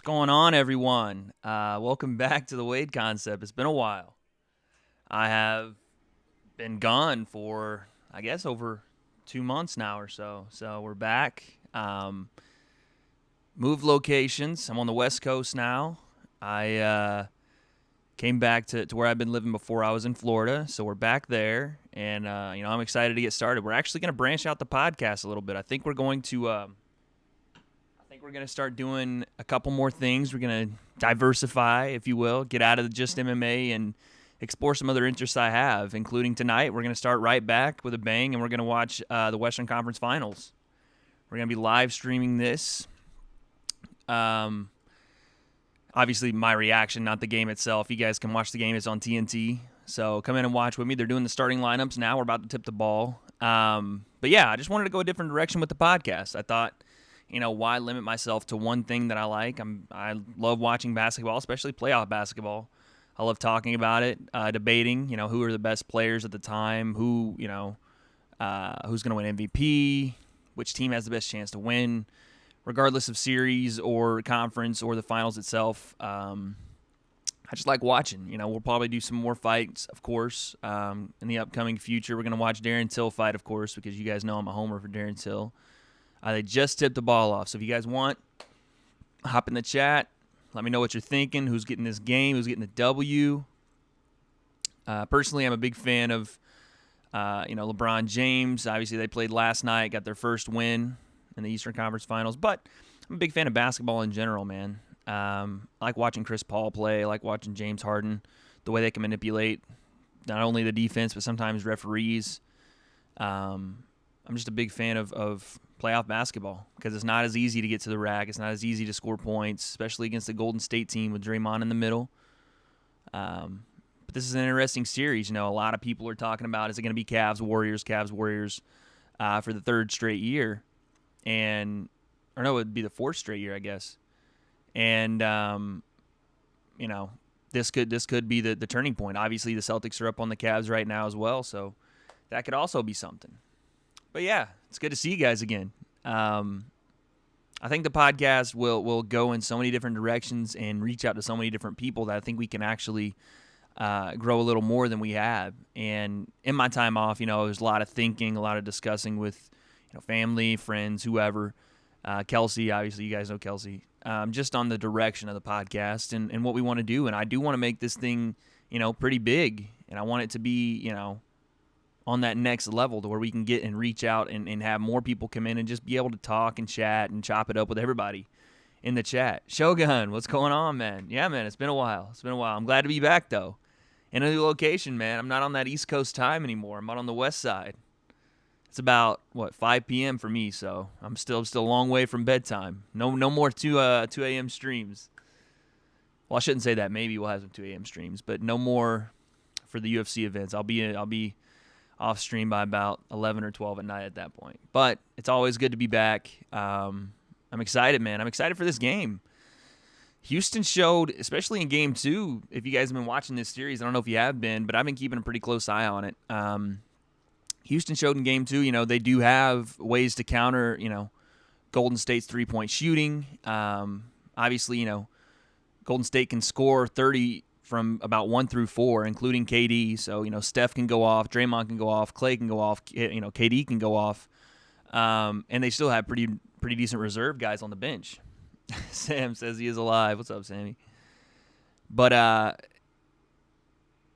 What's going on, everyone? Welcome back to the W.A.D.E concept. It's been a while. I have been gone for, I guess, over 2 months now or so. So we're back. Moved locations. I'm on the West Coast now. I came back to where I've been living before. I was in Florida, so we're back there, and I'm excited to get started. We're actually going to branch out the podcast a little bit. I think we're going to. We're going to start doing a couple more things. We're going to diversify, if you will, get out of just MMA and explore some other interests I have, including tonight. We're going to start right back with a bang, and we're going to watch the Western Conference Finals. We're going to be live streaming this. Obviously, my reaction, not the game itself. You guys can watch the game. It's on TNT. So come in and watch with me. They're doing the starting lineups now. We're about to tip the ball. But yeah, I just wanted to go a different direction with the podcast. I thought, why limit myself to one thing that I like? I love watching basketball, especially playoff basketball. I love talking about it, debating, who are the best players at the time, who's going to win MVP, which team has the best chance to win, regardless of series or conference or the finals itself. I just like watching. We'll probably do some more fights, of course, in the upcoming future. We're going to watch Darren Till fight, of course, because you guys know I'm a homer for Darren Till. They just tipped the ball off. So if you guys want, hop in the chat. Let me know what you're thinking. Who's getting this game? Who's getting the W? Personally, I'm a big fan of, LeBron James. Obviously, they played last night, got their first win in the Eastern Conference Finals. But I'm a big fan of basketball in general, man. I like watching Chris Paul play. I like watching James Harden, the way they can manipulate not only the defense but sometimes referees. I'm just a big fan of playoff basketball because it's not as easy to get to the rack. It's not as easy to score points, especially against the Golden State team with Draymond in the middle. But this is an interesting series. A lot of people are talking about, is it going to be Cavs, Warriors for the third straight year? Or no, it would be the fourth straight year, I guess. And, this could be the turning point. Obviously, the Celtics are up on the Cavs right now as well, so that could also be something. But yeah, it's good to see you guys again. I think the podcast will go in so many different directions and reach out to so many different people that I think we can actually grow a little more than we have. And in my time off, there's a lot of thinking, a lot of discussing with family, friends, whoever. Kelsey, obviously, you guys know Kelsey. Just on the direction of the podcast and what we want to do. And I do want to make this thing, pretty big. And I want it to be, on that next level to where we can get and reach out and have more people come in and just be able to talk and chat and chop it up with everybody in the chat. Shogun, what's going on, man? Yeah, man, it's been a while. I'm glad to be back, though. In a new location, man. I'm not on that East Coast time anymore. I'm out on the West Side. It's about, 5 p.m. for me, so I'm still a long way from bedtime. No more 2 a.m. streams. Well, I shouldn't say that. Maybe we'll have some 2 a.m. streams, but no more for the UFC events. I'll be off stream by about 11 or 12 at night at that point. But it's always good to be back. I'm excited, man. I'm excited for this game. Houston showed, especially in Game 2, if you guys have been watching this series, I don't know if you have been, but I've been keeping a pretty close eye on it. Houston showed in Game 2, they do have ways to counter, Golden State's three-point shooting. Obviously, Golden State can score 30 from about 1 through 4, including KD. So, Steph can go off, Draymond can go off, Clay can go off, KD can go off. And they still have pretty decent reserve guys on the bench. Sam says he is alive. What's up, Sammy? But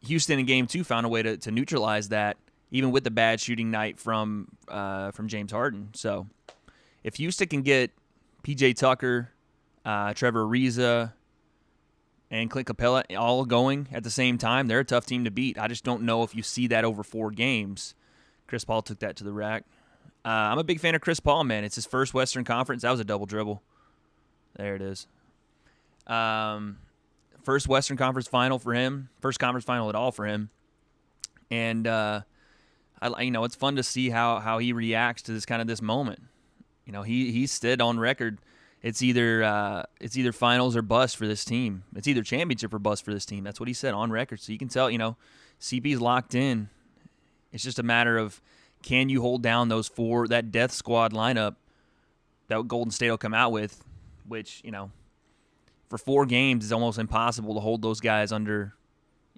Houston in Game 2 found a way to neutralize that, even with the bad shooting night from James Harden. So if Houston can get P.J. Tucker, Trevor Ariza, and Clint Capella all going at the same time, they're a tough team to beat. I just don't know if you see that over 4 games. Chris Paul took that to the rack. I'm a big fan of Chris Paul, man. It's his first Western Conference. That was a double dribble. There it is. First Western Conference final for him. First conference final at all for him. And, it's fun to see how he reacts to this moment. He stood on record. It's either finals or bust for this team. It's either championship or bust for this team. That's what he said on record. So you can tell, CP's locked in. It's just a matter of, can you hold down those 4, that death squad lineup that Golden State will come out with, which, for 4 games, it's almost impossible to hold those guys under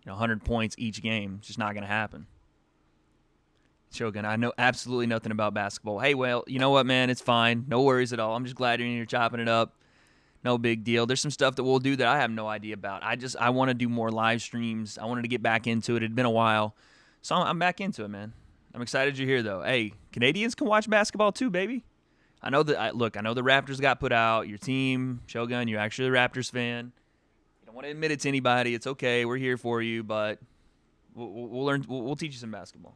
100 points each game. It's just not going to happen. Shogun, I know absolutely nothing about basketball. Hey, well, you know what, man? It's fine. No worries at all. I'm just glad you're in here chopping it up. No big deal. There's some stuff that we'll do that I have no idea about. I want to do more live streams. I wanted to get back into it. It had been a while. So I'm back into it, man. I'm excited you're here, though. Hey, Canadians can watch basketball too, baby. I know that. I know the Raptors got put out. Your team, Shogun, you're actually a Raptors fan. You don't want to admit it to anybody. It's okay. We're here for you, but we'll learn. We'll teach you some basketball.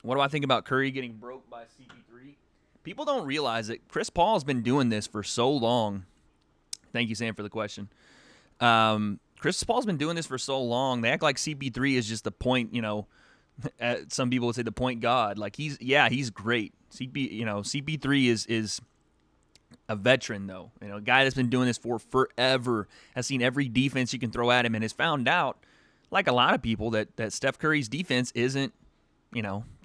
What do I think about Curry getting broke by CP3? People don't realize that Chris Paul has been doing this for so long. Thank you, Sam, for the question. Chris Paul's been doing this for so long. They act like CP3 is just the point, some people would say the point god. Like he's great. CP3 is a veteran though. A guy that's been doing this for forever, has seen every defense you can throw at him, and has found out, like a lot of people, that Steph Curry's defense isn't,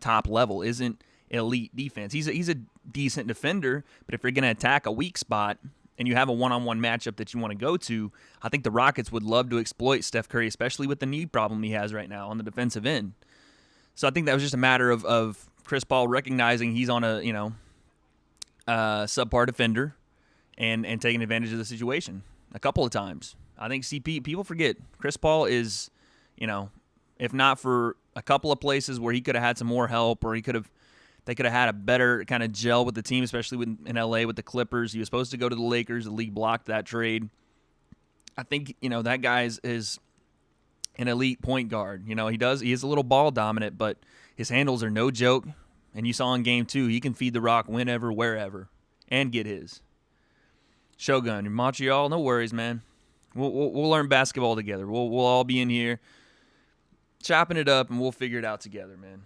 top level, isn't elite defense. He's a decent defender, but if you're going to attack a weak spot and you have a one-on-one matchup that you want to go to, I think the Rockets would love to exploit Steph Curry, especially with the knee problem he has right now on the defensive end. So I think that was just a matter of Chris Paul recognizing he's on a subpar defender and taking advantage of the situation a couple of times. I think people forget Chris Paul is, if not for a couple of places where he could have had some more help, or they could have had a better kind of gel with the team, especially in LA with the Clippers. He was supposed to go to the Lakers. The league blocked that trade. I think, that guy is an elite point guard. He is a little ball dominant, but his handles are no joke. And you saw in game 2, he can feed the rock whenever, wherever, and get his. Shogun, in Montreal, no worries, man. We'll learn basketball together. We'll all be in here chopping it up, and we'll figure it out together, man.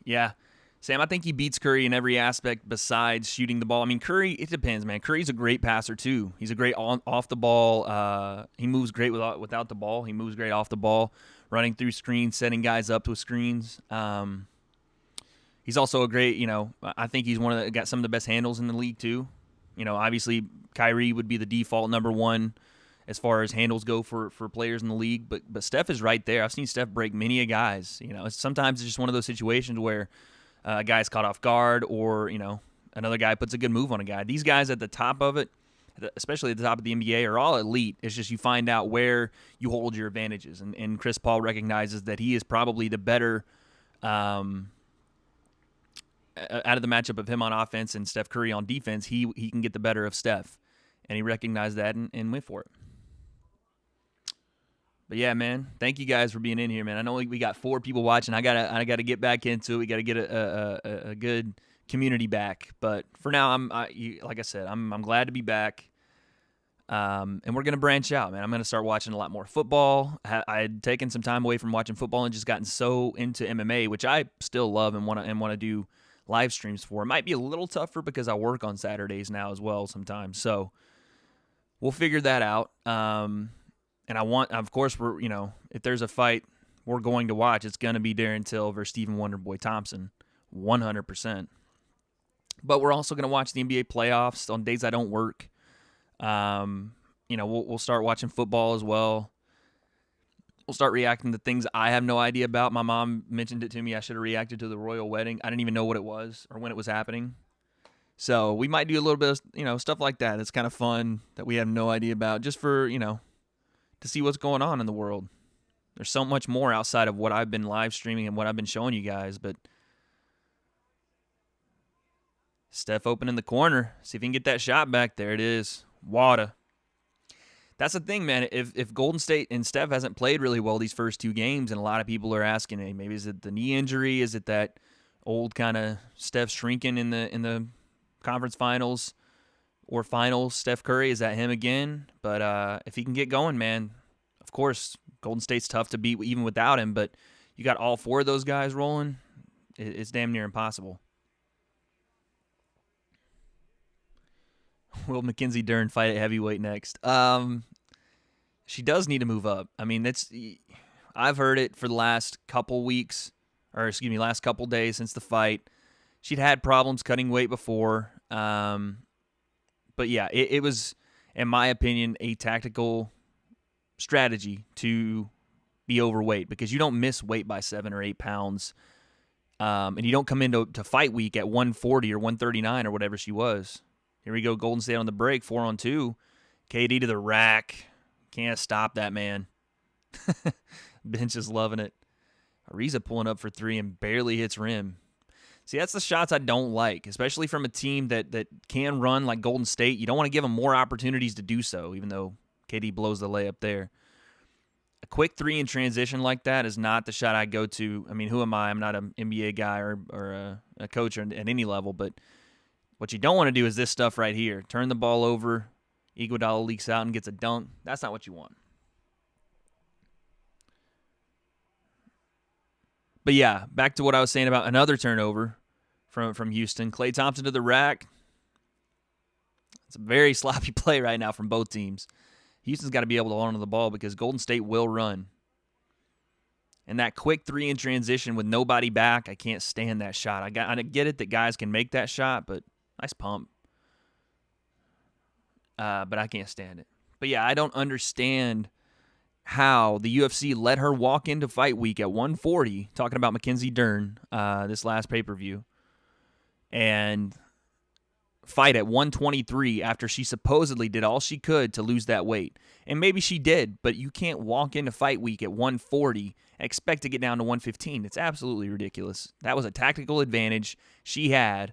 Yeah. Sam, I think he beats Curry in every aspect besides shooting the ball. I mean, Curry, it depends, man. Curry's a great passer, too. He's a great off the ball. He moves great without the ball. He moves great off the ball, running through screens, setting guys up with screens. He's also a great, I think he's got some of the best handles in the league, too. Obviously, Kyrie would be the default number one as far as handles go for players in the league. But Steph is right there. I've seen Steph break many a guys. Sometimes it's just one of those situations where a guy's caught off guard, or, another guy puts a good move on a guy. These guys at the top of it, especially at the top of the NBA, are all elite. It's just you find out where you hold your advantages. And Chris Paul recognizes that he is probably the better out of the matchup of him on offense and Steph Curry on defense. He can get the better of Steph. And he recognized that and went for it. But yeah, man, thank you guys for being in here, man. I know we got 4 people watching. I gotta get back into it. We gotta get a good community back. But for now, like I said, I'm glad to be back. And we're gonna branch out, man. I'm gonna start watching a lot more football. I had taken some time away from watching football and just gotten so into MMA, which I still love and want to do live streams for. It might be a little tougher because I work on Saturdays now as well sometimes. So we'll figure that out. And of course, if there's a fight we're going to watch, it's going to be Darren Till versus Stephen Wonderboy Thompson, 100%. But we're also going to watch the NBA playoffs on days I don't work. We'll start watching football as well. We'll start reacting to things I have no idea about. My mom mentioned it to me. I should have reacted to the royal wedding. I didn't even know what it was or when it was happening. So we might do a little bit of, stuff like that. It's kind of fun that we have no idea about, just for, to see what's going on in the world. There's so much more outside of what I've been live streaming and what I've been showing you guys. But Steph open in the corner. See if he can get that shot back. There it is. W.A.D.E. That's the thing, man. If Golden State and Steph hasn't played really well these first 2 games, and a lot of people are asking, hey, maybe is it the knee injury? Is it that old kind of Steph shrinking in the conference finals or finals? Steph Curry, is that him again? But if he can get going, man, of course, Golden State's tough to beat even without him. But you got all 4 of those guys rolling, it's damn near impossible. Will Mackenzie Dern fight at heavyweight next? She does need to move up. I mean, I've heard it for the last couple weeks, last couple days since the fight. She'd had problems cutting weight before, But yeah, it was, in my opinion, a tactical strategy to be overweight because you don't miss weight by 7 or 8 pounds. And you don't come into fight week at 140 or 139 or whatever she was. Here we go, Golden State on the break, 4-on-2. KD to the rack. Can't stop that, man. Bench is loving it. Ariza pulling up for 3 and barely hits rim. See, that's the shots I don't like, especially from a team that can run like Golden State. You don't want to give them more opportunities to do so, even though KD blows the layup there. A quick 3 in transition like that is not the shot I go to. I mean, who am I? I'm not an NBA guy or a coach at any level, but what you don't want to do is this stuff right here. Turn the ball over, Iguodala leaks out and gets a dunk. That's not what you want. But yeah, back to what I was saying about another turnover from Houston. Klay Thompson to the rack. It's a very sloppy play right now from both teams. Houston's got to be able to hold on to the ball because Golden State will run. And that quick 3 in transition with nobody back, I can't stand that shot. I get it that guys can make that shot, but nice pump. But I can't stand it. But yeah, I don't understand how the UFC let her walk into fight week at 140, talking about Mackenzie Dern, this last pay-per-view, and fight at 123 after she supposedly did all she could to lose that weight. And maybe she did, but you can't walk into fight week at 140 and expect to get down to 115. It's absolutely ridiculous. That was a tactical advantage she had.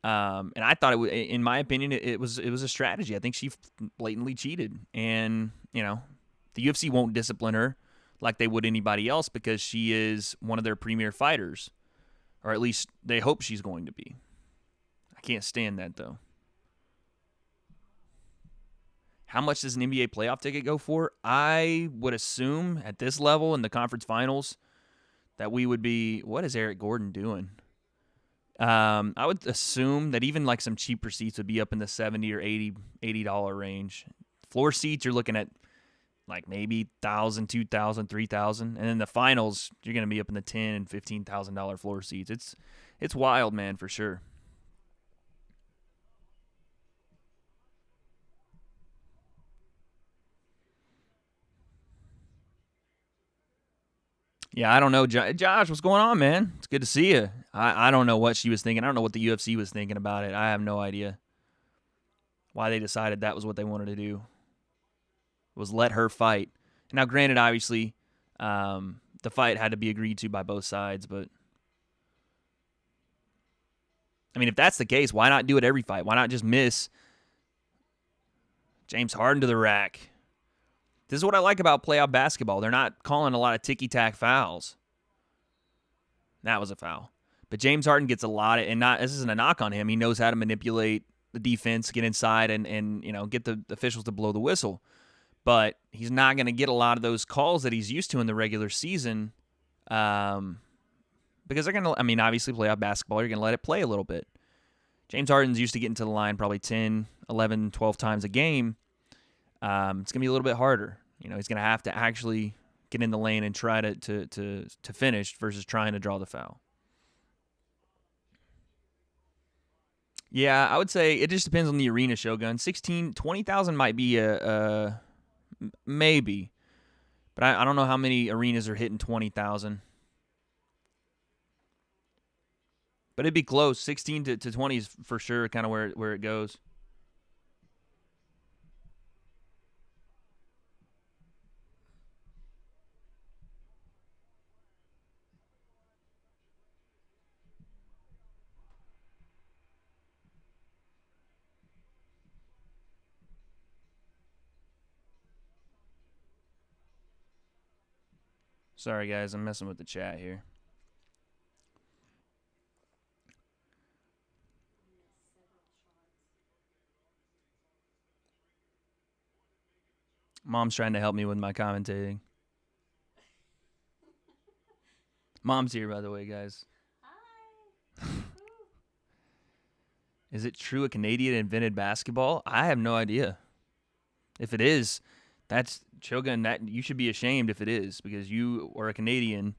And I thought in my opinion, it was a strategy. I think she blatantly cheated. And, the UFC won't discipline her like they would anybody else because she is one of their premier fighters. Or at least they hope she's going to be. I can't stand that, though. How much does an NBA playoff ticket go for? I would assume at this level in the conference finals that we would be... What is Eric Gordon doing? I would assume that even like some cheaper seats would be up in the $70 or $80 range. Floor seats, you're looking at like maybe $1,000, $2,000, $3,000. And then the finals, you're going to be up in the $10,000 and $15,000 floor seats. It's wild, man, for sure. Yeah, I don't know. Josh, what's going on, man? It's good to see you. I don't know what she was thinking. I don't know what the UFC was thinking about it. I have no idea why they decided that was what they wanted to do, was let her fight. Now, granted, obviously, the fight had to be agreed to by both sides, but I mean, if that's the case, why not do it every fight? Why not just miss James Harden to the rack? This is what I like about playoff basketball. They're not calling a lot of ticky-tack fouls. That was a foul. But James Harden gets a lot of, and this isn't a knock on him. He knows how to manipulate the defense, get inside, and get the officials to blow the whistle. But he's not going to get a lot of those calls that he's used to in the regular season because they're going to, obviously playoff basketball, you're going to let it play a little bit. James Harden's used to getting to the line probably 10, 11, 12 times a game. It's going to be a little bit harder. He's going to have to actually get in the lane and try to finish versus trying to draw the foul. Yeah, I would say it just depends on the arena, Shogun. 20,000 might be a maybe. But I don't know how many arenas are hitting 20,000. But it'd be close. 16 to 20 is for sure kind of where it goes. Sorry, guys. I'm messing with the chat here. Mom's trying to help me with my commentating. Mom's here, by the way, guys. Hi. Is it true a Canadian invented basketball? I have no idea. If it is, that's Shogun. That you should be ashamed if it is, because you are a Canadian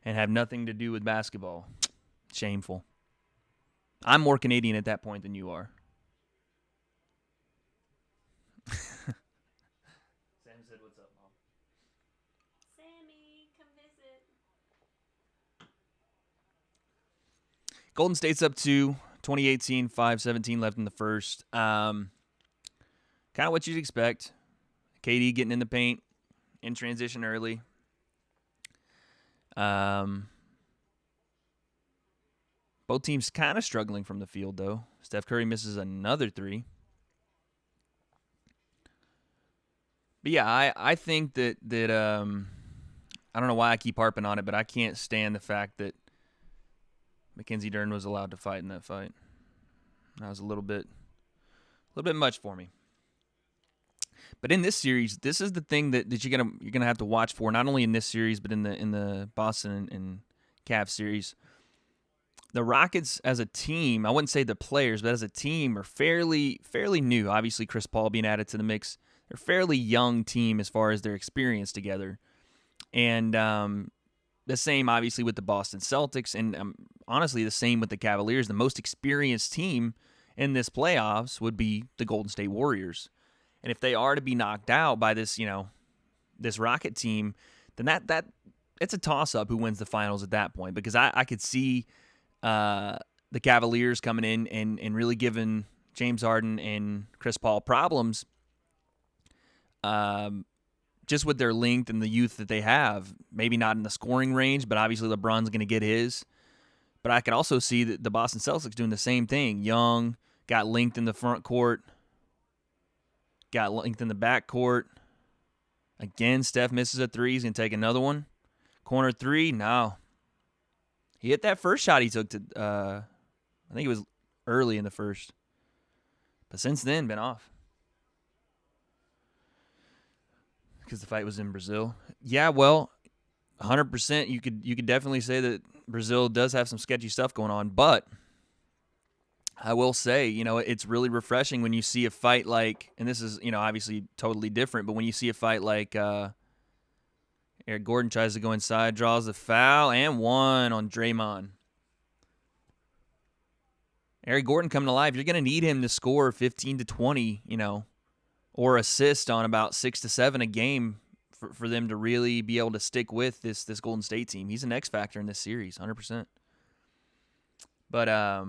and have nothing to do with basketball. Shameful. I'm more Canadian at that point than you are. Golden State's up 2, 2018, 5:17 left in the first. Kind of what you'd expect. KD getting in the paint in transition early. Both teams kind of struggling from the field, though. Steph Curry misses another 3. But yeah, I think that I don't know why I keep harping on it, but I can't stand the fact that Mackenzie Dern was allowed to fight in that fight. That was a little bit much for me. But in this series, this is the thing that you're gonna have to watch for, not only in this series but in the Boston and Cavs series. The Rockets as a team, I wouldn't say the players, but as a team, are fairly new. Obviously, Chris Paul being added to the mix. They're a fairly young team as far as their experience together. And the same, obviously, with the Boston Celtics, and honestly, the same with the Cavaliers. The most experienced team in this playoffs would be the Golden State Warriors. And if they are to be knocked out by this, this Rocket team, then that it's a toss-up who wins the finals at that point. Because I could see the Cavaliers coming in and really giving James Harden and Chris Paul problems, just with their length and the youth that they have. Maybe not in the scoring range, but obviously LeBron's going to get his. But I could also see the Boston Celtics doing the same thing. Young, got length in the front court, got length in the back court. Again, Steph misses a 3. He's going to take another one. Corner 3, no. He hit that first shot he took to, I think it was early in the first. But since then, been off. Because the fight was in Brazil. Yeah, well, 100%. You could definitely say that Brazil does have some sketchy stuff going on. But I will say, it's really refreshing when you see a fight like, and this is, obviously totally different, but when you see a fight like Eric Gordon tries to go inside, draws the foul, and one on Draymond. Eric Gordon coming alive. You're going to need him to score 15 to 20, or assist on about 6 to 7 a game for them to really be able to stick with this Golden State team. He's an X factor in this series, 100%. But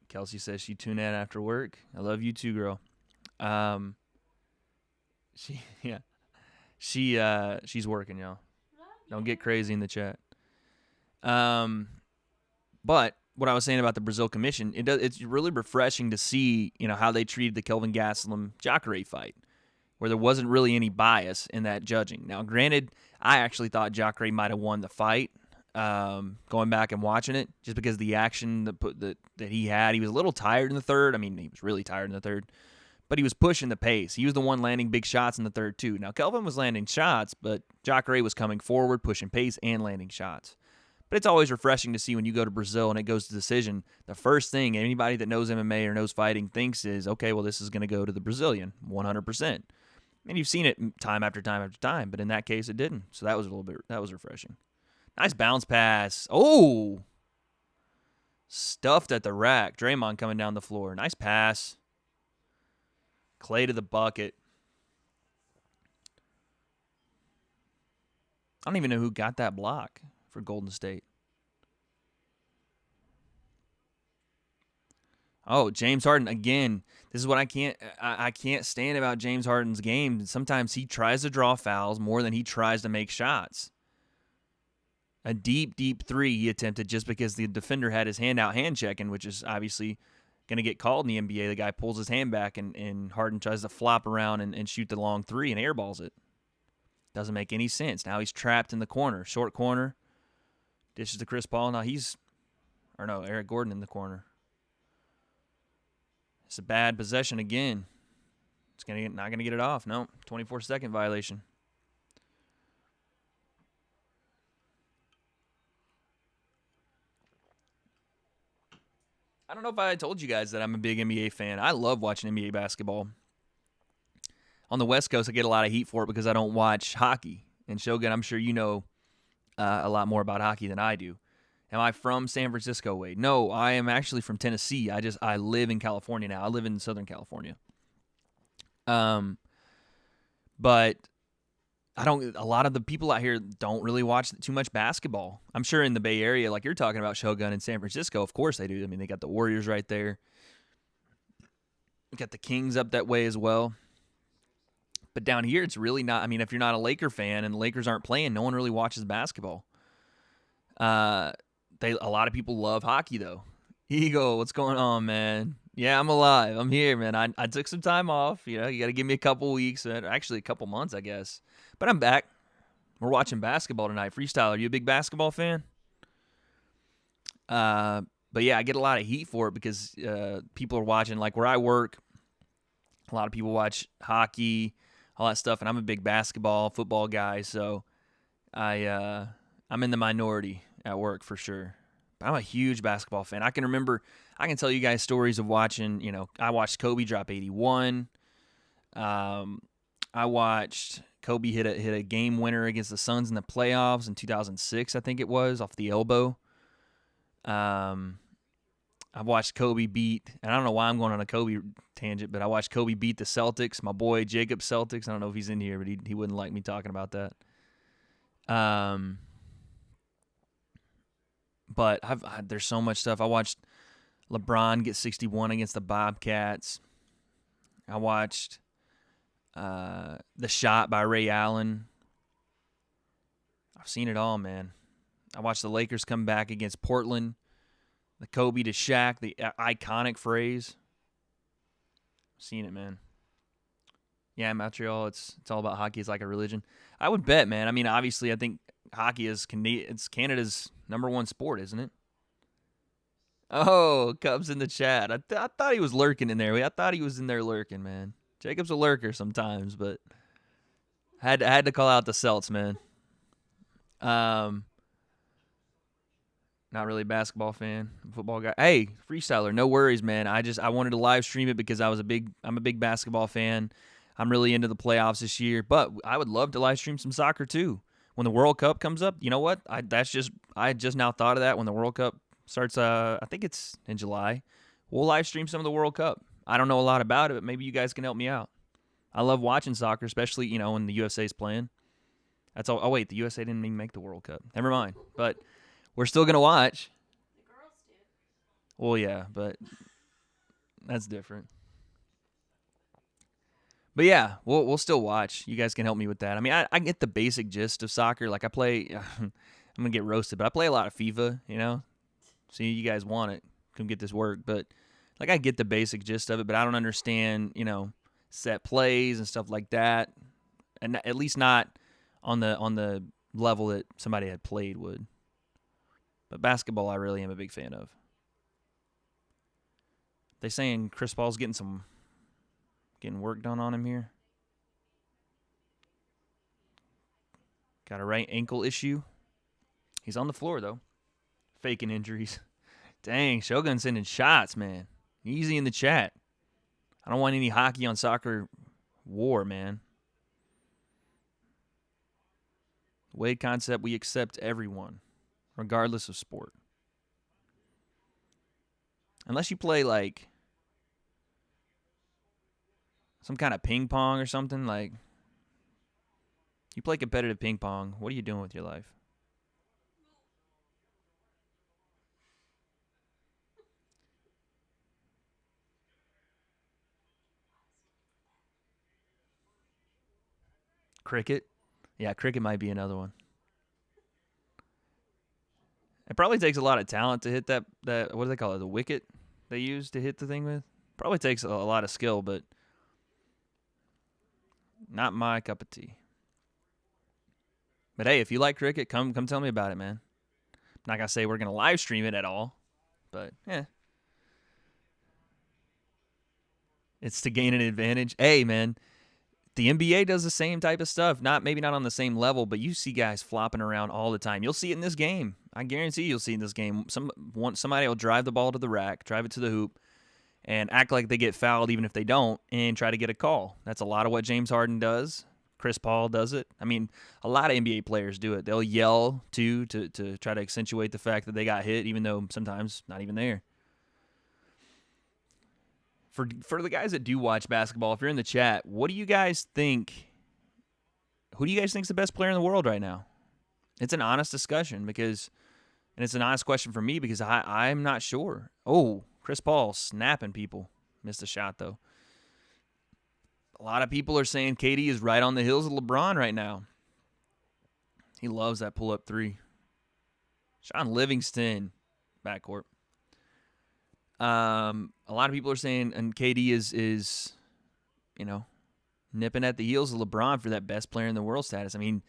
Kelsey says she tuned in after work. I love you too, girl. She's working, y'all. Don't get crazy in the chat. But what I was saying about the Brazil Commission, it's really refreshing to see, how they treated the Kelvin Gastelum-Jacare fight, where there wasn't really any bias in that judging. Now, granted, I actually thought Jacare might have won the fight, going back and watching it, just because the action that he had. He was a little tired in the third. I mean, he was really tired in the third, but he was pushing the pace. He was the one landing big shots in the third, too. Now, Kelvin was landing shots, but Jacare was coming forward, pushing pace, and landing shots. But it's always refreshing to see when you go to Brazil and it goes to decision, the first thing anybody that knows MMA or knows fighting thinks is, okay, well, this is going to go to the Brazilian, 100%. And you've seen it time after time after time, but in that case, it didn't. So that was refreshing. Nice bounce pass. Oh! Stuffed at the rack. Draymond coming down the floor. Nice pass. Clay to the bucket. I don't even know who got that block for Golden State. Oh, James Harden again. This is what I can't stand about James Harden's game. Sometimes he tries to draw fouls more than he tries to make shots. A deep 3 he attempted just because the defender had his hand out hand checking, which is obviously going to get called in the NBA. The guy pulls his hand back and Harden tries to flop around and shoot the long 3 and airballs it. Doesn't make any sense. Now he's trapped in the corner. Short corner. Dishes to Chris Paul. Now Eric Gordon in the corner. It's a bad possession again. It's not going to get it off. No, 24-second violation. I don't know if I told you guys that I'm a big NBA fan. I love watching NBA basketball. On the West Coast, I get a lot of heat for it because I don't watch hockey. And Shogun, I'm sure you know a lot more about hockey than I do. Am I from San Francisco, Wade? No, I am actually from Tennessee. I live in California now. I live in Southern California. But A lot of the people out here don't really watch too much basketball. I'm sure in the Bay Area, like you're talking about Shogun in San Francisco, of course they do. I mean, they got the Warriors right there. Got the Kings up that way as well. But down here, it's really not. I mean, if you're not a Laker fan and the Lakers aren't playing, no one really watches basketball. A lot of people love hockey though. Eagle, what's going on, man? Yeah, I'm alive. I'm here, man. I took some time off. You know, you got to give me a couple weeks, actually a couple months, I guess. But I'm back. We're watching basketball tonight. Freestyle, are you a big basketball fan? But yeah, I get a lot of heat for it because people are watching. Like where I work, a lot of people watch hockey, all that stuff, and I'm a big basketball, football guy. So I'm in the minority at work for sure. But I'm a huge basketball fan. I can tell you guys stories of watching, you know, I watched Kobe drop 81. I watched Kobe hit a game winner against the Suns in the playoffs in 2006, I think it was, off the elbow. I've watched Kobe beat, and I don't know why I'm going on a Kobe tangent, but I watched Kobe beat the Celtics, my boy Jacob Celtics. I don't know if he's in here, but he wouldn't like me talking about that. But there's so much stuff. I watched LeBron get 61 against the Bobcats. I watched The Shot by Ray Allen. I've seen it all, man. I watched the Lakers come back against Portland. The Kobe to Shaq, the iconic phrase. I've seen it, man. Yeah, in Montreal, it's all about hockey. It's like a religion. I would bet, man. I mean, obviously, I think hockey is it's Canada's number one sport, isn't it? Oh, Cubs in the chat. I thought he was lurking in there. I thought he was in there lurking, man. Jacob's a lurker sometimes, but had to call out the Celts, man. Not really a basketball fan, football guy. Hey, freestyler, no worries, man. I wanted to live stream it because I'm a big basketball fan. I'm really into the playoffs this year, but I would love to live stream some soccer too. When the World Cup comes up, you know what? I just now thought of that when the World Cup starts. I think it's in July. We'll live stream some of the World Cup. I don't know a lot about it, but maybe you guys can help me out. I love watching soccer, especially when the USA's playing. That's all. Oh wait, the USA didn't even make the World Cup. Never mind. But we're still gonna watch. The girls did. Well, yeah, but that's different. But yeah, we'll still watch. You guys can help me with that. I mean, I get the basic gist of soccer. Like I play, I'm gonna get roasted, but I play a lot of FIFA. So you guys want it, come get this work. But like I get the basic gist of it, but I don't understand, set plays and stuff like that, and at least not on the level that somebody had played would. But basketball, I really am a big fan of. They saying Chris Paul's getting work done on him here. Got a right ankle issue. He's on the floor though, faking injuries. Dang, Shogun sending shots, man. Easy in the chat. I don't want any hockey on soccer war, man. W.A.D.E concept, we accept everyone, regardless of sport. Unless you play like some kind of ping pong or something, like you play competitive ping pong, what are you doing with your life? Cricket? Yeah, cricket might be another one. It probably takes a lot of talent to hit that what do they call it? The wicket they use to hit the thing with? Probably takes a lot of skill, but not my cup of tea. But hey, if you like cricket, come tell me about it, man. I'm not gonna say we're gonna live stream it at all, but yeah. It's to gain an advantage. Hey, man, the NBA does the same type of stuff. Maybe not on the same level, but you see guys flopping around all the time. You'll see it in this game. I guarantee you'll see it in this game. Somebody will drive the ball to the rack, drive it to the hoop, and act like they get fouled even if they don't, and try to get a call. That's a lot of what James Harden does. Chris Paul does it. I mean, a lot of NBA players do it. They'll yell, too, to try to accentuate the fact that they got hit, even though sometimes not even there. For the guys that do watch basketball, if you're in the chat, what do you guys think who do you guys think is the best player in the world right now? It's an honest discussion and it's an honest question for me because I'm not sure. Oh, Chris Paul snapping people. Missed a shot, though. A lot of people are saying KD is right on the heels of LeBron right now. He loves that pull-up three. Sean Livingston, backcourt. A lot of people are saying, and KD is nipping at the heels of LeBron for that best player in the world status. I mean,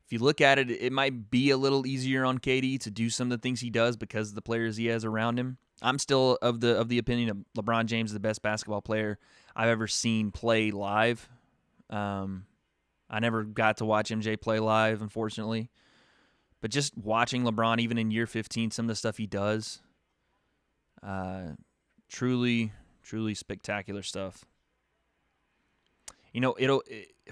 if you look at it, it might be a little easier on KD to do some of the things he does because of the players he has around him. I'm still of the opinion of LeBron James is the best basketball player I've ever seen play live. I never got to watch MJ play live, unfortunately. But just watching LeBron, even in year 15, some of the stuff he does, truly spectacular stuff.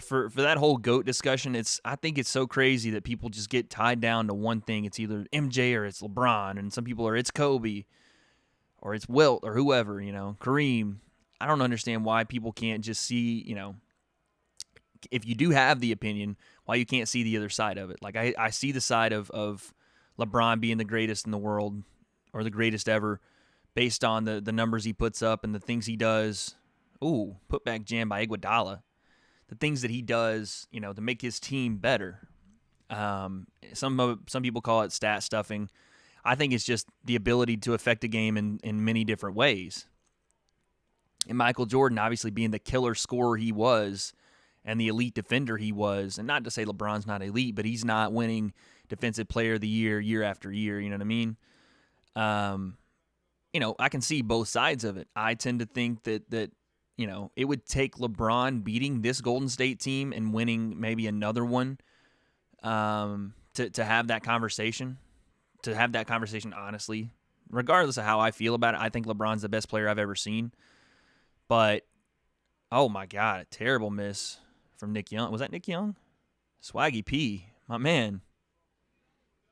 For that whole GOAT discussion, I think it's so crazy that people just get tied down to one thing. It's either MJ or it's LeBron, and some people are it's Kobe, or it's Wilt or whoever, Kareem. I don't understand why people can't just see, if you do have the opinion, why you can't see the other side of it. Like I see the side of LeBron being the greatest in the world or the greatest ever based on the numbers he puts up and the things he does. Ooh, putback jam by Iguodala. The things that he does, to make his team better. Some people call it stat stuffing. I think it's just the ability to affect a game in many different ways. And Michael Jordan, obviously being the killer scorer he was and the elite defender he was, and not to say LeBron's not elite, but he's not winning Defensive Player of the year after year, you know what I mean? I can see both sides of it. I tend to think that it would take LeBron beating this Golden State team and winning maybe another one to have that conversation. To have that conversation honestly, regardless of how I feel about it, I think LeBron's the best player I've ever seen. But, oh my God, a terrible miss from Nick Young. Was that Nick Young? Swaggy P, my man.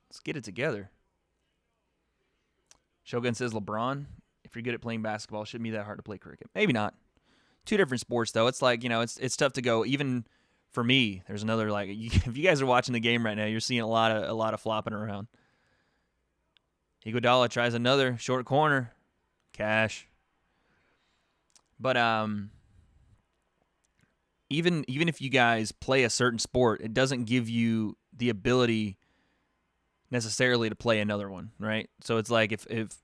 Let's get it together. Shogun says LeBron, if you're good at playing basketball, it shouldn't be that hard to play cricket. Maybe not. Two different sports, though. It's like, it's tough to go. Even for me, there's another, if you guys are watching the game right now, you're seeing a lot of flopping around. Iguodala tries another short corner. Cash. But even if you guys play a certain sport, it doesn't give you the ability necessarily to play another one, right? So it's like if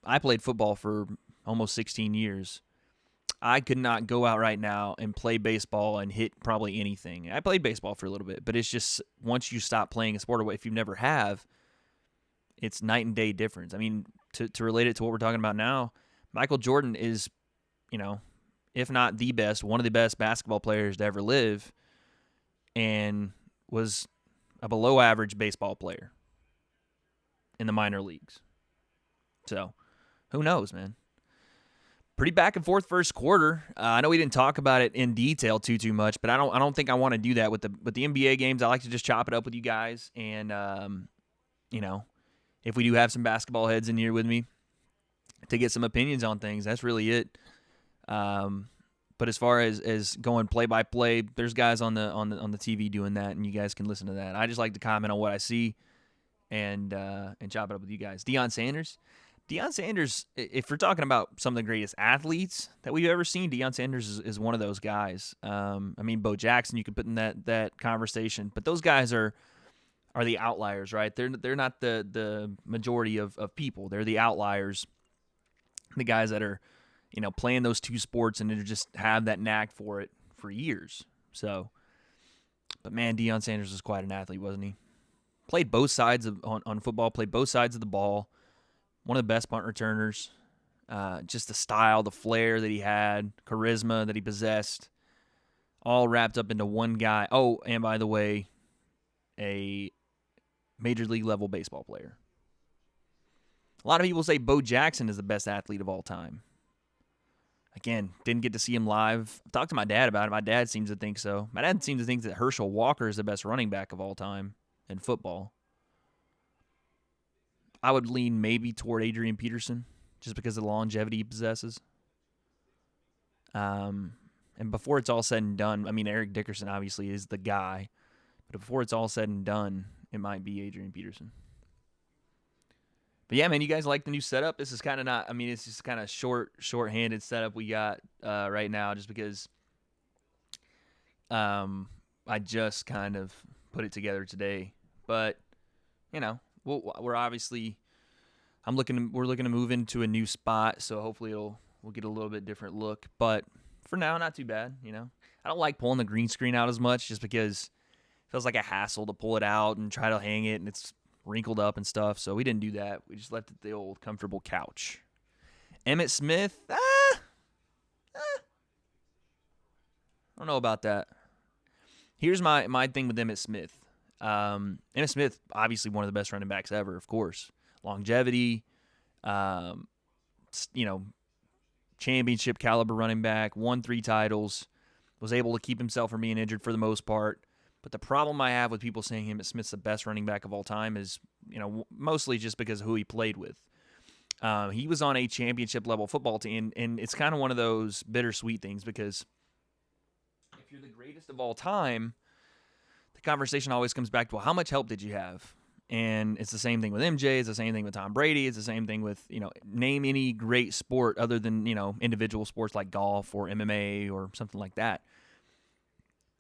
I played football for almost 16 years, I could not go out right now and play baseball and hit probably anything. I played baseball for a little bit, but it's just once you stop playing a sport, or if you never have, it's night and day difference. I mean, to relate it to what we're talking about now, Michael Jordan is, if not the best, one of the best basketball players to ever live, and was a below average baseball player in the minor leagues. So, who knows, man? Pretty back and forth first quarter. I know we didn't talk about it in detail too much, but I don't think I want to do that with the NBA games. I like to just chop it up with you guys, and if we do have some basketball heads in here with me to get some opinions on things, that's really it. But as far as going play by play, there's guys on the TV doing that, and you guys can listen to that. I just like to comment on what I see and chop it up with you guys. Deion Sanders, if we're talking about some of the greatest athletes that we've ever seen, Deion Sanders is one of those guys. I mean, Bo Jackson you could put in that conversation, but those guys are the outliers, right? They're not the majority of people. They're the outliers, the guys that are, playing those two sports and they just have that knack for it for years. So, but man, Deion Sanders was quite an athlete, wasn't he? Played both sides on football, played both sides of the ball. One of the best punt returners. Just the style, the flair that he had, charisma that he possessed, all wrapped up into one guy. Oh, and by the way, a major league level baseball player. A lot of people say Bo Jackson is the best athlete of all time. Again, didn't get to see him live. I've talked to my dad about it. My dad seems to think so. My dad seems to think that Herschel Walker is the best running back of all time in football. I would lean maybe toward Adrian Peterson just because of the longevity he possesses. And before it's all said and done, I mean, Eric Dickerson obviously is the guy. But before it's all said and done, it might be Adrian Peterson. But yeah, man, you guys like the new setup? This is kind of not, I mean, it's just kind of short-handed setup we got right now just because I just kind of put it together today. But, you know, we're obviously, we're looking to move into a new spot, so hopefully we'll get a little bit different look. But for now, not too bad, you know. I don't like pulling the green screen out as much just because it feels like a hassle to pull it out and try to hang it, and it's wrinkled up and stuff, so we didn't do that. We just left it the old comfortable couch. Emmitt Smith, I don't know about that. Here's my thing with Emmitt Smith. Emmitt Smith, obviously one of the best running backs ever, of course. Longevity, championship caliber running back, won 3 titles, was able to keep himself from being injured for the most part. But the problem I have with people saying Emmitt Smith's the best running back of all time is, mostly just because of who he played with. He was on a championship-level football team, and it's kind of one of those bittersweet things because if you're the greatest of all time, the conversation always comes back to, well, how much help did you have? And it's the same thing with MJ. It's the same thing with Tom Brady. It's the same thing with, name any great sport other than, individual sports like golf or MMA or something like that.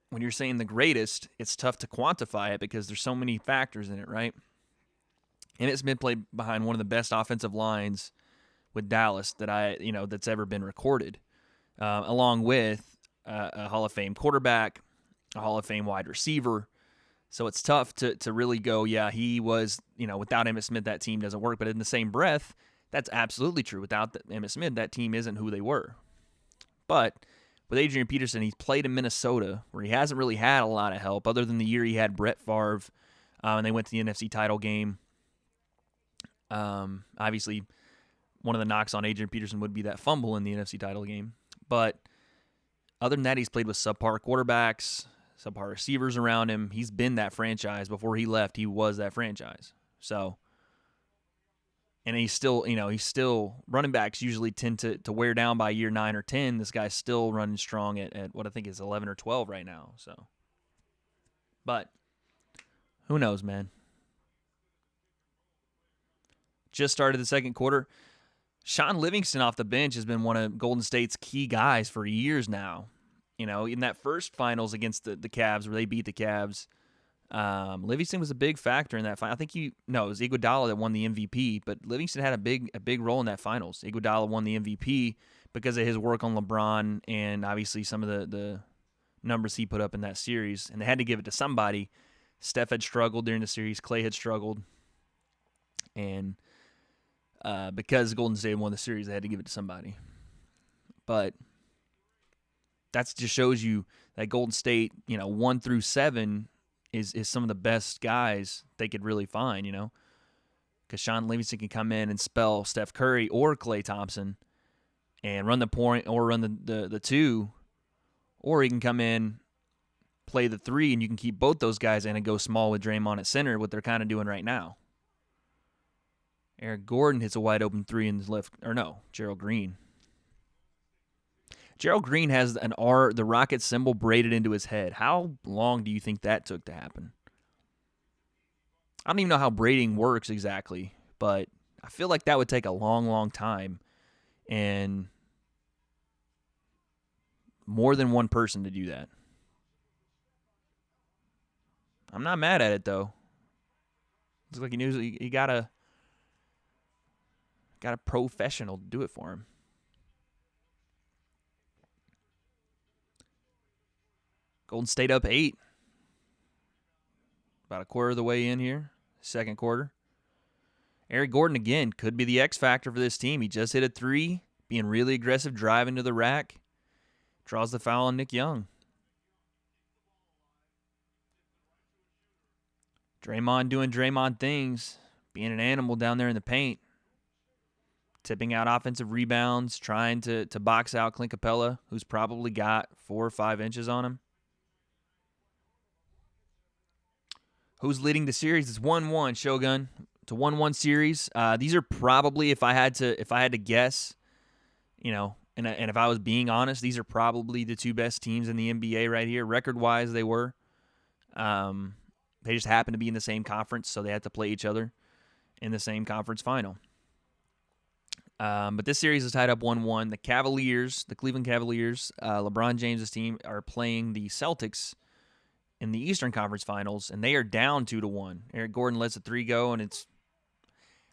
When you're saying the greatest, it's tough to quantify it because there's so many factors in it, right? Emmitt Smith played behind one of the best offensive lines with Dallas that's ever been recorded, along with a Hall of Fame quarterback, a Hall of Fame wide receiver. So it's tough to really go, yeah, he was, without Emmitt Smith, that team doesn't work. But in the same breath, that's absolutely true. Without Emmitt Smith, that team isn't who they were. But with Adrian Peterson, he's played in Minnesota, where he hasn't really had a lot of help, other than the year he had Brett Favre, and they went to the NFC title game. Obviously, one of the knocks on Adrian Peterson would be that fumble in the NFC title game. But other than that, he's played with subpar quarterbacks, subpar receivers around him. He's been that franchise. Before he left, he was that franchise. So, and he's still, running backs usually tend to wear down by year 9 or 10. This guy's still running strong at what I think is 11 or 12 right now. So, but who knows, man? Just started the second quarter. Sean Livingston off the bench has been one of Golden State's key guys for years now. In that first finals against the Cavs where they beat the Cavs, Livingston was a big factor in that final. I think it was Iguodala that won the MVP, but Livingston had a big role in that finals. Iguodala won the MVP because of his work on LeBron and obviously some of the numbers he put up in that series, and they had to give it to somebody. Steph had struggled during the series. Clay had struggled, and because Golden State won the series, they had to give it to somebody. But that just shows you that Golden State, 1 through 7 is some of the best guys they could really find, because Sean Livingston can come in and spell Steph Curry or Klay Thompson and run the point or run the 2, or he can come in, play the 3, and you can keep both those guys in and go small with Draymond at center, what they're kind of doing right now. Eric Gordon hits a wide open 3 in the left, or no, Gerald Green. Gerald Green has the Rocket symbol braided into his head. How long do you think that took to happen? I don't even know how braiding works exactly, but I feel like that would take a long, long time and more than one person to do that. I'm not mad at it, though. Looks like he got a professional to do it for him. Golden State up 8. About a quarter of the way in here. Second quarter. Eric Gordon, again, could be the X factor for this team. He just hit a 3, being really aggressive, driving to the rack. Draws the foul on Nick Young. Draymond doing Draymond things. Being an animal down there in the paint. Tipping out offensive rebounds. Trying to box out Clint Capella, who's probably got 4 or 5 inches on him. Who's leading the series? It's 1-1, Shogun. It's a 1-1 series. These are probably, if I had to guess, and if I was being honest, these are probably the 2 best teams in the NBA right here. Record-wise, they were. They just happen to be in the same conference, so they have to play each other in the same conference final. But this series is tied up 1-1. The Cleveland Cavaliers, LeBron James' team, are playing the Celtics in the Eastern Conference Finals, and they are down 2-1. Eric Gordon lets a 3 go, and it's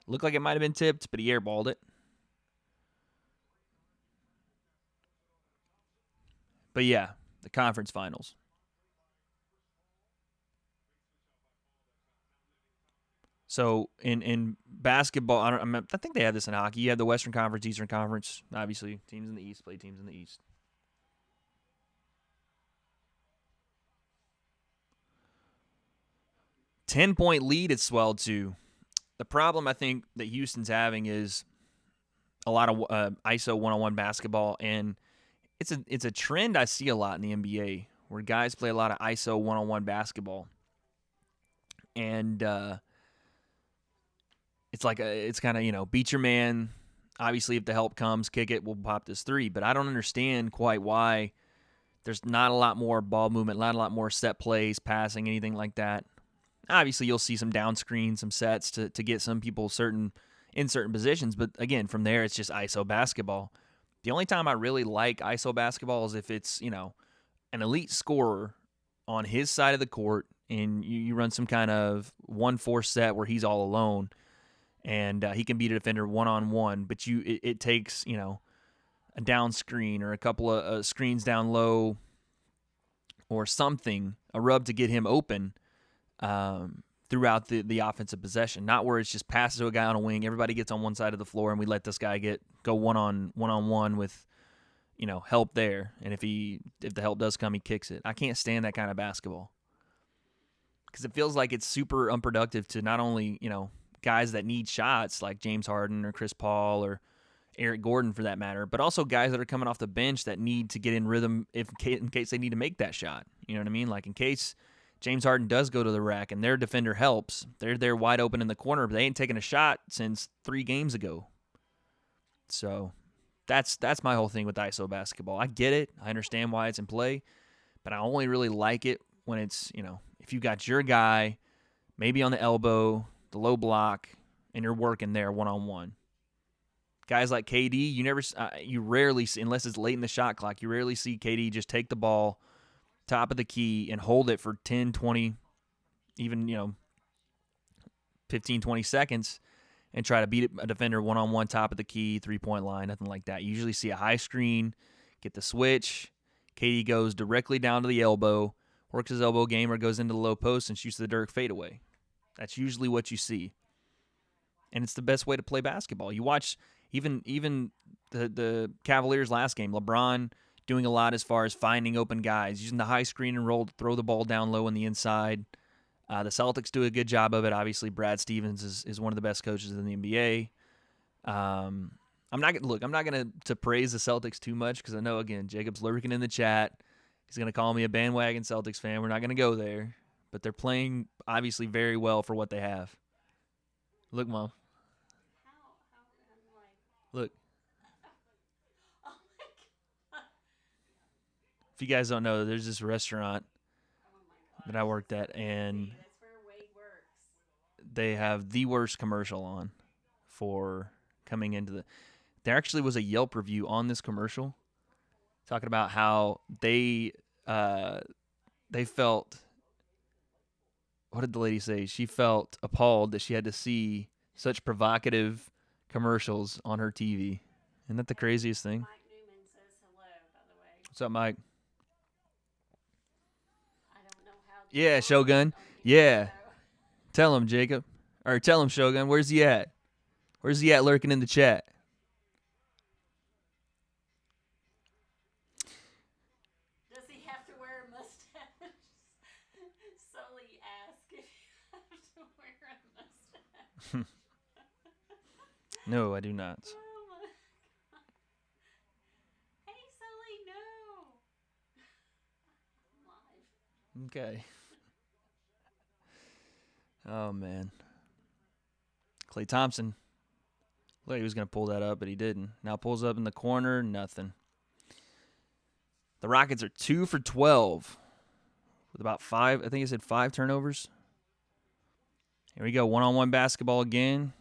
looked like it might have been tipped, but he airballed it. But yeah, the conference finals. So in basketball, I think they have this in hockey. You have the Western Conference, Eastern Conference. Obviously, teams in the East play teams in the East. 10-point lead it's swelled to. The problem I think that Houston's having is a lot of ISO one-on-one basketball, and it's a trend I see a lot in the NBA where guys play a lot of ISO one-on-one basketball, and it's like it's kind of beat your man. Obviously, if the help comes, kick it, we'll pop this 3. But I don't understand quite why there's not a lot more ball movement, not a lot more set plays, passing, anything like that. Obviously, you'll see some down screens, some sets to get some people in certain positions. But again, from there, it's just ISO basketball. The only time I really like ISO basketball is if it's, an elite scorer on his side of the court and you run some kind of 1-4 set where he's all alone and he can beat a defender one-on-one, but it takes, a down screen or a couple of screens down low or something, a rub to get him open throughout the offensive possession, not where it's just passes to a guy on a wing, everybody gets on one side of the floor, and we let this guy go one-on-one with, help there. And if the help does come, he kicks it. I can't stand that kind of basketball because it feels like it's super unproductive to not only, guys that need shots like James Harden or Chris Paul or Eric Gordon for that matter, but also guys that are coming off the bench that need to get in rhythm in case they need to make that shot. You know what I mean? Like in case James Harden does go to the rack and their defender helps, they're there wide open in the corner, but they ain't taken a shot since 3 games ago. So that's my whole thing with ISO basketball. I get it. I understand why it's in play, but I only really like it when it's, if you got your guy maybe on the elbow, the low block, and you're working there one-on-one. Guys like KD, you rarely see, unless it's late in the shot clock, you rarely see KD just take the ball top of the key and hold it for 10, 20, even, 15, 20 seconds and try to beat a defender one-on-one top of the key, three-point line, nothing like that. You usually see a high screen, get the switch, KD goes directly down to the elbow, works his elbow game, or goes into the low post and shoots the Dirk fadeaway. That's usually what you see. And it's the best way to play basketball. You watch even the Cavaliers last game, LeBron doing a lot as far as finding open guys, using the high screen and roll, throw the ball down low on the inside. The Celtics do a good job of it. Obviously, Brad Stevens is one of the best coaches in the NBA. I'm not going to praise the Celtics too much because I know, again, Jacob's lurking in the chat. He's going to call me a bandwagon Celtics fan. We're not going to go there. But they're playing, obviously, very well for what they have. Look, Mom. Look. If you guys don't know, there's this restaurant that I worked at, and that's where W.A.D.E works. They have the worst commercial on for coming into the. There actually was a Yelp review on this commercial talking about how they felt. What did the lady say? She felt appalled that she had to see such provocative commercials on her TV. Isn't that the craziest thing? Mike Newman says hello, by the way. What's up, Mike? I don't know how. Yeah, Shogun. Yeah. Tell him, Jacob. Or tell him, Shogun. Where's he at? Where's he at lurking in the chat? Does he have to wear a mustache? Sully asked if you have to wear a mustache. No, I do not. Oh my God. Hey, Sully, no. I'm live. Okay. Oh, man. Klay Thompson. Look, he was going to pull that up, but he didn't. Now pulls up in the corner, nothing. The Rockets are 2 for 12 with about 5, I think he said 5 turnovers. Here we go. One-on-one basketball again.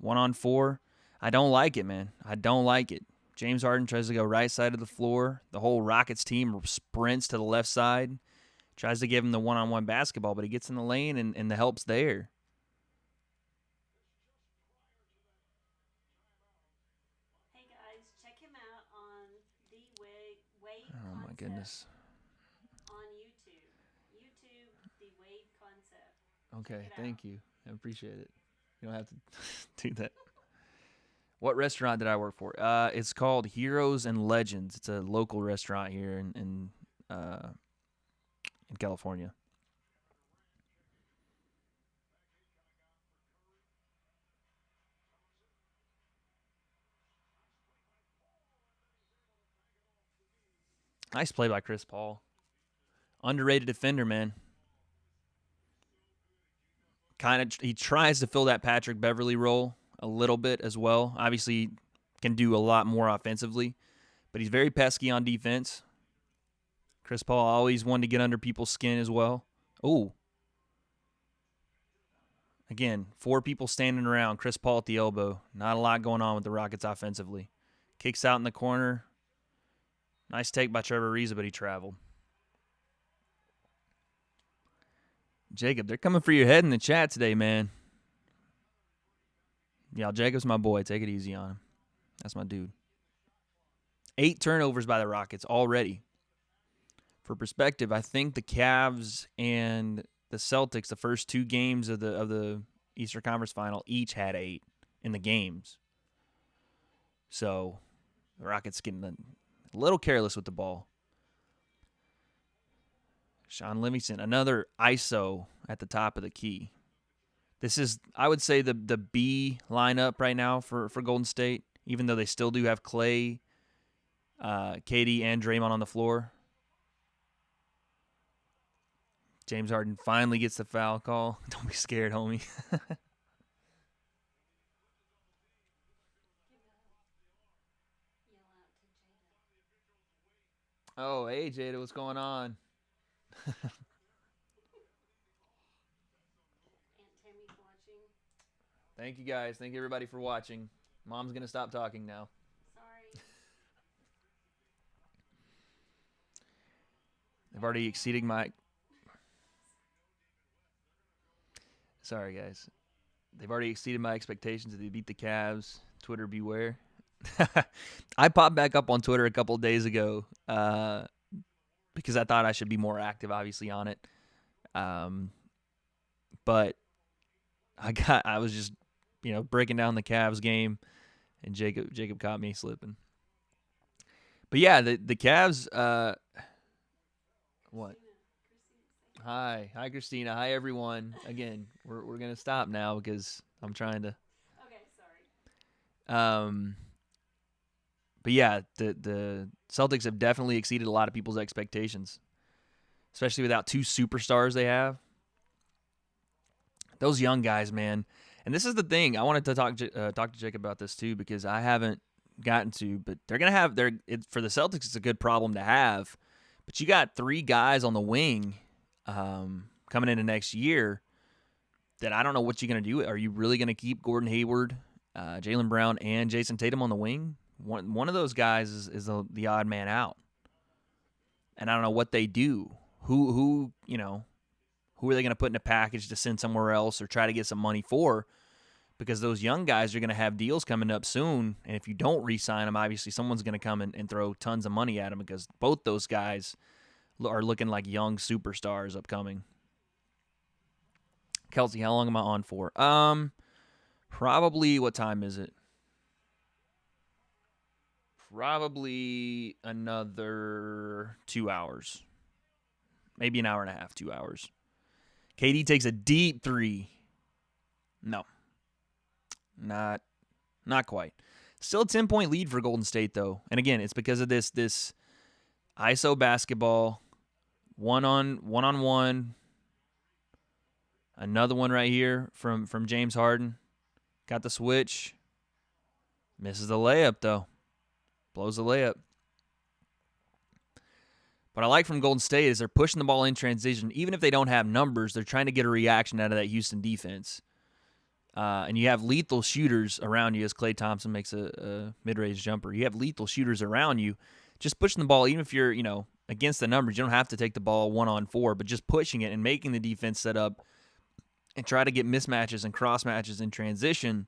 1-on-4. I don't like it, man. I don't like it. James Harden tries to go right side of the floor. The whole Rockets team sprints to the left side. Tries to give him the one-on-one basketball, but he gets in the lane and the help's there. Hey guys, check him out on W.A.D.E Oh, my goodness. on YouTube. YouTube, the W.A.D.E concept. Okay, thank you. I appreciate it. You don't have to do that. What restaurant did I work for? It's called Heroes and Legends. It's a local restaurant here in California. Nice play by Chris Paul. Underrated defender, man. He tries to fill that Patrick Beverly role a little bit as well. Obviously, can do a lot more offensively, but he's very pesky on defense. Chris Paul always wanted to get under people's skin as well. Oh. Again, 4 people standing around. Chris Paul at the elbow. Not a lot going on with the Rockets offensively. Kicks out in the corner. Nice take by Trevor Ariza, but he traveled. Jacob, they're coming for your head in the chat today, man. Yeah, Jacob's my boy. Take it easy on him. That's my dude. 8 turnovers by the Rockets already. For perspective, I think the Cavs and the Celtics, the first 2 games of the Eastern Conference Final, each had 8 in the games. So the Rockets getting a little careless with the ball. Sean Livingston, another ISO at the top of the key. This is, I would say, the B lineup right now for Golden State, even though they still do have Clay, KD, and Draymond on the floor. James Harden finally gets the foul call. Don't be scared, homie. Oh, hey, Jada, what's going on? Aunt Tammy's watching. Thank you, guys. Thank you, everybody, for watching. Mom's going to stop talking now. Sorry. They've already exceeded my... Sorry, guys. They've already exceeded my expectations. They beat the Cavs. Twitter beware. I popped back up on Twitter a couple of days ago because I thought I should be more active, obviously, on it. But I was just, breaking down the Cavs game, and Jacob caught me slipping. But yeah, the Cavs. What? Hi, Christina. Hi, everyone. Again, we're gonna stop now because I'm trying to. Okay, sorry. But yeah, the Celtics have definitely exceeded a lot of people's expectations, especially without 2 superstars they have. Those young guys, man. And this is the thing. I wanted to talk to Jake about this too because I haven't gotten to. But they're gonna have for the Celtics. It's a good problem to have. But you got 3 guys on the wing coming into next year that I don't know what you're gonna do. Are you really gonna keep Gordon Hayward, Jaylen Brown, and Jason Tatum on the wing? One of those guys is the odd man out, and I don't know what they do. Who are they going to put in a package to send somewhere else or try to get some money for? Because those young guys are going to have deals coming up soon, and if you don't re-sign them, obviously someone's going to come and throw tons of money at them because both those guys are looking like young superstars upcoming. Kelsey, how long am I on for? Probably, what time is it? Probably another 2 hours. Maybe an hour and a half, 2 hours. KD takes a deep 3. No. Not quite. Still a 10-point lead for Golden State, though. And again, it's because of this ISO basketball, one-on-one. Another one right here from James Harden. Got the switch. Misses the layup, though. Blows the layup. What I like from Golden State is they're pushing the ball in transition. Even if they don't have numbers, they're trying to get a reaction out of that Houston defense. and you have lethal shooters around you, as Klay Thompson makes a mid-range jumper. You have lethal shooters around you. Just pushing the ball, even if you're, against the numbers, you don't have to take the ball 1-on-4, but just pushing it and making the defense set up and try to get mismatches and cross matches in transition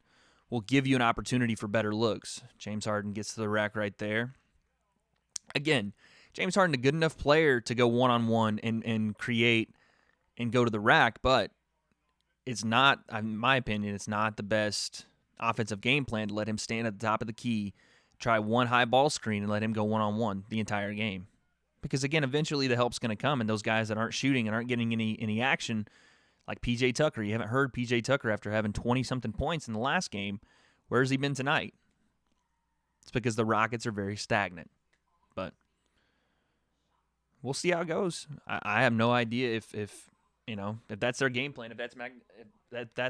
will give you an opportunity for better looks. James Harden gets to the rack right there. Again, James Harden, a good enough player to go one-on-one and create and go to the rack, but it's not, in my opinion, it's not the best offensive game plan to let him stand at the top of the key, try one high ball screen, and let him go one-on-one the entire game. Because, again, eventually the help's going to come, and those guys that aren't shooting and aren't getting any action, like P.J. Tucker, you haven't heard P.J. Tucker after having 20-something points in the last game. Where has he been tonight? It's because the Rockets are very stagnant. But we'll see how it goes. I have no idea if that's their game plan, if that's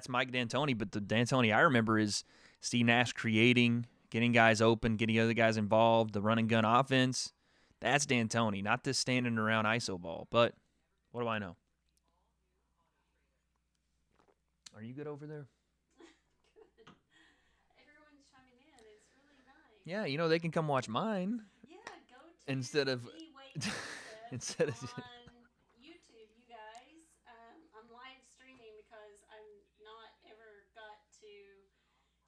Mike D'Antoni. But the D'Antoni I remember is Steve Nash creating, getting guys open, getting other guys involved, the run and gun offense. That's D'Antoni, not this standing around ISO ball. But what do I know? Are you good over there? Good. Everyone's chiming in. It's really nice. Yeah, they can come watch mine. Yeah, go to Instead of instead of on YouTube, you guys. I'm live streaming because I'm not ever got to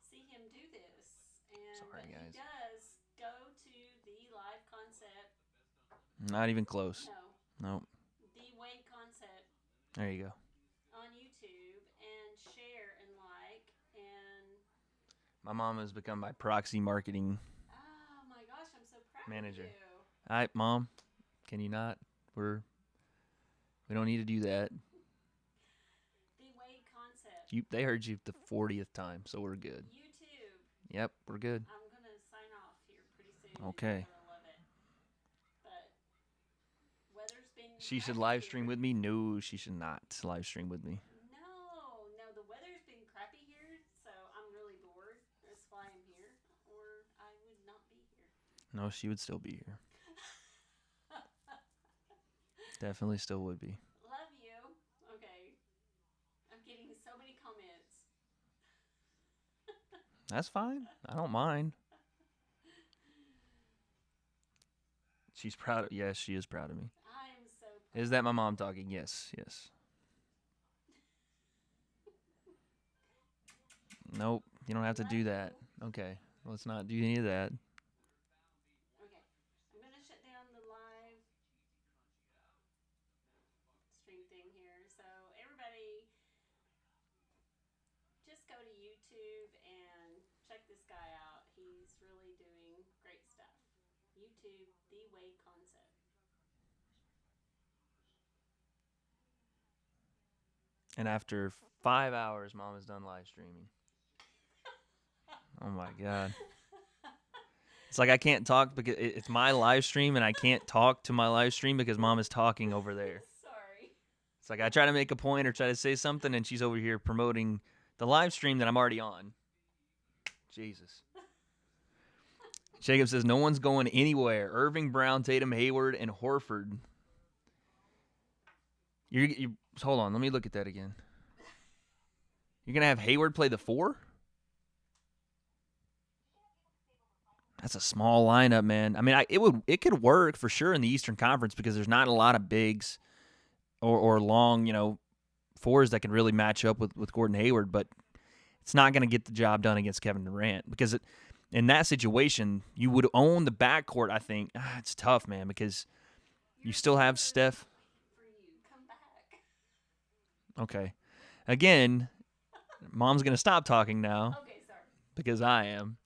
see him do this, Sorry, guys. he does go to the live concept. Not even close. No. Nope. The W.A.D.E concept. There you go. On YouTube and share and like and. My mom has become my proxy marketing. Oh my gosh, I'm so proud manager. of you. All right, Mom, can you not? We don't need to do that. The W.A.D.E concept. They heard you the 40th time, so we're good. YouTube. Yep, we're good. I'm gonna sign off here pretty soon. Okay. I'm gonna love it. But weather's been. She should live stream with me. No, she should not live stream with me. No, the weather's been crappy here, so I'm really bored. That's why I'm here, or I would not be here. No, she would still be here. Definitely still would be. Love you. Okay. I'm getting so many comments. That's fine. I don't mind. She's proud. Yes, she is proud of me. I am so proud. Is that my mom talking? Yes. Nope. You don't have to do that. Okay. Let's not do any of that. Okay. I'm going to shut down the live stream thing here. So everybody just go to YouTube and check this guy out. He's really doing great stuff. YouTube, the W.A.D.E concept. And after 5 hours, Mom is done live streaming. Oh my God. It's like I can't talk because it's my live stream and I can't talk to my live stream because Mom is talking over there. Sorry. It's like I try to make a point or try to say something and she's over here promoting the live stream that I'm already on. Jesus. Jacob says, no one's going anywhere. Irving, Brown, Tatum, Hayward, and Horford. You hold on. Let me look at that again. You're going to have Hayward play the 4? That's a small lineup, man. I mean, it could work for sure in the Eastern Conference because there's not a lot of bigs or long, fours that can really match up with Gordon Hayward, but it's not going to get the job done against Kevin Durant because in that situation, you would own the backcourt, I think. It's tough, man, because you still have Steph. For you. Come back. Okay. Again, Mom's going to stop talking now. Okay, sorry. Because I am.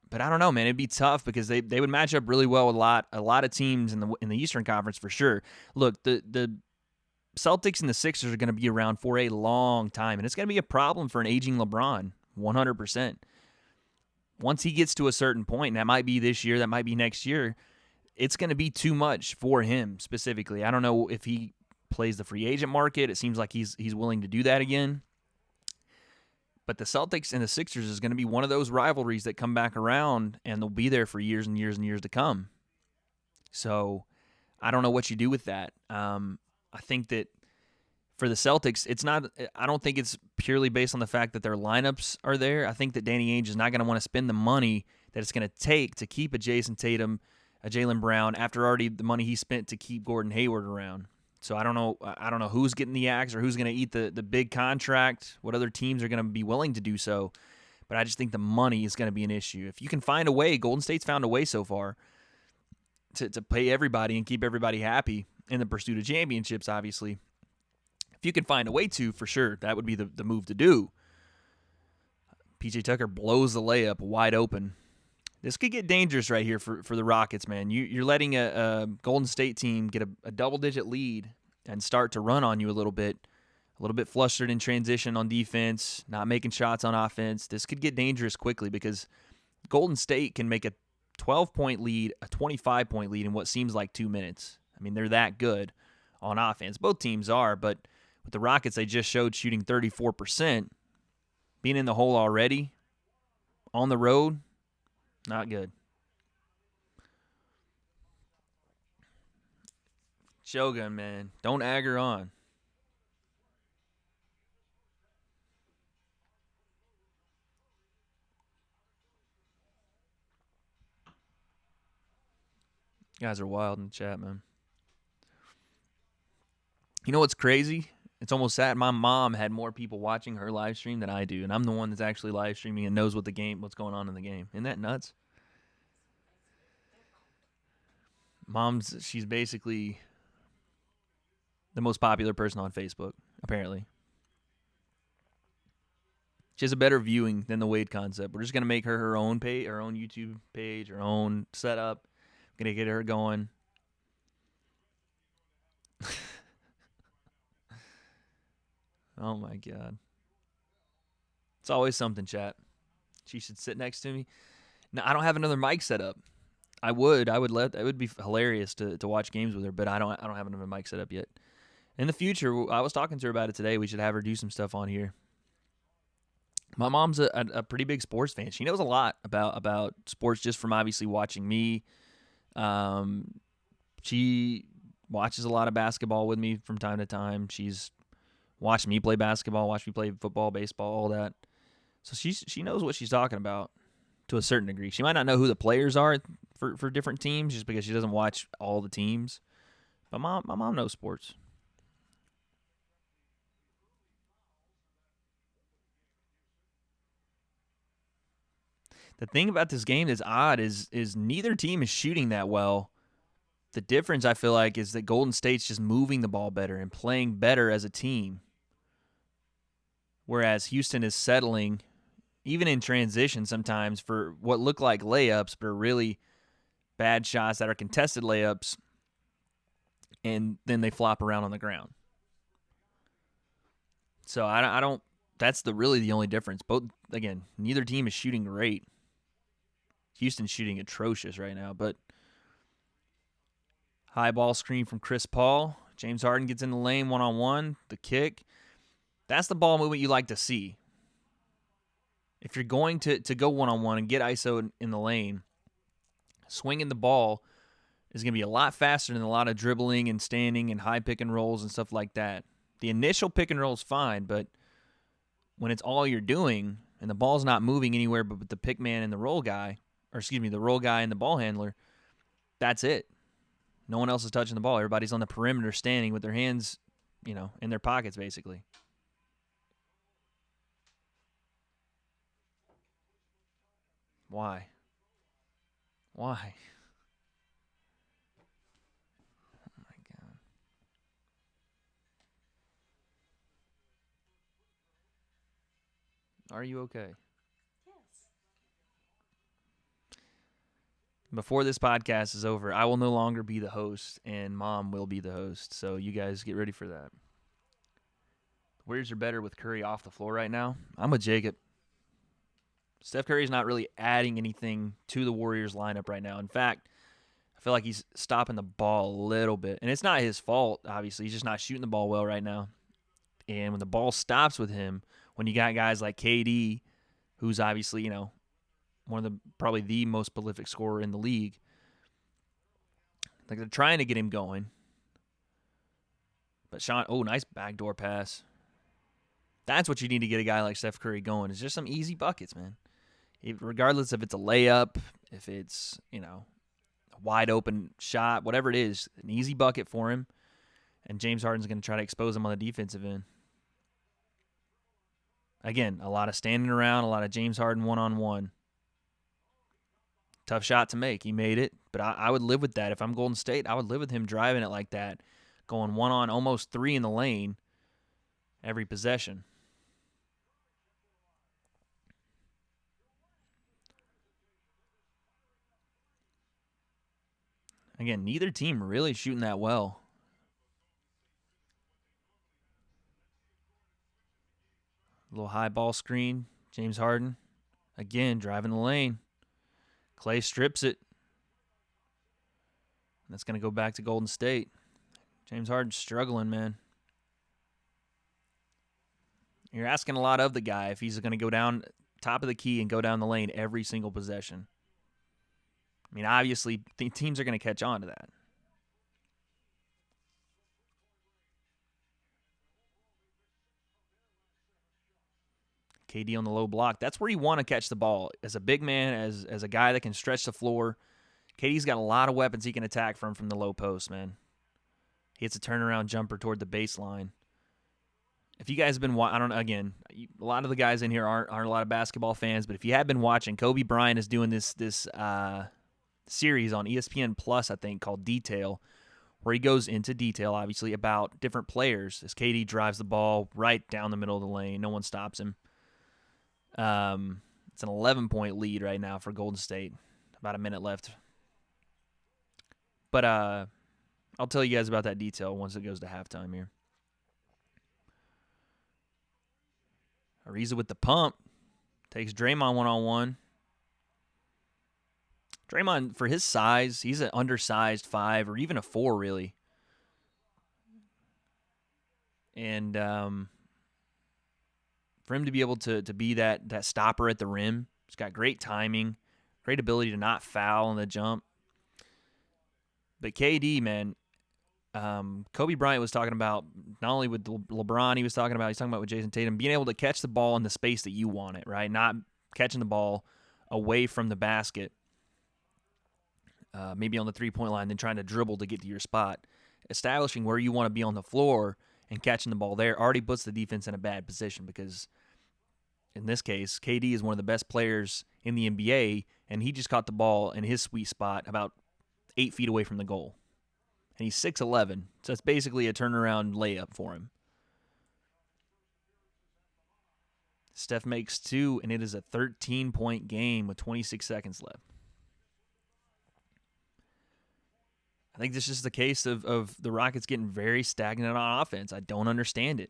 But I don't know, man. It'd be tough because they would match up really well with a lot of teams in the Eastern Conference for sure. Look, the Celtics and the Sixers are going to be around for a long time, and it's going to be a problem for an aging LeBron, 100%. Once he gets to a certain point, and that might be this year, that might be next year, it's going to be too much for him specifically. I don't know if he plays the free agent market. It seems like he's willing to do that again. But the Celtics and the Sixers is going to be one of those rivalries that come back around, and they'll be there for years and years and years to come. So I don't know what you do with that. I think that for the Celtics, it's not. I don't think it's purely based on the fact that their lineups are there. I think that Danny Ainge is not going to want to spend the money that it's going to take to keep a Jason Tatum, a Jaylen Brown, after already the money he spent to keep Gordon Hayward around. So I don't know. I don't know who's getting the axe or who's going to eat the big contract. What other teams are going to be willing to do so? But I just think the money is going to be an issue. If you can find a way, Golden State's found a way so far to pay everybody and keep everybody happy in the pursuit of championships, obviously. If you can find a way to, for sure, that would be the move to do. PJ Tucker blows the layup wide open. This could get dangerous right here for the Rockets, man. You're letting a Golden State team get a double-digit lead and start to run on you a little bit flustered in transition on defense, not making shots on offense. This could get dangerous quickly because Golden State can make a 12-point lead, a 25-point lead in what seems like 2 minutes. I mean, they're that good on offense. Both teams are, but with the Rockets, they just showed shooting 34%. Being in the hole already, on the road, not good. Shogun, man. Don't egg her on. You guys are wild in the chat, man. You know what's crazy? It's almost sad. My mom had more people watching her live stream than I do, and I'm the one that's actually live streaming and knows what's going on in the game. Isn't that nuts? She's basically the most popular person on Facebook, apparently. She has a better viewing than the W.A.D.E concept. We're just gonna make her own page, her own YouTube page, her own setup. Gonna get her going. Oh my God. It's always something, chat. She should sit next to me. No, I don't have another mic set up. I would let it would be hilarious to watch games with her, but I don't have another mic set up yet. In the future, I was talking to her about it today. We should have her do some stuff on here. My mom's a pretty big sports fan. She knows a lot about sports just from obviously watching me. She watches a lot of basketball with me from time to time. She's watched me play basketball, watched me play football, baseball, all that. So she knows what she's talking about to a certain degree. She might not know who the players are for different teams just because she doesn't watch all the teams. But my mom knows sports. The thing about this game that's odd is neither team is shooting that well. The difference, I feel like, is that Golden State's just moving the ball better and playing better as a team. Whereas Houston is settling, even in transition sometimes, for what look like layups, but are really bad shots that are contested layups, and then they flop around on the ground. So I don't. That's really the only difference. Both, again, neither team is shooting great. Houston's shooting atrocious right now, but high ball screen from Chris Paul. James Harden gets in the lane one-on-one. The kick. That's the ball movement you like to see. If you're going to go one-on-one and get ISO in the lane, swinging the ball is going to be a lot faster than a lot of dribbling and standing and high pick and rolls and stuff like that. The initial pick and roll is fine, but when it's all you're doing and the ball's not moving anywhere but with the pick man and the roll guy, the roll guy and the ball handler, that's it. No one else is touching the ball. Everybody's on the perimeter standing with their hands, in their pockets, basically. Why? Oh, my God. Are you okay? Yes. Before this podcast is over, I will no longer be the host, and Mom will be the host. So you guys get ready for that. Warriors are better with Curry off the floor right now. I'm with Jacob. Steph Curry's not really adding anything to the Warriors lineup right now. In fact, I feel like he's stopping the ball a little bit. And it's not his fault, obviously. He's just not shooting the ball well right now. And when the ball stops with him, when you got guys like KD, who's obviously, one of probably the most prolific scorer in the league, like they're trying to get him going. But Sean, nice backdoor pass. That's what you need to get a guy like Steph Curry going. Is just some easy buckets, man. Regardless if it's a layup, if it's, a wide open shot, whatever it is, an easy bucket for him. And James Harden's going to try to expose him on the defensive end. Again, a lot of standing around, a lot of James Harden one-on-one. Tough shot to make. He made it, but I would live with that. If I'm Golden State, I would live with him driving it like that, going one on almost 3 in the lane every possession. Again, neither team really shooting that well. A little high ball screen. James Harden, again, driving the lane. Clay strips it. That's going to go back to Golden State. James Harden's struggling, man. You're asking a lot of the guy if he's going to go down top of the key and go down the lane every single possession. I mean, obviously, teams are going to catch on to that. KD on the low block. That's where you want to catch the ball. As a big man, as a guy that can stretch the floor, KD's got a lot of weapons he can attack from the low post, man. He hits a turnaround jumper toward the baseline. If you guys have been again, a lot of the guys in here aren't a lot of basketball fans, but if you have been watching, Kobe Bryant is doing this series on ESPN Plus, I think, called Detail, where he goes into detail, obviously, about different players as KD drives the ball right down the middle of the lane. No one stops him. It's an 11-point lead right now for Golden State. About a minute left. But I'll tell you guys about that detail once it goes to halftime here. Ariza with the pump. Takes Draymond one-on-one. Draymond, for his size, he's an undersized 5 or even a 4, really. And for him to be able to be that stopper at the rim, he's got great timing, great ability to not foul on the jump. But KD, man, Kobe Bryant was talking about, not only with LeBron, he's talking about with Jason Tatum, being able to catch the ball in the space that you want it, right? Not catching the ball away from the basket, maybe on the three-point line, then trying to dribble to get to your spot. Establishing where you want to be on the floor and catching the ball there already puts the defense in a bad position because, in this case, KD is one of the best players in the NBA, and he just caught the ball in his sweet spot about 8 feet away from the goal. And he's 6'11", so it's basically a turnaround layup for him. Steph makes 2, and it is a 13-point game with 26 seconds left. I think this is the case of the Rockets getting very stagnant on offense. I don't understand it.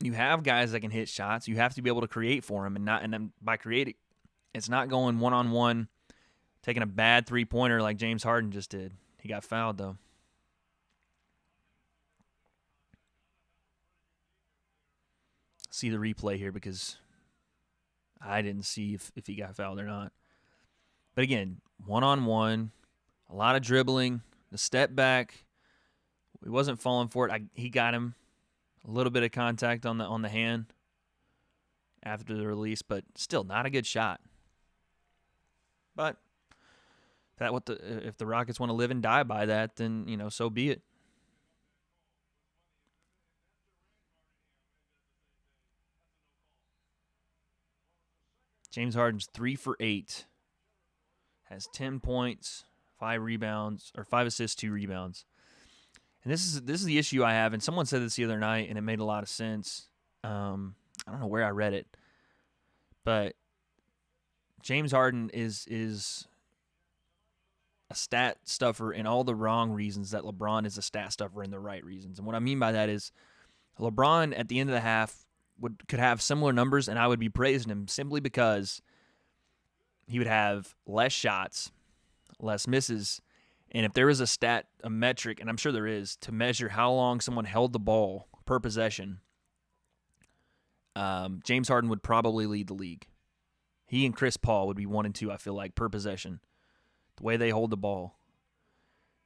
You have guys that can hit shots. You have to be able to create for them, and then by creating, it's not going one-on-one, taking a bad three-pointer like James Harden just did. He got fouled, though. See the replay here because I didn't see if he got fouled or not. But again, one-on-one, a lot of dribbling, the step back. He wasn't falling for it. He got him a little bit of contact on the hand after the release, but still not a good shot. But if the Rockets want to live and die by that, then so be it. James Harden's 3 for 8. Has 10 points, 5 rebounds, or 5 assists, 2 rebounds. And this is the issue I have, and someone said this the other night, and it made a lot of sense. I don't know where I read it, but James Harden is a stat stuffer in all the wrong reasons that LeBron is a stat stuffer in the right reasons. And what I mean by that is LeBron at the end of the half could have similar numbers, and I would be praising him simply because he would have less shots, less misses, and if there was a metric, and I'm sure there is, to measure how long someone held the ball per possession, James Harden would probably lead the league. He and Chris Paul would be 1 and 2, I feel like, per possession. The way they hold the ball.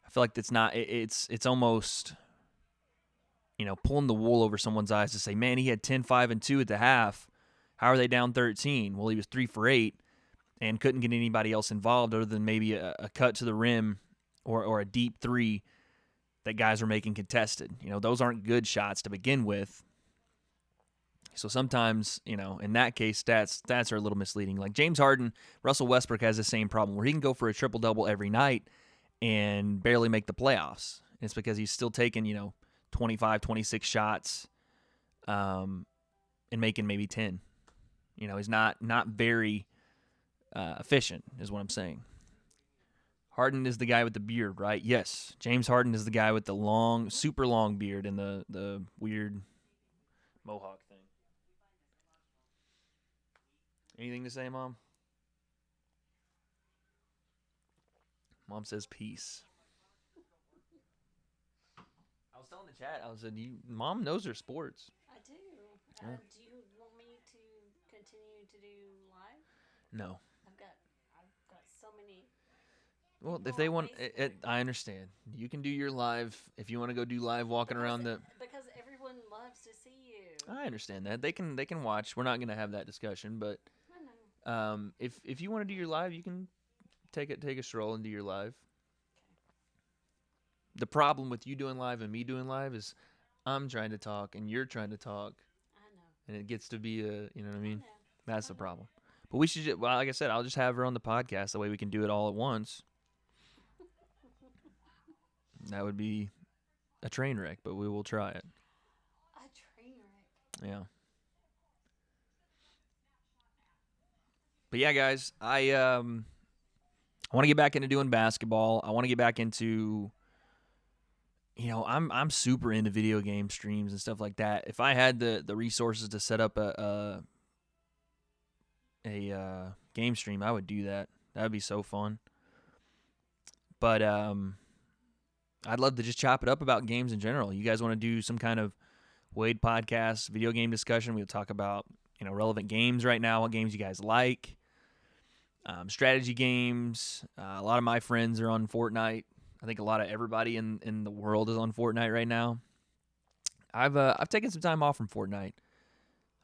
I feel like it's not. It's almost pulling the wool over someone's eyes to say, man, he had 10, 5, and 2 at the half. How are they down 13? Well, he was 3 for 8 and couldn't get anybody else involved other than maybe a cut to the rim or a deep three that guys are making contested. Those aren't good shots to begin with. So sometimes, in that case, stats are a little misleading. Like James Harden, Russell Westbrook has the same problem where he can go for a triple-double every night and barely make the playoffs. And it's because he's still taking, 25, 26 shots and making maybe 10. He's not very efficient is what I'm saying. Harden is the guy with the beard, right? Yes. James Harden is the guy with the long, super long beard and the weird mohawk thing. Anything to say, Mom? Mom says peace. I was telling the chat, I said, Mom knows her sports. I do. Yeah. Do you want me to continue to do live? No. I've got so many. Well, if they want, I understand. You can do your live if you want to go do live walking around the. Because everyone loves to see you. I understand that they can watch. We're not going to have that discussion, but I know. if you want to do your live, you can take a stroll and do your live. The problem with you doing live and me doing live is I'm trying to talk and you're trying to talk. I know. And it gets to be a, you know what I mean? I know. That's the problem. But we should, well, like I said, I'll just have her on the podcast. That way we can do it all at once. That would be a train wreck, but we will try it. A train wreck. Yeah. But yeah, guys, I want to get back into doing basketball. I want to get back into, I'm super into video game streams and stuff like that. If I had the resources to set up a game stream, I would do that. That would be so fun. But I'd love to just chop it up about games in general. You guys want to do some kind of W.A.D.E podcast, video game discussion? We'll talk about relevant games right now, what games you guys like, strategy games. A lot of my friends are on Fortnite. I think a lot of everybody in the world is on Fortnite right now. I've taken some time off from Fortnite.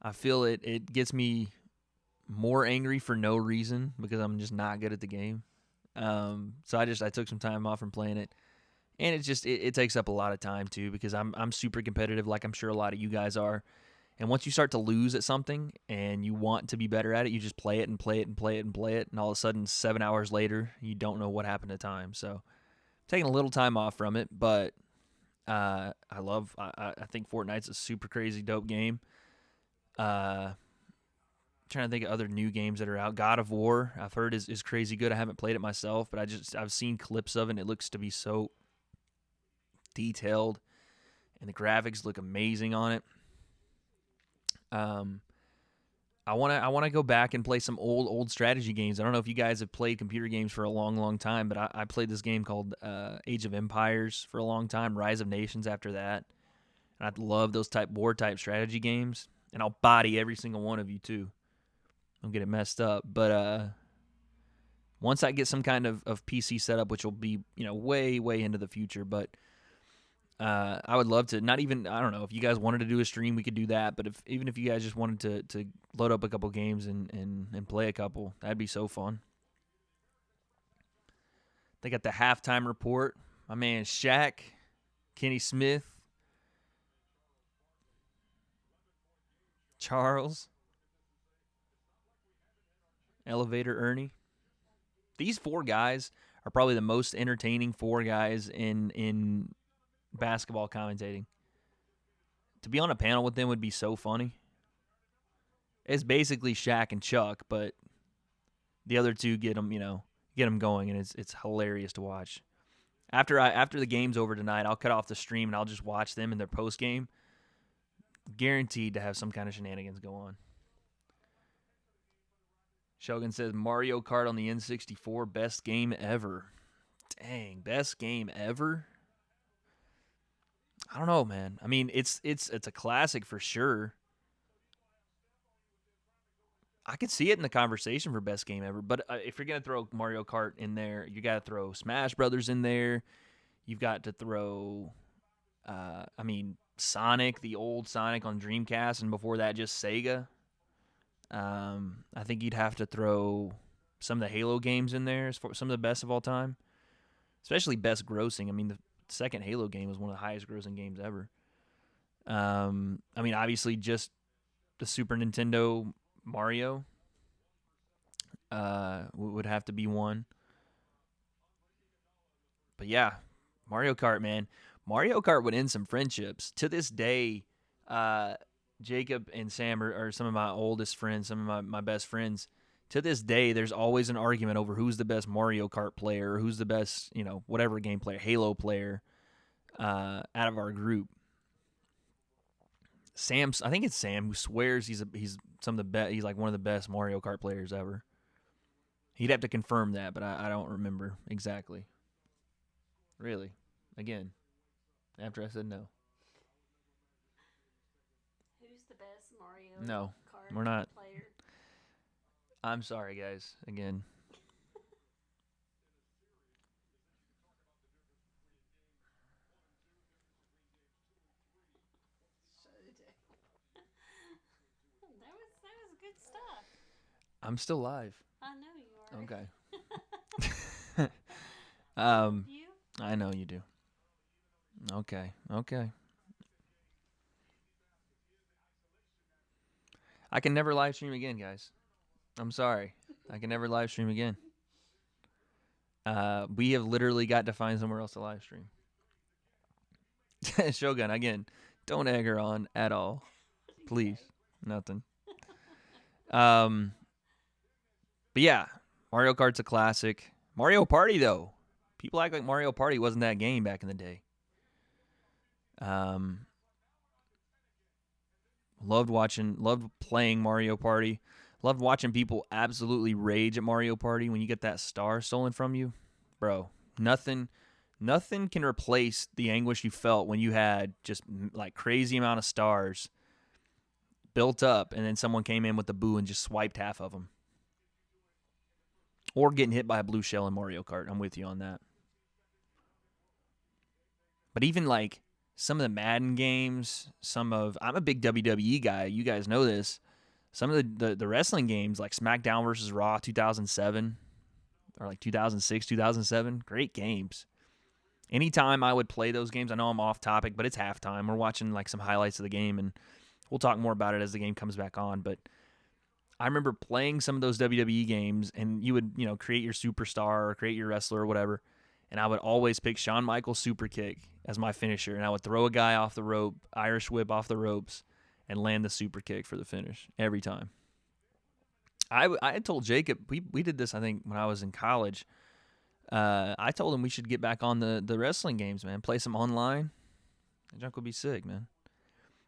I feel it gets me more angry for no reason because I'm just not good at the game. So I took some time off from playing it, and it takes up a lot of time too because I'm super competitive, like I'm sure a lot of you guys are. And once you start to lose at something and you want to be better at it, you just play it and play it and play it and play it, and all of a sudden 7 hours later you don't know what happened to time. So taking a little time off from it, but I think Fortnite's a super crazy dope game. Trying to think of other new games that are out. God of War, I've heard is crazy good. I haven't played it myself, but I've seen clips of it and it looks to be so detailed and the graphics look amazing on it. I want to go back and play some old strategy games. I don't know if you guys have played computer games for a long, long time, but I played this game called Age of Empires for a long time, Rise of Nations after that. And I love those war type strategy games, and I'll body every single one of you too. Don't get it messed up. But once I get some kind of PC setup, which will be way, way into the future, but I would love to. Not even, I don't know, if you guys wanted to do a stream, we could do that. But even if you guys just wanted to load up a couple games and play a couple, that'd be so fun. They got the halftime report. My man Shaq, Kenny Smith, Charles, Elevator Ernie. These 4 guys are probably the most entertaining 4 guys in basketball commentating. To be on a panel with them would be so funny. It's basically Shaq and Chuck, but the other 2 get them going, and it's hilarious to watch. After the game's over tonight, I'll cut off the stream and I'll just watch them in their post game. Guaranteed to have some kind of shenanigans go on. Shogun says Mario Kart on the N64, best game ever. Dang, best game ever? I don't know, man. I mean, it's a classic for sure. I could see it in the conversation for best game ever, but if you're gonna throw Mario Kart in there, you gotta throw Smash Brothers in there. You've got to throw, Sonic, the old Sonic on Dreamcast, and before that, just Sega. I think you'd have to throw some of the Halo games in there as for some of the best of all time, especially best grossing. I mean, the second Halo game was one of the highest grossing games ever. Obviously, just the Super Nintendo Mario would have to be one. But yeah, Mario Kart, man. Mario Kart would end some friendships. To this day, uh, Jacob and Sam are some of my oldest friends, some of my best friends. To this day, there's always an argument over who's the best Mario Kart player, or who's the best, whatever game player, Halo player, out of our group. I think it's Sam who swears he's some of the best. He's like one of the best Mario Kart players ever. He'd have to confirm that, but I don't remember exactly. Really, again, after I said no. Who's the best Mario No, Kart we're not. player? I'm sorry, guys. Again. That was good stuff. I'm still live. I know you are. Okay. You? I know you do. Okay. I can never live stream again, guys. I'm sorry. I can never live stream again. We have literally got to find somewhere else to live stream. Shogun, again, don't egg her on at all. Please. Nothing. But yeah, Mario Kart's a classic. Mario Party, though. People act like Mario Party wasn't that game back in the day. Loved playing Mario Party. Loved watching people absolutely rage at Mario Party when you get that star stolen from you. Bro, nothing can replace the anguish you felt when you had just like crazy amount of stars built up and then someone came in with the boo and just swiped half of them. Or getting hit by a blue shell in Mario Kart. I'm with you on that. But even like some of the Madden games, I'm a big WWE guy. You guys know this. Some of the wrestling games like SmackDown versus Raw 2007 or like 2006, 2007, great games. Anytime I would play those games, I know I'm off topic, but it's halftime. We're watching like some highlights of the game, and we'll talk more about it as the game comes back on. But I remember playing some of those WWE games, and you would, create your superstar or create your wrestler or whatever, and I would always pick Shawn Michaels super kick as my finisher, and I would throw a guy off the rope, Irish whip off the ropes, and land the super kick for the finish every time. I had told Jacob, we did this, I think, when I was in college. I told him we should get back on the wrestling games, man. Play some online. That junk would be sick, man.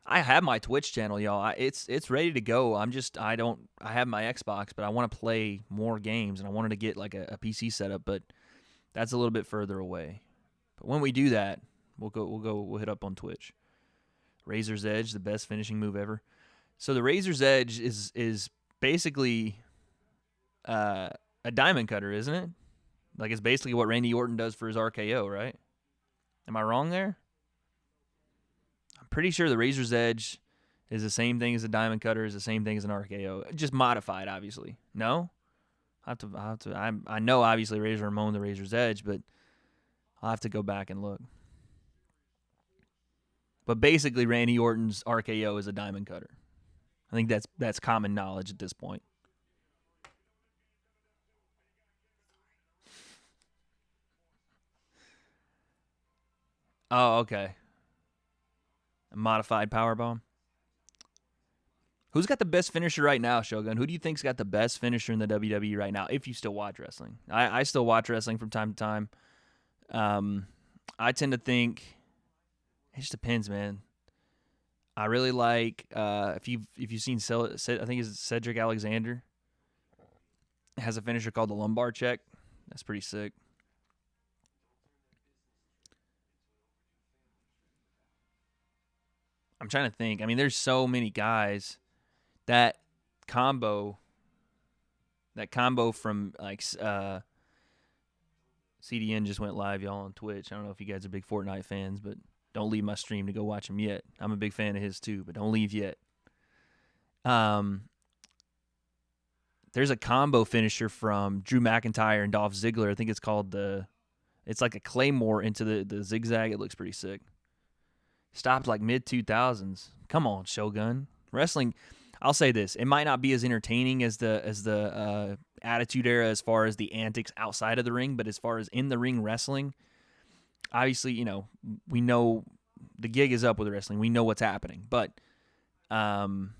I have my Twitch channel, y'all. It's ready to go. I have my Xbox, but I want to play more games, and I wanted to get like a PC setup, but that's a little bit further away. But when we do that, we'll hit up on Twitch. Razor's Edge, the best finishing move ever. So the Razor's Edge is basically a diamond cutter, isn't it? Like it's basically what Randy Orton does for his RKO, right? Am I wrong there? I'm pretty sure the Razor's Edge is the same thing as a diamond cutter, is the same thing as an RKO, just modified, obviously. No, I know obviously Razor Ramon the Razor's Edge, but I'll have to go back and look. But basically, Randy Orton's RKO is a diamond cutter. I think that's common knowledge at this point. Oh, okay. A modified powerbomb. Who's got the best finisher right now, Shogun? Who do you think's got the best finisher in the WWE right now? If you still watch wrestling, I still watch wrestling from time to time. I tend to think it just depends, man. I really like if you've seen I think it's Cedric Alexander has a finisher called the lumbar check. That's pretty sick. I'm trying to think. I mean, there's so many guys that combo from like CDN just went live, y'all, on Twitch. I don't know if you guys are big Fortnite fans, but don't leave my stream to go watch him yet. I'm a big fan of his too, but don't leave yet. There's a combo finisher from Drew McIntyre and Dolph Ziggler. I think it's called it's like a claymore into the zigzag. It looks pretty sick. Stopped like mid 2000s. Come on, Shogun. Wrestling, I'll say this: it might not be as entertaining as the Attitude Era as far as the antics outside of the ring, but as far as in the ring wrestling, obviously, we know the gig is up with wrestling. We know what's happening, but to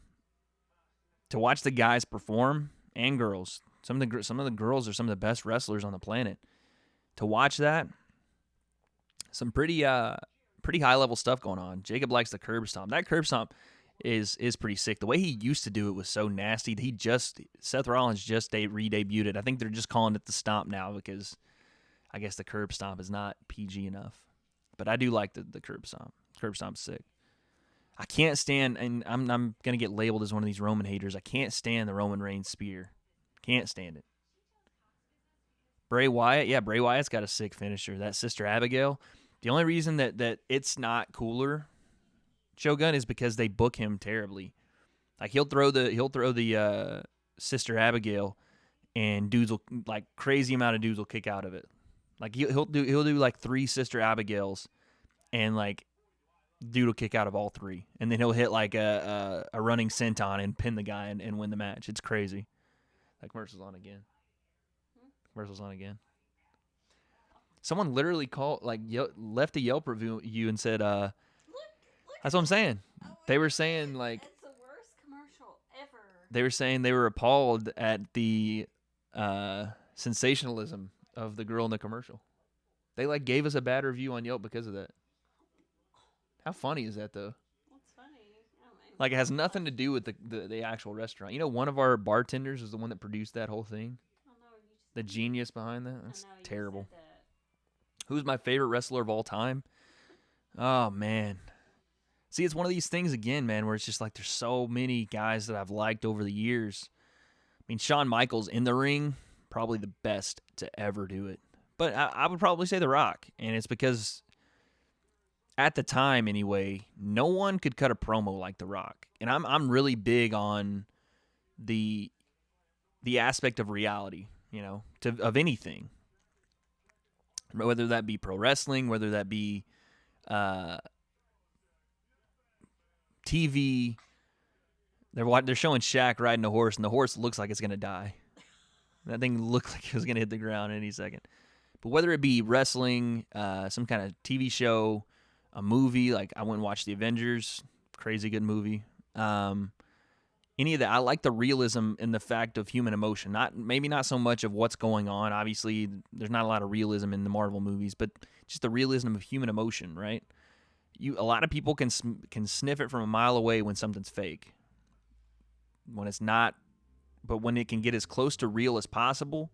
watch the guys perform and girls, some of the girls are some of the best wrestlers on the planet. To watch that, some pretty high level stuff going on. Jacob likes the curb stomp. That curb stomp is pretty sick. The way he used to do it was so nasty. Seth Rollins just re-debuted it. I think they're just calling it the stomp now because I guess the curb stomp is not PG enough. But I do like the curb stomp. Curb stomp's sick. I can't stand, and I'm gonna get labeled as one of these Roman haters. I can't stand the Roman Reigns spear. Can't stand it. Bray Wyatt, yeah, Bray Wyatt's got a sick finisher. That Sister Abigail. The only reason that it's not cooler, Shogun, is because they book him terribly. Like he'll throw the Sister Abigail, and dudes will, like, crazy amount of dudes will kick out of it. Like he'll do like 3 Sister Abigails, and like dude will kick out of all 3, and then he'll hit like a running senton and pin the guy and win the match. It's crazy. That commercial's on again. Commercial's on again. Someone literally left a Yelp review and said, Look that's what I'm saying. They were saying, like, That's the worst commercial ever. they were saying they were appalled at the sensationalism of the girl in the commercial. They like gave us a bad review on Yelp because of that. How funny is that, though? That's funny. Like, it has nothing to do with the actual restaurant. One of our bartenders is the one that produced that whole thing. The genius behind that. That's terrible. Who's my favorite wrestler of all time? Oh, man. See, it's one of these things again, man, where it's just like there's so many guys that I've liked over the years. I mean, Shawn Michaels in the ring, probably the best to ever do it. But I would probably say The Rock, and it's because at the time anyway, no one could cut a promo like The Rock. And I'm really big on the aspect of reality, of anything. Whether that be pro wrestling, whether that be TV. They're showing Shaq riding a horse, and the horse looks like it's going to die. That thing looked like it was going to hit the ground any second. But whether it be wrestling, some kind of TV show, a movie, like I went and watched The Avengers, crazy good movie. Any of that, I like the realism in the fact of human emotion. Maybe not so much of what's going on. Obviously, there's not a lot of realism in the Marvel movies, but just the realism of human emotion, right? A lot of people can sniff it from a mile away when something's fake. When it's not, but when it can get as close to real as possible,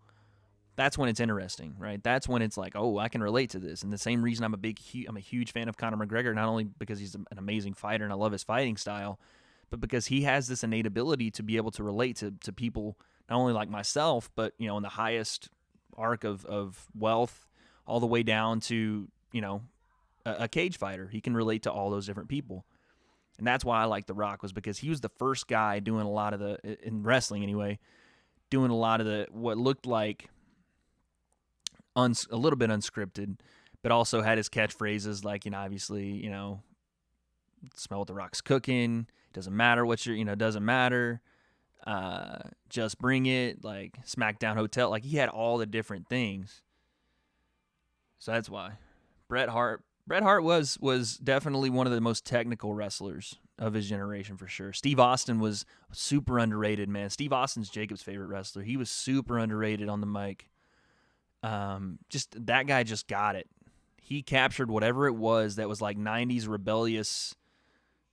that's when it's interesting, right? That's when it's like, oh, I can relate to this. And the same reason I'm a huge fan of Conor McGregor, not only because he's an amazing fighter and I love his fighting style, but because he has this innate ability to be able to relate to people, not only like myself, but, in the highest arc of wealth, all the way down to, a cage fighter. He can relate to all those different people. And that's why I like The Rock, was because he was the first guy doing a lot of in wrestling anyway, doing a lot of what looked like a little bit unscripted, but also had his catchphrases like, obviously, smell what The Rock's cooking. Doesn't matter what doesn't matter. Just bring it. Like SmackDown Hotel. Like he had all the different things. So that's why. Bret Hart was definitely one of the most technical wrestlers of his generation for sure. Steve Austin was super underrated, man. Steve Austin's Jacob's favorite wrestler. He was super underrated on the mic. Just that guy just got it. He captured whatever it was that was like 90s rebellious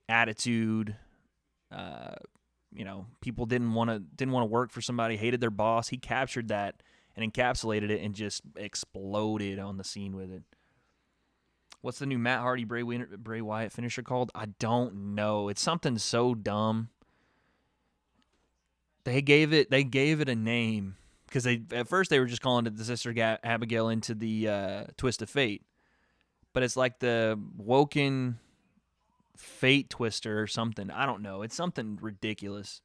attitude. People didn't want to work for somebody, hated their boss. He captured that and encapsulated it and just exploded on the scene with it. What's the new Matt Hardy Bray Wyatt finisher called? I don't know. It's something so dumb. They gave it a name because at first they were just calling it the Sister Abigail into the Twist of Fate, but it's like the Woken Fate Twister or something. I don't know. It's something ridiculous.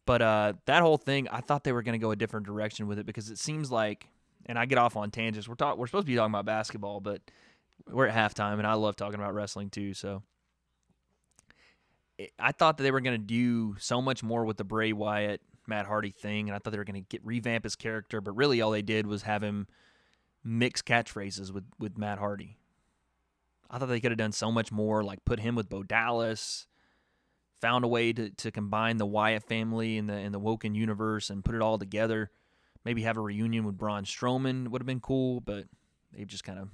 But that whole thing, I thought they were going to go a different direction with it because it seems like, and I get off on tangents. We're supposed to be talking about basketball, but we're at halftime, and I love talking about wrestling too. So I thought that they were going to do so much more with the Bray Wyatt Matt Hardy thing, and I thought they were going to revamp his character, but really all they did was have him mix catchphrases with Matt Hardy. I thought they could have done so much more, like put him with Bo Dallas, found a way to combine the Wyatt family and the Woken universe and put it all together. Maybe have a reunion with Braun Strowman would have been cool, but they've just kind of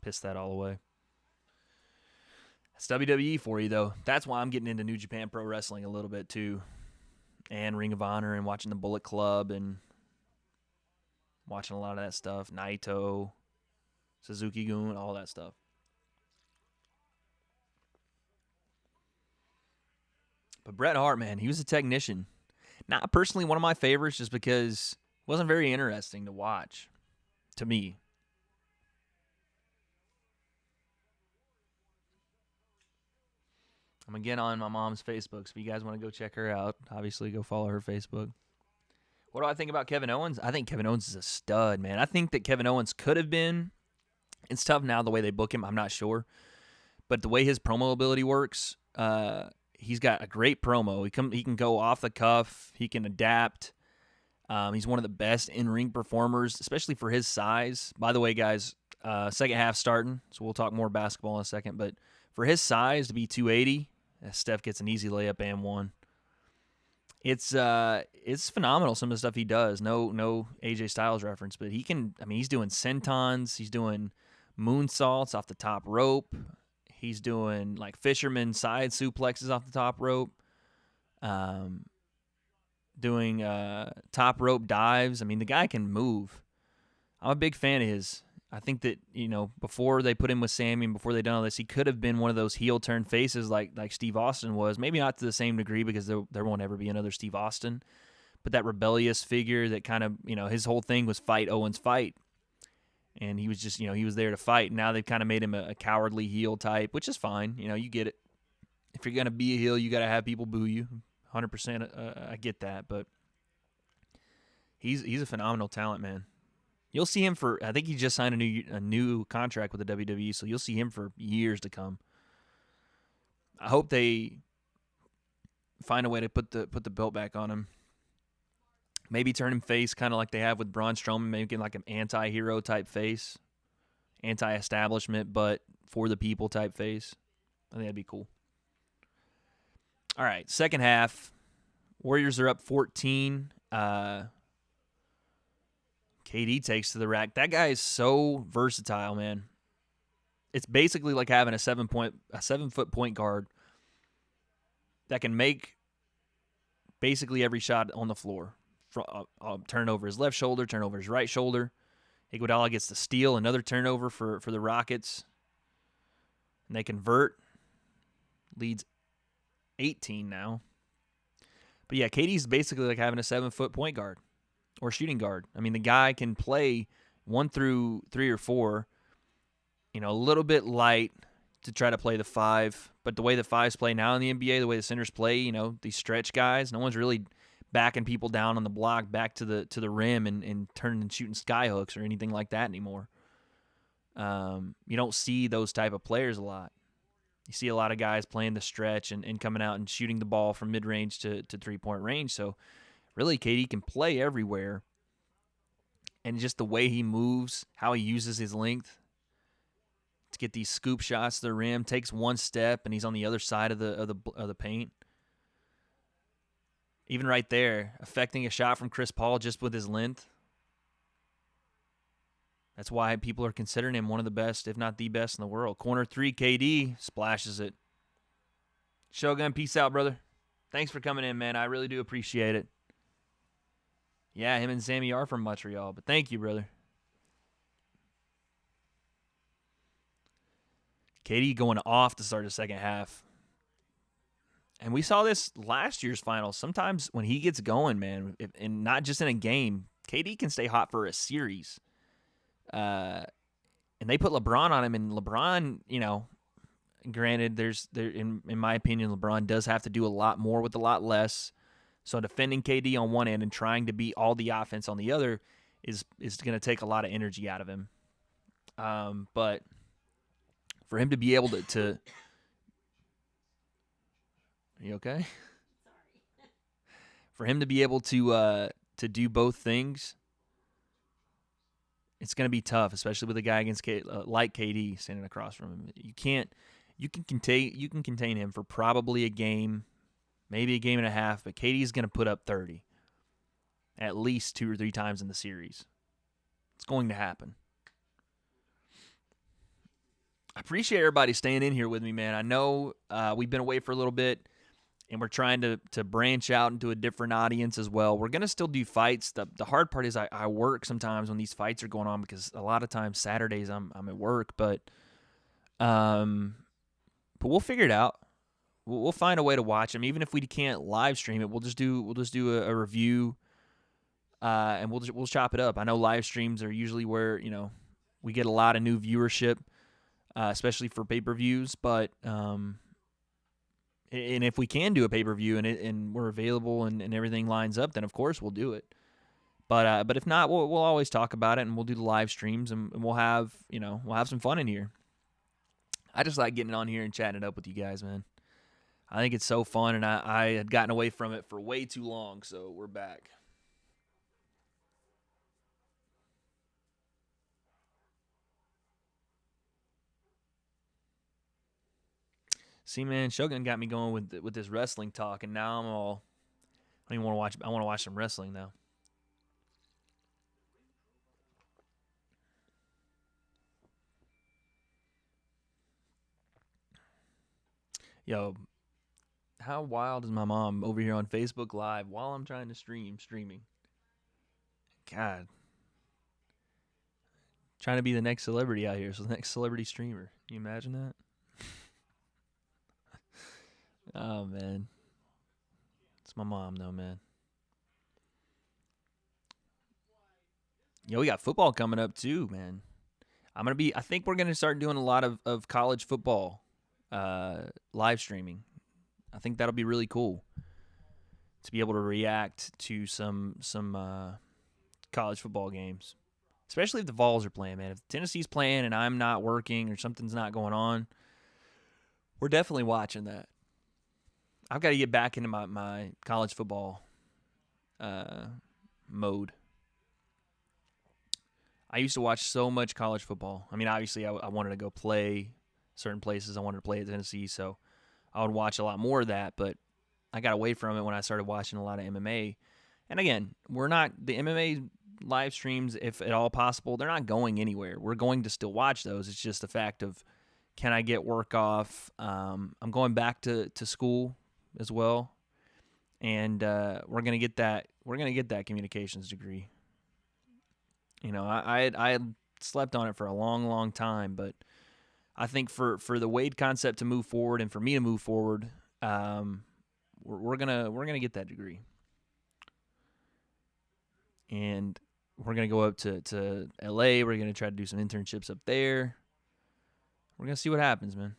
pissed that all away. That's WWE for you, though. That's why I'm getting into New Japan Pro Wrestling a little bit, too. And Ring of Honor and watching the Bullet Club and watching a lot of that stuff. Naito, Suzuki-gun, all that stuff. But Bret Hart, man, he was a technician. Not personally one of my favorites just because it wasn't very interesting to watch, to me. I'm again on my mom's Facebook, so if you guys want to go check her out, obviously go follow her Facebook. What do I think about Kevin Owens? I think Kevin Owens is a stud, man. I think that Kevin Owens could have been. It's tough now the way they book him. I'm not sure. But the way his promo ability works, he's got a great promo. He can go off the cuff. He can adapt. He's one of the best in-ring performers, especially for his size. By the way, guys, second half starting, so we'll talk more basketball in a second. But for his size to be 280, Steph gets an easy layup and one. It's phenomenal, some of the stuff he does. No AJ Styles reference, but he can. I mean, he's doing sentons. He's doing moonsaults off the top rope. He's doing like fisherman side suplexes off the top rope. Doing top rope dives. I mean, the guy can move. I'm a big fan of his. I think that, before they put him with Sammy and before they done all this, he could have been one of those heel turn faces like Steve Austin was. Maybe not to the same degree because there won't ever be another Steve Austin. But that rebellious figure that kind of, his whole thing was fight Owens fight. And he was just, he was there to fight. Now they've kind of made him a cowardly heel type, which is fine. You get it. If you're going to be a heel, you got to have people boo you. 100%, I get that. But he's a phenomenal talent, man. You'll see him for, I think he just signed a new contract with the WWE, so you'll see him for years to come. I hope they find a way to put the belt back on him. Maybe turn him face, kind of like they have with Braun Strowman, maybe like an anti-hero type face, anti-establishment, but for the people type face. I think that'd be cool. All right, second half. Warriors are up 14. KD takes to the rack. That guy is so versatile, man. It's basically like having a 7-foot point guard that can make basically every shot on the floor. Turn over his left shoulder, turn over his right shoulder. Iguodala gets the steal, another turnover for the Rockets. And they convert. Leads 18 now. But yeah, KD's basically like having a 7-foot point guard or shooting guard. I mean, the guy can play 1 through 3 or 4, a little bit light to try to play the 5. But the way the 5s play now in the NBA, the way the centers play, these stretch guys, no one's really backing people down on the block back to the rim and turning and shooting sky hooks or anything like that anymore. You don't see those type of players a lot. You see a lot of guys playing the stretch and coming out and shooting the ball from mid-range to three-point range. So really, KD can play everywhere. And just the way he moves, how he uses his length to get these scoop shots to the rim, takes one step and he's on the other side of the paint. Even right there, affecting a shot from Chris Paul just with his length. That's why people are considering him one of the best, if not the best in the world. Corner 3, KD splashes it. Shogun, peace out, brother. Thanks for coming in, man. I really do appreciate it. Yeah, him and Sammy are from Montreal, but thank you, brother. KD going off to start the second half. And we saw this last year's finals. Sometimes when he gets going, man, and not just in a game, KD can stay hot for a series. And they put LeBron on him, and LeBron, granted, in my opinion, LeBron does have to do a lot more with a lot less. So defending KD on one end and trying to beat all the offense on the other is going to take a lot of energy out of him. But for him to be able to you okay? Sorry. For him to be able to do both things, it's going to be tough, especially with a guy against like KD standing across from him. You can contain him for probably a game, maybe a game and a half, but KD's going to put up 30 at least 2 or 3 times in the series. It's going to happen. I appreciate everybody staying in here with me, man. I know we've been away for a little bit, and we're trying to branch out into a different audience as well. We're going to still do fights. The hard part is I work sometimes when these fights are going on, because a lot of times Saturdays I'm at work, but we'll figure it out. We'll find a way to watch them, even if we can't live stream it. We'll just do a review, and we'll chop it up. I know live streams are usually where we get a lot of new viewership, especially for pay-per-views, but and if we can do a pay-per-view and we're available and everything lines up, then of course we'll do it. But if not, we'll always talk about it, and we'll do the live streams, and we'll have some fun in here. I just like getting on here and chatting it up with you guys, man. I think it's so fun, and I had gotten away from it for way too long, so we're back. See, man, Shogun got me going with this wrestling talk, and now I don't even want to watch. I want to watch some wrestling now. Yo, how wild is my mom over here on Facebook Live while I'm trying to streaming? God, trying to be the next celebrity out here, so the next celebrity streamer. Can you imagine that? Oh man, it's my mom though, man. Yo, we got football coming up too, man. I think we're gonna start doing a lot of college football live streaming. I think that'll be really cool to be able to react to some college football games, especially if the Vols are playing, man. If Tennessee's playing and I'm not working or something's not going on, we're definitely watching that. I've got to get back into my college football mode. I used to watch so much college football. I mean, obviously, I wanted to go play certain places. I wanted to play at Tennessee, so I would watch a lot more of that. But I got away from it when I started watching a lot of MMA. And again, we're not the MMA live streams, if at all possible, they're not going anywhere. We're going to still watch those. It's just the fact of, can I get work off? I'm going back to school as well, and we're gonna get that. We're gonna get that communications degree. I had slept on it for a long, long time, but I think for the W.A.D.E concept to move forward, and for me to move forward, we're gonna get that degree, and we're gonna go up to LA. We're gonna try to do some internships up there. We're gonna see what happens, man.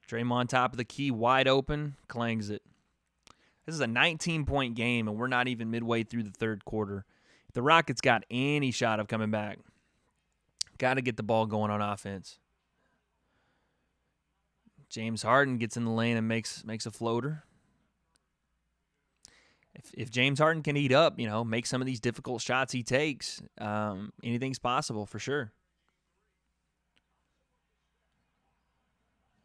Draymond top of the key, wide open, clangs it. This is a 19-point game, and we're not even midway through the third quarter. If the Rockets got any shot of coming back, got to get the ball going on offense. James Harden gets in the lane and makes a floater. If James Harden can eat up, make some of these difficult shots he takes, anything's possible for sure.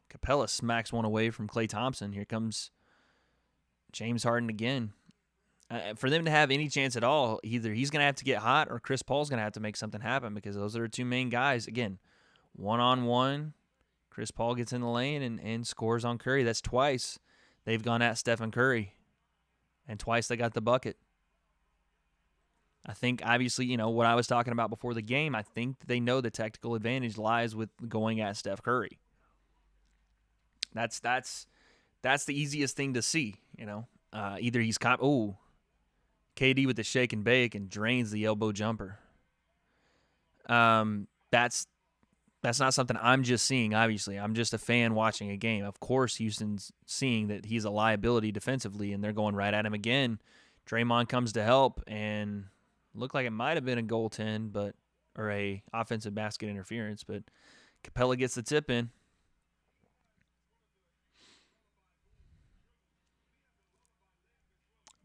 Capella smacks one away from Klay Thompson. Here comes James Harden again. For them to have any chance at all, either he's going to have to get hot or Chris Paul's going to have to make something happen, because those are the two main guys. Again, one-on-one, Chris Paul gets in the lane and scores on Curry. That's twice they've gone at Stephen Curry, and twice they got the bucket. I think obviously, what I was talking about before the game, I think they know the tactical advantage lies with going at Steph Curry. That's the easiest thing to see. Either he's KD with the shake and bake and drains the elbow jumper. That's not something I'm just seeing, obviously. I'm just a fan watching a game. Of course, Houston's seeing that he's a liability defensively, and they're going right at him again. Draymond comes to help, and looked like it might have been a goaltend, or a offensive basket interference, but Capella gets the tip in.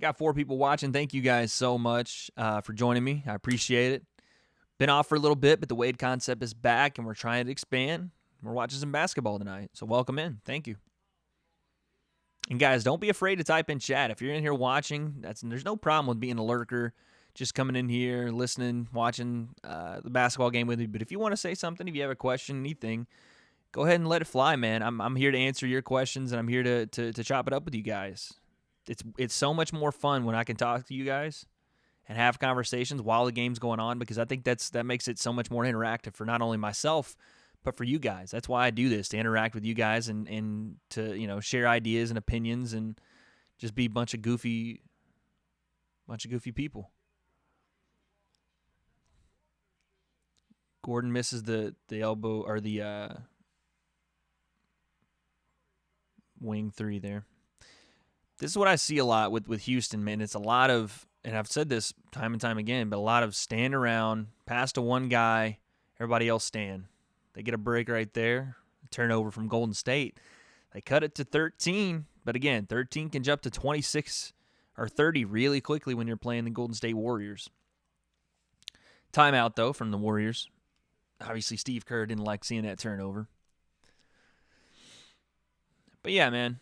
Got 4 people watching. Thank you guys so much for joining me. I appreciate it. Been off for a little bit, but the W.A.D.E concept is back, and we're trying to expand. We're watching some basketball tonight, so welcome in. Thank you. And guys, don't be afraid to type in chat. If you're in here watching, there's no problem with being a lurker, just coming in here, listening, watching the basketball game with me. But if you want to say something, if you have a question, anything, go ahead and let it fly, man. I'm here to answer your questions, and I'm here to chop it up with you guys. It's so much more fun when I can talk to you guys and have conversations while the game's going on, because I think that makes it so much more interactive for not only myself, but for you guys. That's why I do this, to interact with you guys and to share ideas and opinions and just be a bunch of goofy people. Gordon misses the elbow, or the wing 3 there. This is what I see a lot with Houston, man. It's a lot of, and I've said this time and time again, but a lot of stand around, pass to one guy, everybody else stand. They get a break right there. Turnover from Golden State. They cut it to 13, but again, 13 can jump to 26 or 30 really quickly when you're playing the Golden State Warriors. Timeout, though, from the Warriors. Obviously, Steve Kerr didn't like seeing that turnover. But yeah, man.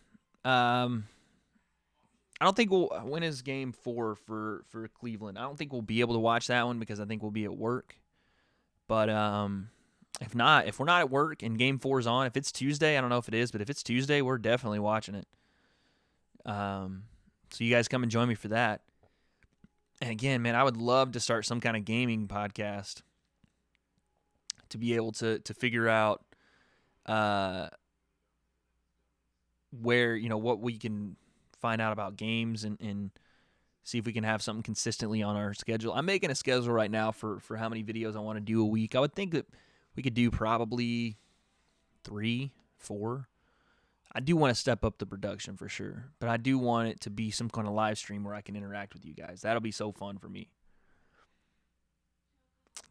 I don't think we'll win his game 4 for Cleveland. I don't think we'll be able to watch that one because I think we'll be at work. But if we're not at work and game 4 is on, if it's Tuesday, I don't know if it is, but if it's Tuesday, we're definitely watching it. So you guys come and join me for that. And again, man, I would love to start some kind of gaming podcast to be able to figure out where, what we can find out about games and see if we can have something consistently on our schedule. I'm making a schedule right now for how many videos I want to do a week. I would think that we could do probably 3, 4. I do want to step up the production for sure, but I do want it to be some kind of live stream where I can interact with you guys. That'll be so fun for me.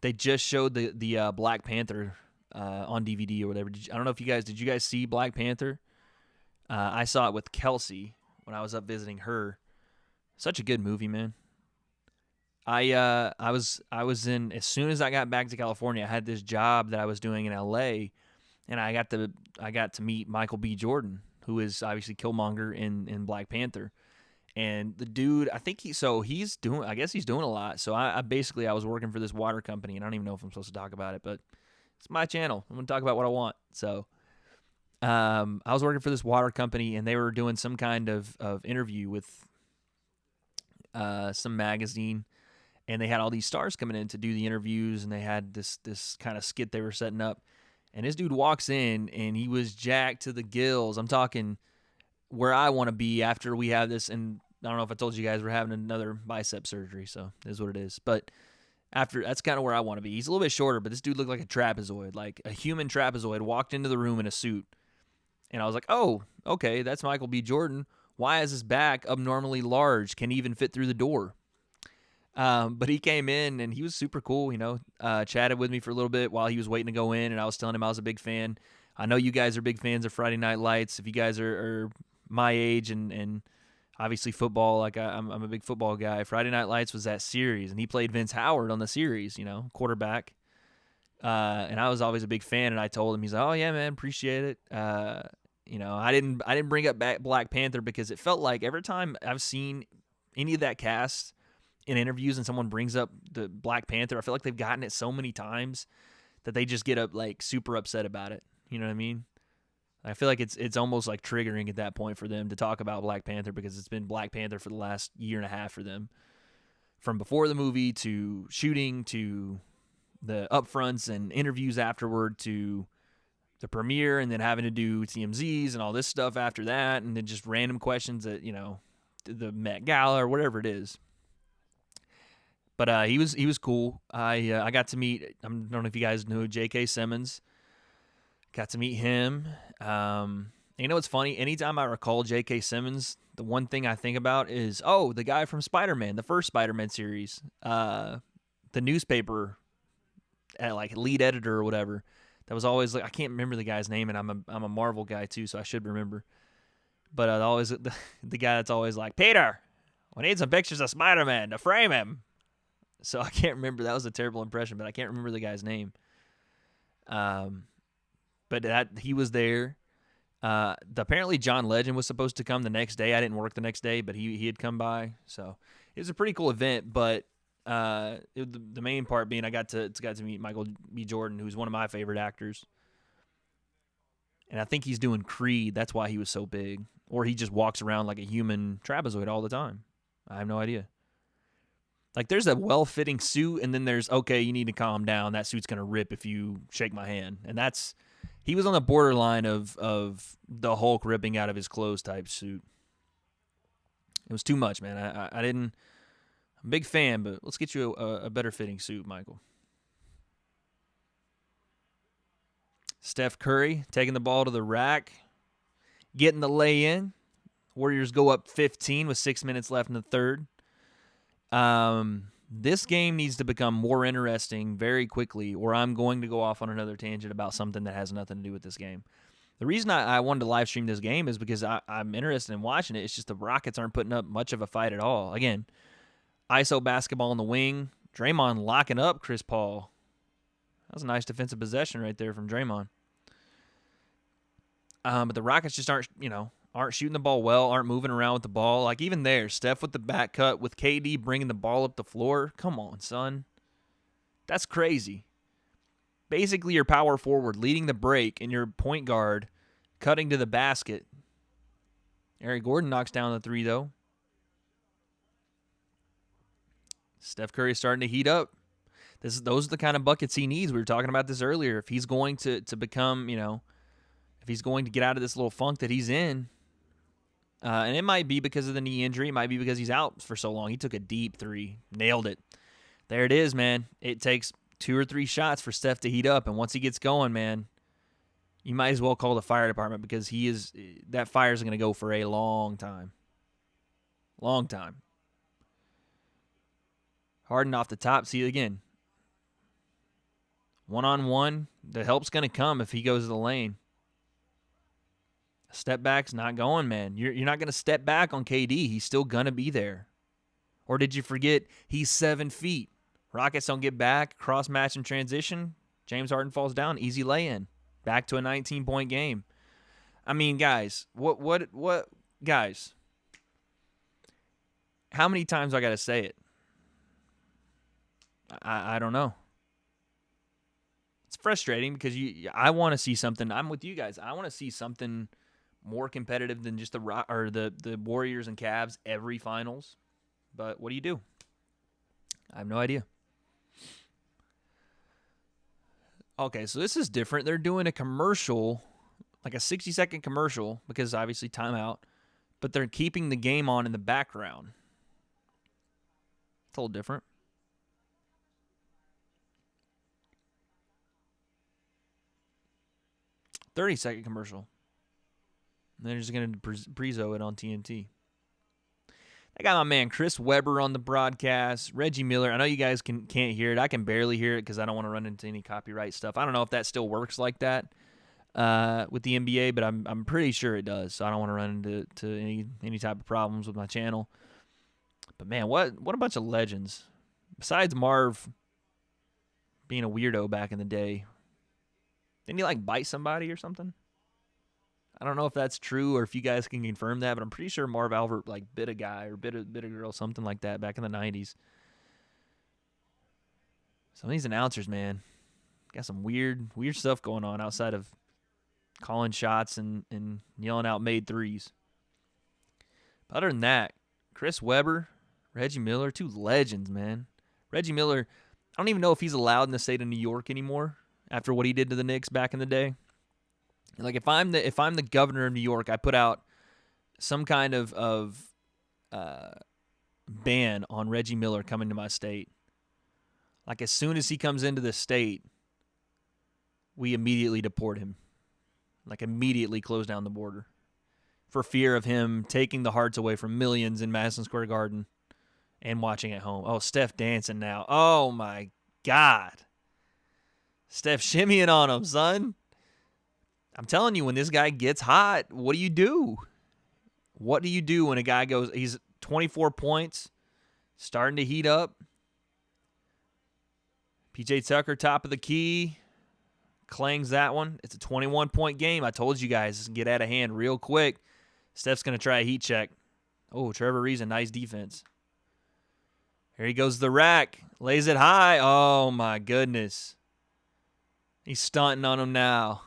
They just showed the Black Panther on DVD or whatever. I don't know if did you guys see Black Panther? I saw it with Kelsey when I was up visiting her. Such a good movie, man. I was in, as soon as I got back to California, I had this job that I was doing in LA, and I got to meet Michael B. Jordan, who is obviously Killmonger in Black Panther. And the dude, I guess he's doing a lot. So I was working for this water company, and I don't even know if I'm supposed to talk about it, but it's my channel. I'm going to talk about what I want. So I was working for this water company, and they were doing some kind of interview with some magazine, and they had all these stars coming in to do the interviews, and they had this kind of skit they were setting up. And this dude walks in, and he was jacked to the gills. I'm talking where I want to be after we have this, and I don't know if I told you guys we're having another bicep surgery, so it is what it is. But that's kind of where I want to be. He's a little bit shorter, but this dude looked like a trapezoid, like a human trapezoid, walked into the room in a suit. And I was like, oh, okay, that's Michael B. Jordan. Why is his back abnormally large? Can he even fit through the door? But he came in, and he was super cool, chatted with me for a little bit while he was waiting to go in, and I was telling him I was a big fan. I know you guys are big fans of Friday Night Lights. If you guys are my age and obviously football, like I'm a big football guy. Friday Night Lights was that series, and he played Vince Howard on the series, quarterback. And I was always a big fan, and I told him, he's like, oh yeah, man, appreciate it. I didn't bring up Black Panther because it felt like every time I've seen any of that cast in interviews and someone brings up the Black Panther, I feel like they've gotten it so many times that they just get up like super upset about it. You know what I mean? I feel like it's almost like triggering at that point for them to talk about Black Panther because it's been Black Panther for the last year and a half for them. from before the movie to shooting to the upfronts and interviews afterward to the premiere and then having to do TMZs and all this stuff after that, and then just random questions at, the Met Gala or whatever it is. But he was cool. I got to meet, I don't know if you guys knew J.K. Simmons. Got to meet him. What's funny? Anytime I recall J.K. Simmons, the one thing I think about is, the guy from Spider-Man, the first Spider-Man series, the newspaper lead editor or whatever. That was always I can't remember the guy's name, and I'm a Marvel guy too, so I should remember. But always the guy that's always like, Peter, we need some pictures of Spider-Man to frame him. So I can't remember. That was a terrible impression, but I can't remember the guy's name. But he was there. Apparently John Legend was supposed to come the next day. I didn't work the next day, but he had come by. So it was a pretty cool event. But the main part being I got to meet Michael B. Jordan, who's one of my favorite actors. And I think he's doing Creed. That's why he was so big. Or he just walks around like a human trapezoid all the time. I have no idea. There's a well-fitting suit, and then there's, okay, you need to calm down. That suit's going to rip if you shake my hand. And he was on the borderline of the Hulk ripping out of his clothes type suit. It was too much, man. I'm a big fan, but let's get you a better fitting suit, Michael. Steph Curry taking the ball to the rack, getting the lay-in. Warriors go up 15 with 6 minutes left in the third. This game needs to become more interesting very quickly, or I'm going to go off on another tangent about something that has nothing to do with this game. The reason I wanted to live stream this game is because I'm interested in watching it. It's just the Rockets aren't putting up much of a fight at all. Again, ISO basketball on the wing. Draymond locking up Chris Paul. That was a nice defensive possession right there from Draymond. But the Rockets just aren't shooting the ball well, aren't moving around with the ball. Even there, Steph with the back cut, with KD bringing the ball up the floor. Come on, son. That's crazy. Basically, your power forward leading the break and your point guard cutting to the basket. Eric Gordon knocks down the three, though. Steph Curry is starting to heat up. Those are the kind of buckets he needs. We were talking about this earlier. If he's going to become, if he's going to get out of this little funk that he's in, and it might be because of the knee injury. It might be because he's out for so long. He took a deep three. Nailed it. There it is, man. It takes 2 or 3 shots for Steph to heat up, and once he gets going, man, you might as well call the fire department because that fire is going to go for a long time. Long time. Harden off the top. See, again, one-on-one, the help's going to come if he goes to the lane. Step back's not going, man. You're not going to step back on KD. He's still going to be there. Or did you forget he's 7 feet? Rockets don't get back. Cross match and transition. James Harden falls down. Easy lay-in. Back to a 19-point game. I mean, guys, what guys? How many times do I got to say it? I don't know. It's frustrating because I want to see something. I'm with you guys. I want to see something more competitive than just the Warriors and Cavs every finals. But what do? I have no idea. Okay, so this is different. They're doing a commercial, like a 60-second commercial, because obviously timeout, but they're keeping the game on in the background. It's a little different. $30-second commercial. And they're just going to prezo it on TNT. I got my man Chris Webber on the broadcast. Reggie Miller. I know you guys can't hear it. I can barely hear it because I don't want to run into any copyright stuff. I don't know if that still works like that with the NBA, but I'm pretty sure it does. So I don't want to run into any type of problems with my channel. But man, what a bunch of legends. Besides Marv being a weirdo back in the day, didn't he bite somebody or something? I don't know if that's true or if you guys can confirm that, but I'm pretty sure Marv Albert bit a guy or bit a girl, something like that back in the 90s. Some of these announcers, man, got some weird stuff going on outside of calling shots and yelling out made threes. But other than that, Chris Webber, Reggie Miller, two legends, man. Reggie Miller, I don't even know if he's allowed in the state of New York anymore after what he did to the Knicks back in the day. Like if I'm the governor of New York, I put out some kind of uh, ban on Reggie Miller coming to my state. Like as soon as he comes into the state, we immediately deport him. Like immediately close down the border for fear of him taking the hearts away from millions in Madison Square Garden and watching at home. Oh, Steph dancing now. Oh my God. Steph shimmying on him, son. I'm telling you, when this guy gets hot, what do you do? What do you do when a guy goes, he's 24 points, starting to heat up? PJ Tucker, top of the key, clangs that one. It's a 21-point game. I told you guys, this can get out of hand real quick. Steph's going to try a heat check. Oh, Trevor Ariza, nice defense. Here he goes to the rack. Lays it high. Oh, my goodness. He's stunting on him now.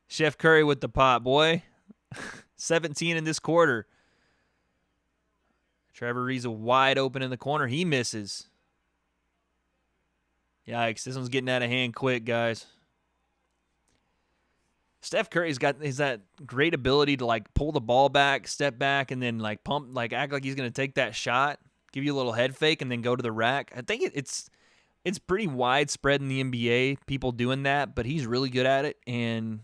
Chef Curry with the pot, boy. 17 in this quarter. Trevor Ariza wide open in the corner. He misses. Yikes, this one's getting out of hand quick, guys. Steph Curry's got that great ability to like pull the ball back, step back, and then like pump, like act like he's gonna take that shot, give you a little head fake, and then go to the rack. I think it's pretty widespread in the NBA, people doing that, but he's really good at it. And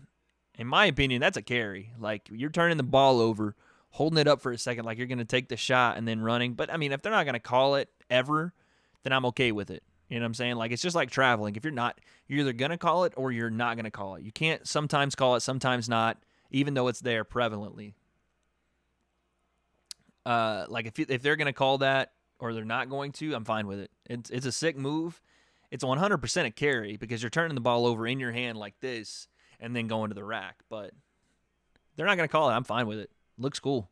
in my opinion, that's a carry. Like you're turning the ball over, holding it up for a second, like you're gonna take the shot and then running. But I mean, if they're not gonna call it ever, then I'm okay with it. You know what I'm saying? Like, it's just like traveling. If you're either going to call it or you're not going to call it. You can't sometimes call it, sometimes not, even though it's there prevalently. Like, if they're going to call that or they're not going to, I'm fine with it. It's a sick move. It's 100% a carry because you're turning the ball over in your hand like this and then going to the rack. But they're not going to call it. I'm fine with it. Looks cool.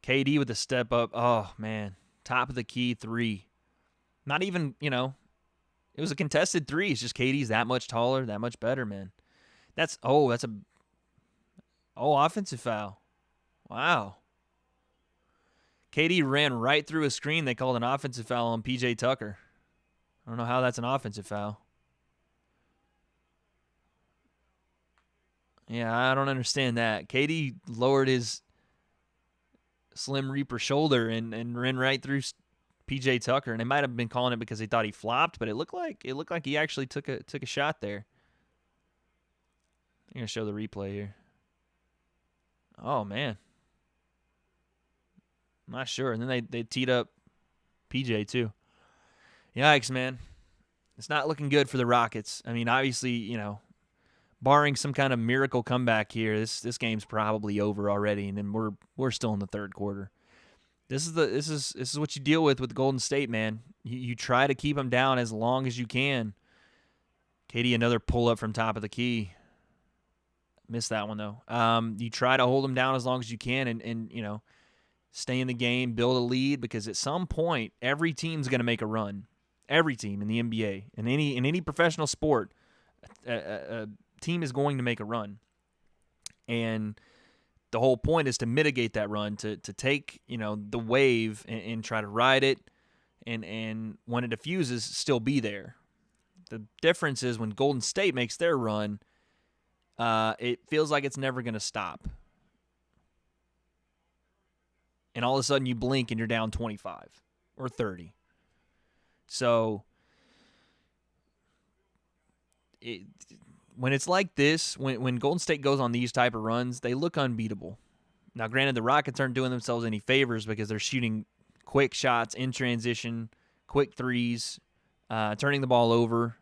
KD with the step up. Oh, man. Top of the key 3. Not even, it was a contested 3. It's just KD's that much taller, that much better, man. Offensive foul. Wow. KD ran right through a screen. They called an offensive foul on PJ Tucker. I don't know how that's an offensive foul. Yeah, I don't understand that. KD lowered his Slim Reaper shoulder and ran right through PJ Tucker, and they might have been calling it because they thought he flopped, but it looked like he actually took a shot there. I'm gonna show the replay here. Oh man, I'm not sure. And then they teed up PJ too. Yikes, man! It's not looking good for the Rockets. I mean, obviously, barring some kind of miracle comeback here, this game's probably over already, and then we're still in the third quarter. This is what you deal with Golden State, man. You try to keep them down as long as you can. KD, another pull up from top of the key. Missed that one though. You try to hold them down as long as you can, and stay in the game, build a lead, because at some point every team's going to make a run. Every team in the NBA, in any professional sport, a team is going to make a run, and the whole point is to mitigate that run, to take, the wave and try to ride it, and when it diffuses, still be there. The difference is when Golden State makes their run, it feels like it's never going to stop. And all of a sudden you blink and you're down 25 or 30. So when it's like this, when Golden State goes on these type of runs, they look unbeatable. Now, granted, the Rockets aren't doing themselves any favors because they're shooting quick shots in transition, quick threes, turning the ball over,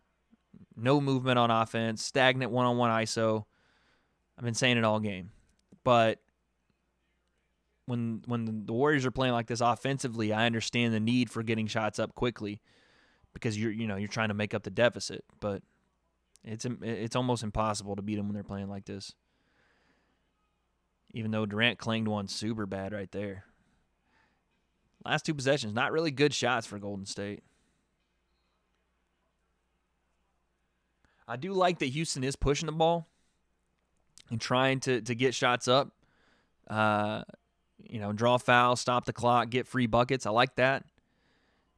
no movement on offense, stagnant one-on-one ISO. I've been saying it all game. But when the Warriors are playing like this offensively, I understand the need for getting shots up quickly because you're trying to make up the deficit, but it's almost impossible to beat them when they're playing like this. Even though Durant clanged one super bad right there. Last 2 possessions, not really good shots for Golden State. I do like that Houston is pushing the ball and trying to get shots up. draw foul, stop the clock, get free buckets. I like that.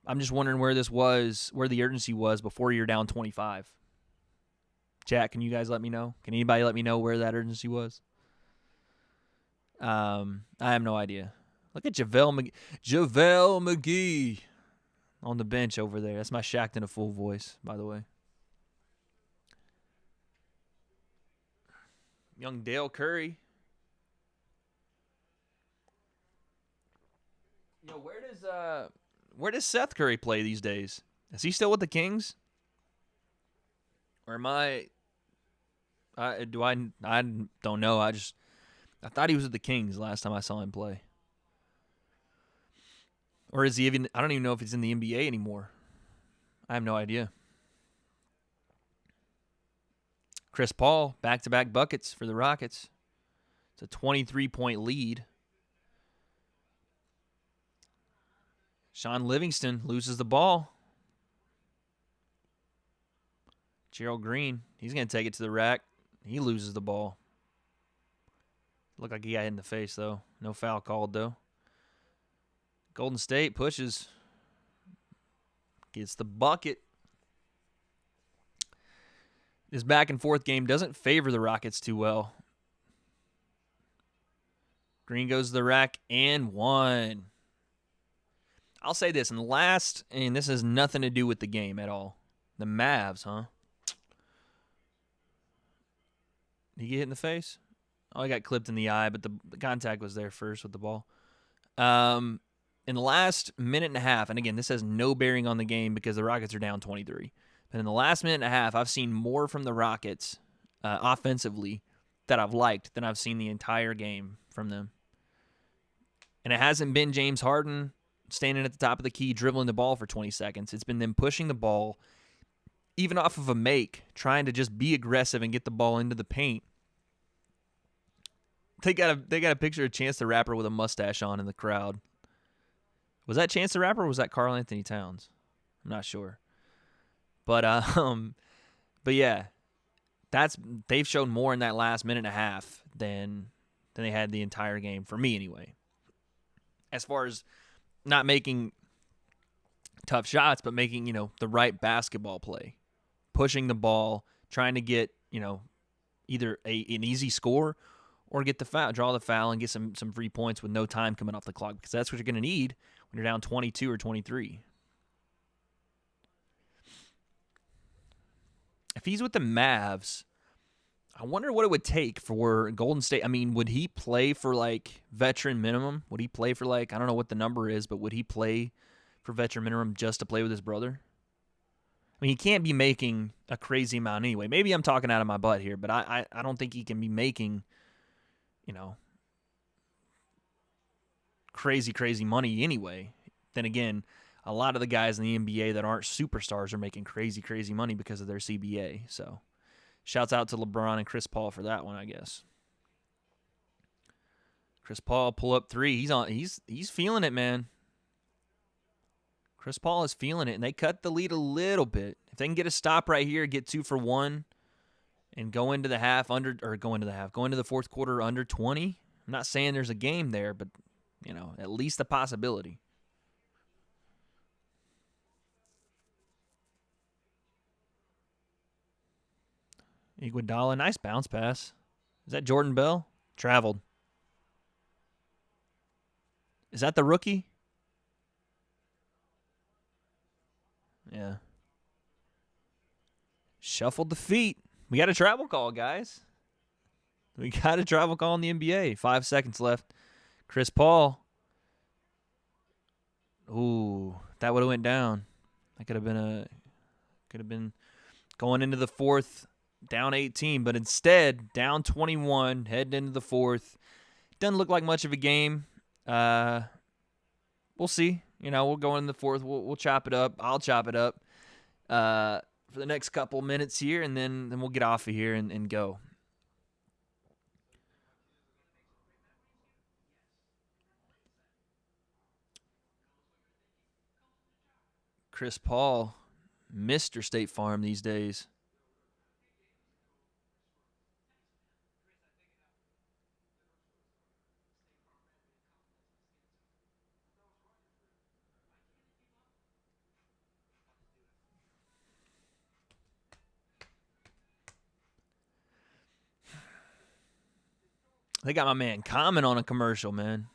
I'm just wondering where the urgency was before you're down 25. Chat, can you guys let me know? Can anybody let me know where that urgency was? I have no idea. Look at JaVale McGee on the bench over there. That's my Shaqtin' a Fool voice, by the way. Young Dale Curry. Where does Seth Curry play these days? Is he still with the Kings? Or am I don't know. I thought he was with the Kings last time I saw him play. Or is he even? I don't even know if he's in the NBA anymore. I have no idea. Chris Paul, back-to-back buckets for the Rockets. It's a 23-point lead. Sean Livingston loses the ball. Gerald Green, he's going to take it to the rack. He loses the ball. Looked like he got hit in the face, though. No foul called, though. Golden State pushes. Gets the bucket. This back-and-forth game doesn't favor the Rockets too well. Green goes to the rack and one. I'll say this, and this has nothing to do with the game at all. The Mavs, huh? Did he get hit in the face? Oh, he got clipped in the eye, but the contact was there first with the ball. In the last minute and a half, and again, this has no bearing on the game because the Rockets are down 23. But in the last minute and a half, I've seen more from the Rockets offensively that I've liked than I've seen the entire game from them. And it hasn't been James Harden standing at the top of the key, dribbling the ball for 20 seconds. It's been them pushing the ball, even off of a make, trying to just be aggressive and get the ball into the paint. They got a picture of Chance the Rapper with a mustache on in the crowd. Was that Chance the Rapper or was that Karl Anthony Towns? I'm not sure. But yeah, they've shown more in that last minute and a half than they had the entire game, for me anyway. As far as not making tough shots, but making, the right basketball play. Pushing the ball, trying to get, either an easy score or get the foul, draw the foul and get some free points with no time coming off the clock, because that's what you're going to need when you're down 22 or 23. If he's with the Mavs, I wonder what it would take for Golden State. I mean, would he play for, veteran minimum? Would he play for, I don't know what the number is, but would he play for veteran minimum just to play with his brother? I mean, he can't be making a crazy amount anyway. Maybe I'm talking out of my butt here, but I don't think he can be making, crazy money anyway. Then again, a lot of the guys in the NBA that aren't superstars are making crazy money because of their CBA. So, shouts out to LeBron and Chris Paul for that one, I guess. Chris Paul pull up three. He's feeling it, man. Chris Paul is feeling it, and they cut the lead a little bit. If they can get a stop right here, get 2 for 1, and go into the fourth quarter under 20. I'm not saying there's a game there, but at least a possibility. Iguodala, nice bounce pass. Is that Jordan Bell? Traveled. Is that the rookie? Yeah. Shuffled the feet. We got a travel call, guys. We got a travel call in the NBA. 5 seconds left. Chris Paul. Ooh, that would have went down. That could have been going into the fourth, down 18, but instead down 21, heading into the fourth. Doesn't look like much of a game. We'll see. We'll go in the fourth. We'll chop it up. I'll chop it up for the next couple minutes here, and then we'll get off of here and go. Chris Paul, Mr. State Farm these days. They got my man Common on a commercial, man.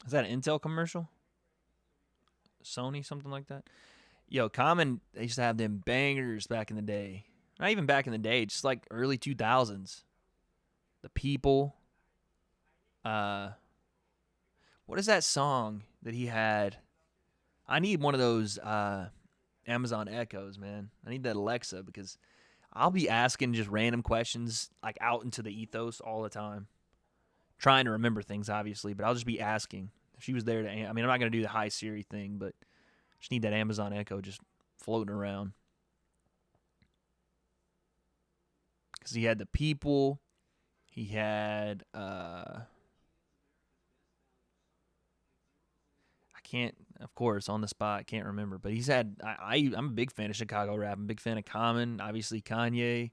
Is that an Intel commercial? Sony, something like that? Yo, Common, they used to have them bangers back in the day. Not even back in the day, just like early 2000s. The People. Uh, what is that song that he had? I need one of those Amazon Echoes, man. I need that Alexa because I'll be asking just random questions like out into the ethos all the time. Trying to remember things, obviously, but I'll just be asking. If she was there to, I mean, I'm not going to do the Hi Siri thing, but I just need that Amazon Echo just floating around. Because he had the People. He had, I can't, of course, on the spot, I can't remember. But he's had, I'm a big fan of Chicago rap. I'm a big fan of Common, obviously Kanye,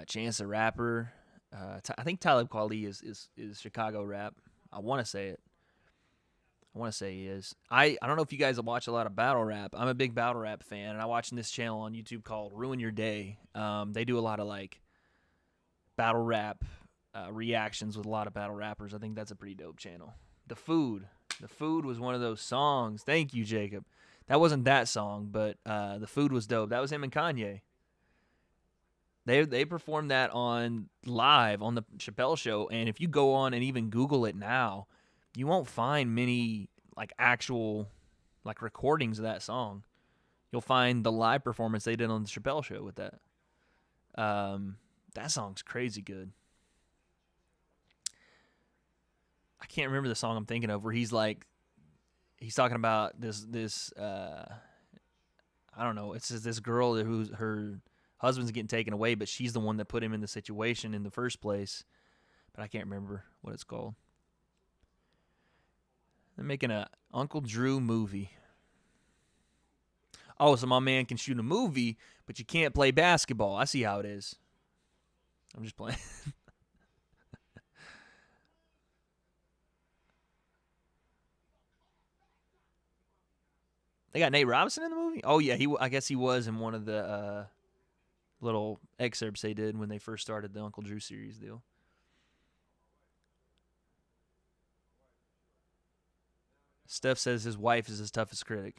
Chance the Rapper. I think Talib Kweli is Chicago rap. I want to say it. I want to say he is. I don't know if you guys watch a lot of battle rap. I'm a big battle rap fan, and I watch this channel on YouTube called Ruin Your Day. They do a lot of like battle rap reactions with a lot of battle rappers. I think that's a pretty dope channel. The Food was one of those songs. Thank you, Jacob. That wasn't that song, but The Food was dope. That was him and Kanye. They performed that on live on the Chappelle Show, and if you go on and even Google it now, you won't find many like actual like recordings of that song. You'll find the live performance they did on the Chappelle Show with that. That song's crazy good. I can't remember the song I'm thinking of where he's talking about this I don't know. It's just this girl who's her husband's getting taken away, but she's the one that put him in the situation in the first place. But I can't remember what it's called. They're making a Uncle Drew movie. Oh, so my man can shoot a movie, but you can't play basketball. I see how it is. I'm just playing. They got Nate Robinson in the movie? Oh, yeah. I guess he was in one of the little excerpts they did when they first started the Uncle Drew series deal. Steph says his wife is his toughest critic.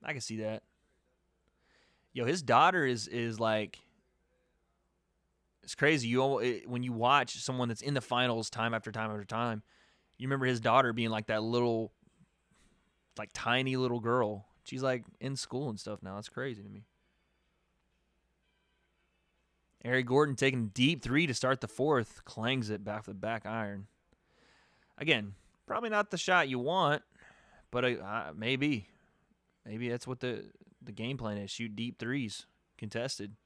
I can see that. Yo, his daughter is like it's crazy. When you watch someone that's in the finals time after time after time, you remember his daughter being like that little, like tiny little girl. She's like in school and stuff now. That's crazy to me. Eric Gordon taking a deep three to start the fourth, clangs it back the back iron. Again, probably not the shot you want, but maybe that's what the game plan is. Shoot deep threes, contested.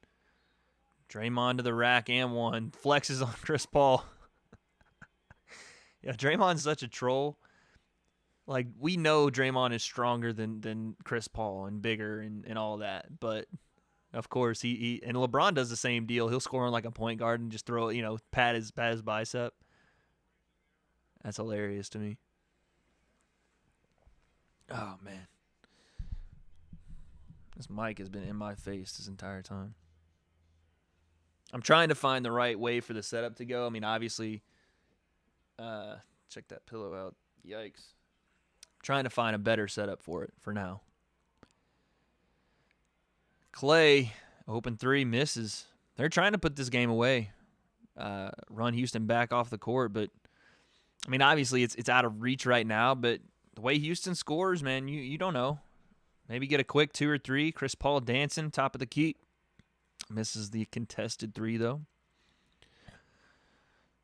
Draymond to the rack and one. Flexes on Chris Paul. Yeah, Draymond's such a troll. Like, we know Draymond is stronger than Chris Paul and bigger and all that. But, of course, he and LeBron does the same deal. He'll score on like a point guard and just throw it, pat his bicep. That's hilarious to me. Oh, man. This mic has been in my face this entire time. I'm trying to find the right way for the setup to go. I mean, obviously, check that pillow out. Yikes. I'm trying to find a better setup for it for now. Clay, open three, misses. They're trying to put this game away. Run Houston back off the court, but I mean, obviously it's out of reach right now, but the way Houston scores, man, you don't know. Maybe get a quick 2 or 3. Chris Paul dancing, top of the key. Misses the contested 3, though.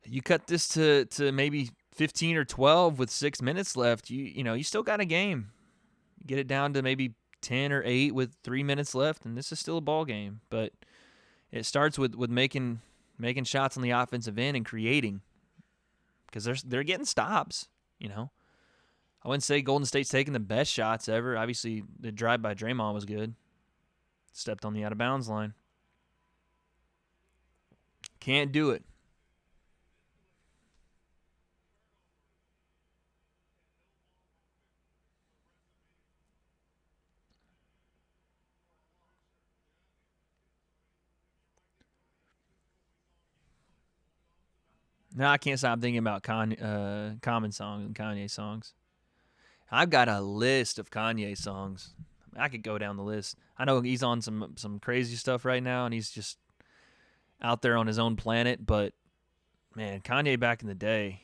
You cut this to maybe 15 or 12 with 6 minutes left. You still got a game. You get it down to maybe 10 or 8 with 3 minutes left, and this is still a ball game. But it starts with making shots on the offensive end and creating, because they're getting stops. I wouldn't say Golden State's taking the best shots ever. Obviously, the drive by Draymond was good. Stepped on the out of bounds line. Can't do it. Now I can't stop thinking about Common songs and Kanye songs. I've got a list of Kanye songs. I could go down the list. I know he's on some crazy stuff right now, and he's just out there on his own planet. But man, Kanye back in the day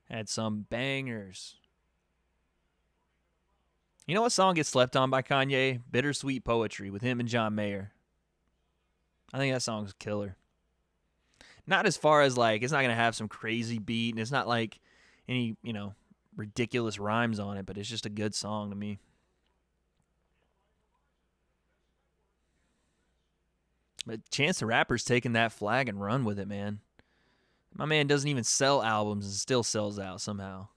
had some bangers. You know what song gets slept on by Kanye? Bittersweet Poetry with him and John Mayer. I think that song's killer. Not as far as like, it's not going to have some crazy beat, and it's not like any, ridiculous rhymes on it, but it's just a good song to me. But Chance the Rapper's taking that flag and run with it, man. My man doesn't even sell albums and still sells out somehow.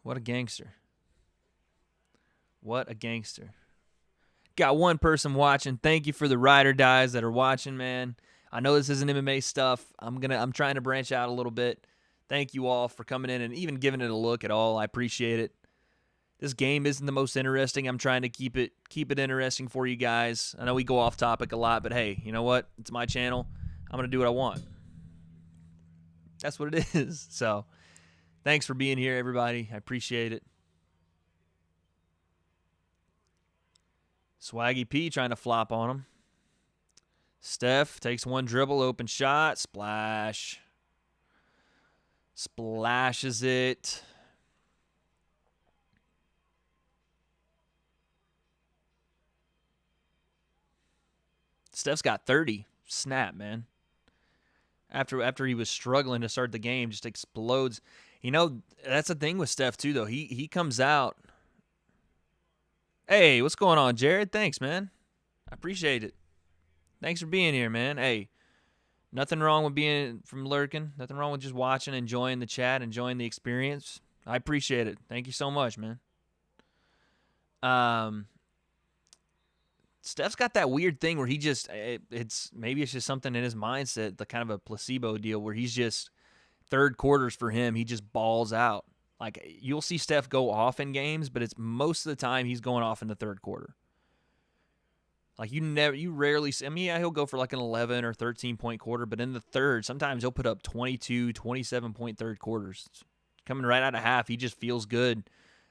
What a gangster. What a gangster. Got one person watching. Thank you for the ride or dies that are watching, man. I know this isn't MMA stuff. I'm trying to branch out a little bit. Thank you all for coming in and even giving it a look at all. I appreciate it. This game isn't the most interesting. I'm trying to keep it interesting for you guys. I know we go off topic a lot, but hey, you know what? It's my channel. I'm going to do what I want. That's what it is. So, thanks for being here, everybody. I appreciate it. Swaggy P trying to flop on him. Steph takes one dribble, open shot, splash. Splashes it. Steph's got 30. Snap, man. After he was struggling to start the game, just explodes. That's the thing with Steph, too, though. He comes out. Hey, what's going on, Jared? Thanks, man. I appreciate it. Thanks for being here, man. Hey, nothing wrong with being from lurking. Nothing wrong with just watching, enjoying the chat, enjoying the experience. I appreciate it. Thank you so much, man. Steph's got that weird thing where he just, maybe it's just something in his mindset, the kind of a placebo deal where he's just, third quarters for him, he just balls out. Like, you'll see Steph go off in games, but it's most of the time he's going off in the third quarter. Like, you rarely see, he'll go for like an 11 or 13-point quarter, but in the third, sometimes he'll put up 22, 27-point third quarters. Coming right out of half, he just feels good.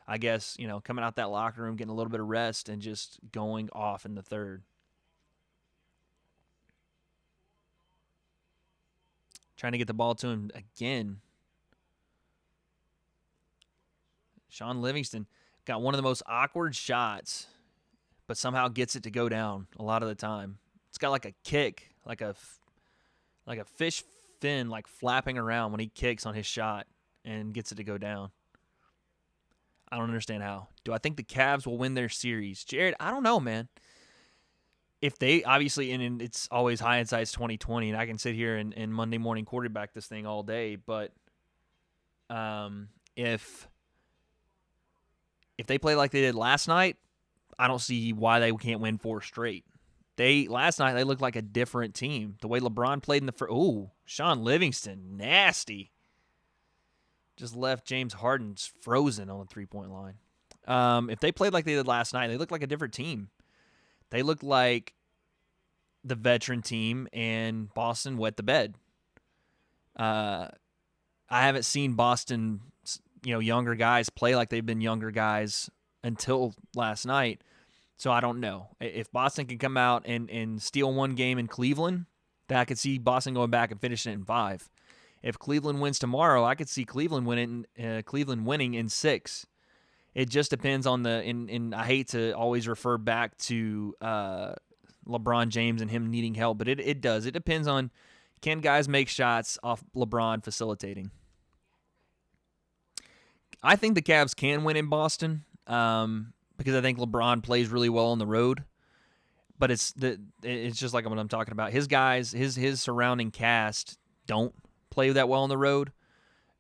I guess, coming out that locker room, getting a little bit of rest, and just going off in the third. Trying to get the ball to him again. Sean Livingston got one of the most awkward shots, but somehow gets it to go down a lot of the time. It's got like a kick, like a fish fin, like flapping around when he kicks on his shot and gets it to go down. I don't understand how. Do I think the Cavs will win their series? Jared, I don't know, man. If they, obviously, and it's always hindsight's 2020, and I can sit here and Monday morning quarterback this thing all day, but if they play like they did last night, I don't see why they can't win 4 straight. Last night, they looked like a different team. The way LeBron played in the first, Sean Livingston, nasty. Just left James Harden frozen on the three-point line. If they played like they did last night, they looked like a different team. They looked like the veteran team, and Boston wet the bed. I haven't seen Boston, younger guys play like they've been younger guys until last night, so I don't know. If Boston can come out and steal one game in Cleveland, then I could see Boston going back and finishing it in 5. If Cleveland wins tomorrow, I could see Cleveland winning in 6. It just depends on and I hate to always refer back to LeBron James and him needing help, but it does. It depends on, can guys make shots off LeBron facilitating. I think the Cavs can win in Boston because I think LeBron plays really well on the road. But it's just like what I'm talking about. His guys, his surrounding cast don't play that well on the road.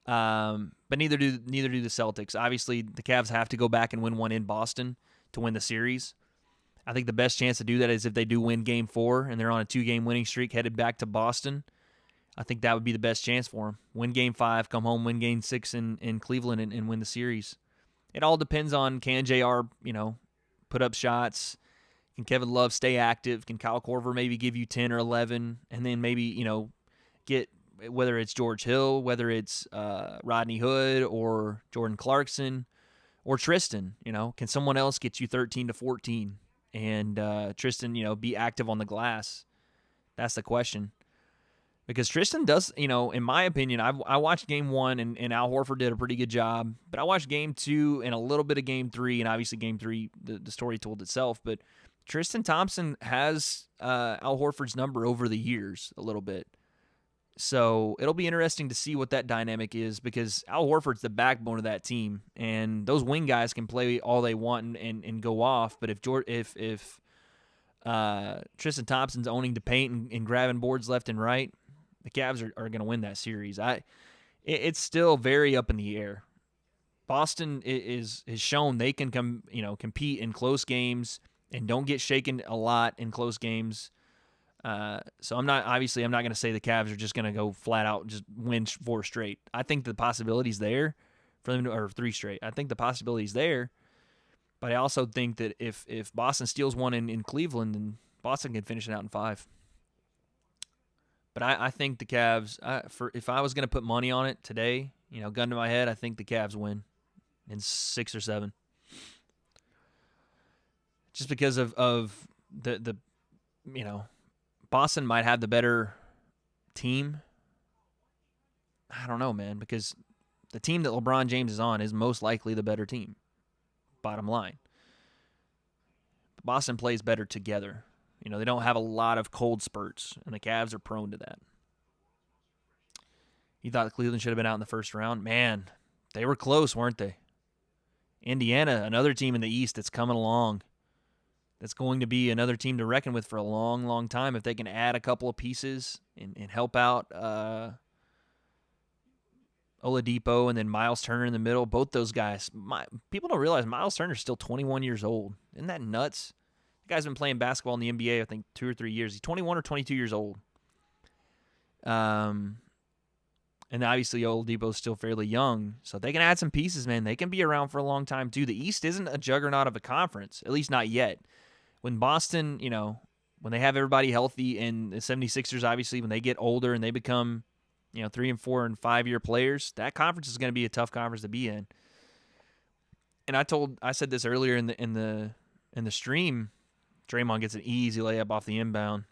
But neither do the Celtics. Obviously, the Cavs have to go back and win one in Boston to win the series. I think the best chance to do that is if they do win Game 4 and they're on a 2-game winning streak headed back to Boston. I think that would be the best chance for them. Win Game 5, come home, win Game 6 in Cleveland, and win the series. It all depends on, can JR, put up shots? Can Kevin Love stay active? Can Kyle Korver maybe give you 10 or 11? And then maybe, get whether it's George Hill, whether it's Rodney Hood or Jordan Clarkson or Tristan. Can someone else get you 13 to 14? And Tristan, be active on the glass? That's the question. Because Tristan does, in my opinion, I watched game 1 and Al Horford did a pretty good job. But I watched game 2 and a little bit of game 3, and obviously game 3, the story told itself. But Tristan Thompson has Al Horford's number over the years a little bit. So it'll be interesting to see what that dynamic is, because Al Horford's the backbone of that team. And those wing guys can play all they want and go off. But if Tristan Thompson's owning the paint and grabbing boards left and right, the Cavs are going to win that series. It's still very up in the air. Boston has shown they can compete in close games and don't get shaken a lot in close games. So I'm not going to say the Cavs are just going to go flat out just win 4 straight. I think the possibility's there for them or 3 straight. I think the possibility's there, but I also think that if Boston steals one in Cleveland, then Boston can finish it out in 5. But I think the Cavs, if I was going to put money on it today, gun to my head, I think the Cavs win in 6 or 7. Just because of the Boston might have the better team. I don't know, man, because the team that LeBron James is on is most likely the better team, bottom line. Boston plays better together. They don't have a lot of cold spurts, and the Cavs are prone to that. You thought Cleveland should have been out in the first round? Man, they were close, weren't they? Indiana, another team in the East that's coming along. That's going to be another team to reckon with for a long, long time if they can add a couple of pieces and help out Oladipo and then Miles Turner in the middle. Both those guys. People don't realize Miles Turner's still 21 years old. Isn't that nuts? The guy's been playing basketball in the NBA, I think, 2 or 3 years. He's 21 or 22 years old. And obviously Oladipo's still fairly young. So if they can add some pieces, man, they can be around for a long time too. The East isn't a juggernaut of a conference, at least not yet. When Boston, when they have everybody healthy, and the 76ers, obviously, when they get older and they become, 3 and 4 and 5 year players, that conference is going to be a tough conference to be in. And I said this earlier in the stream. Draymond gets an easy layup off the inbound.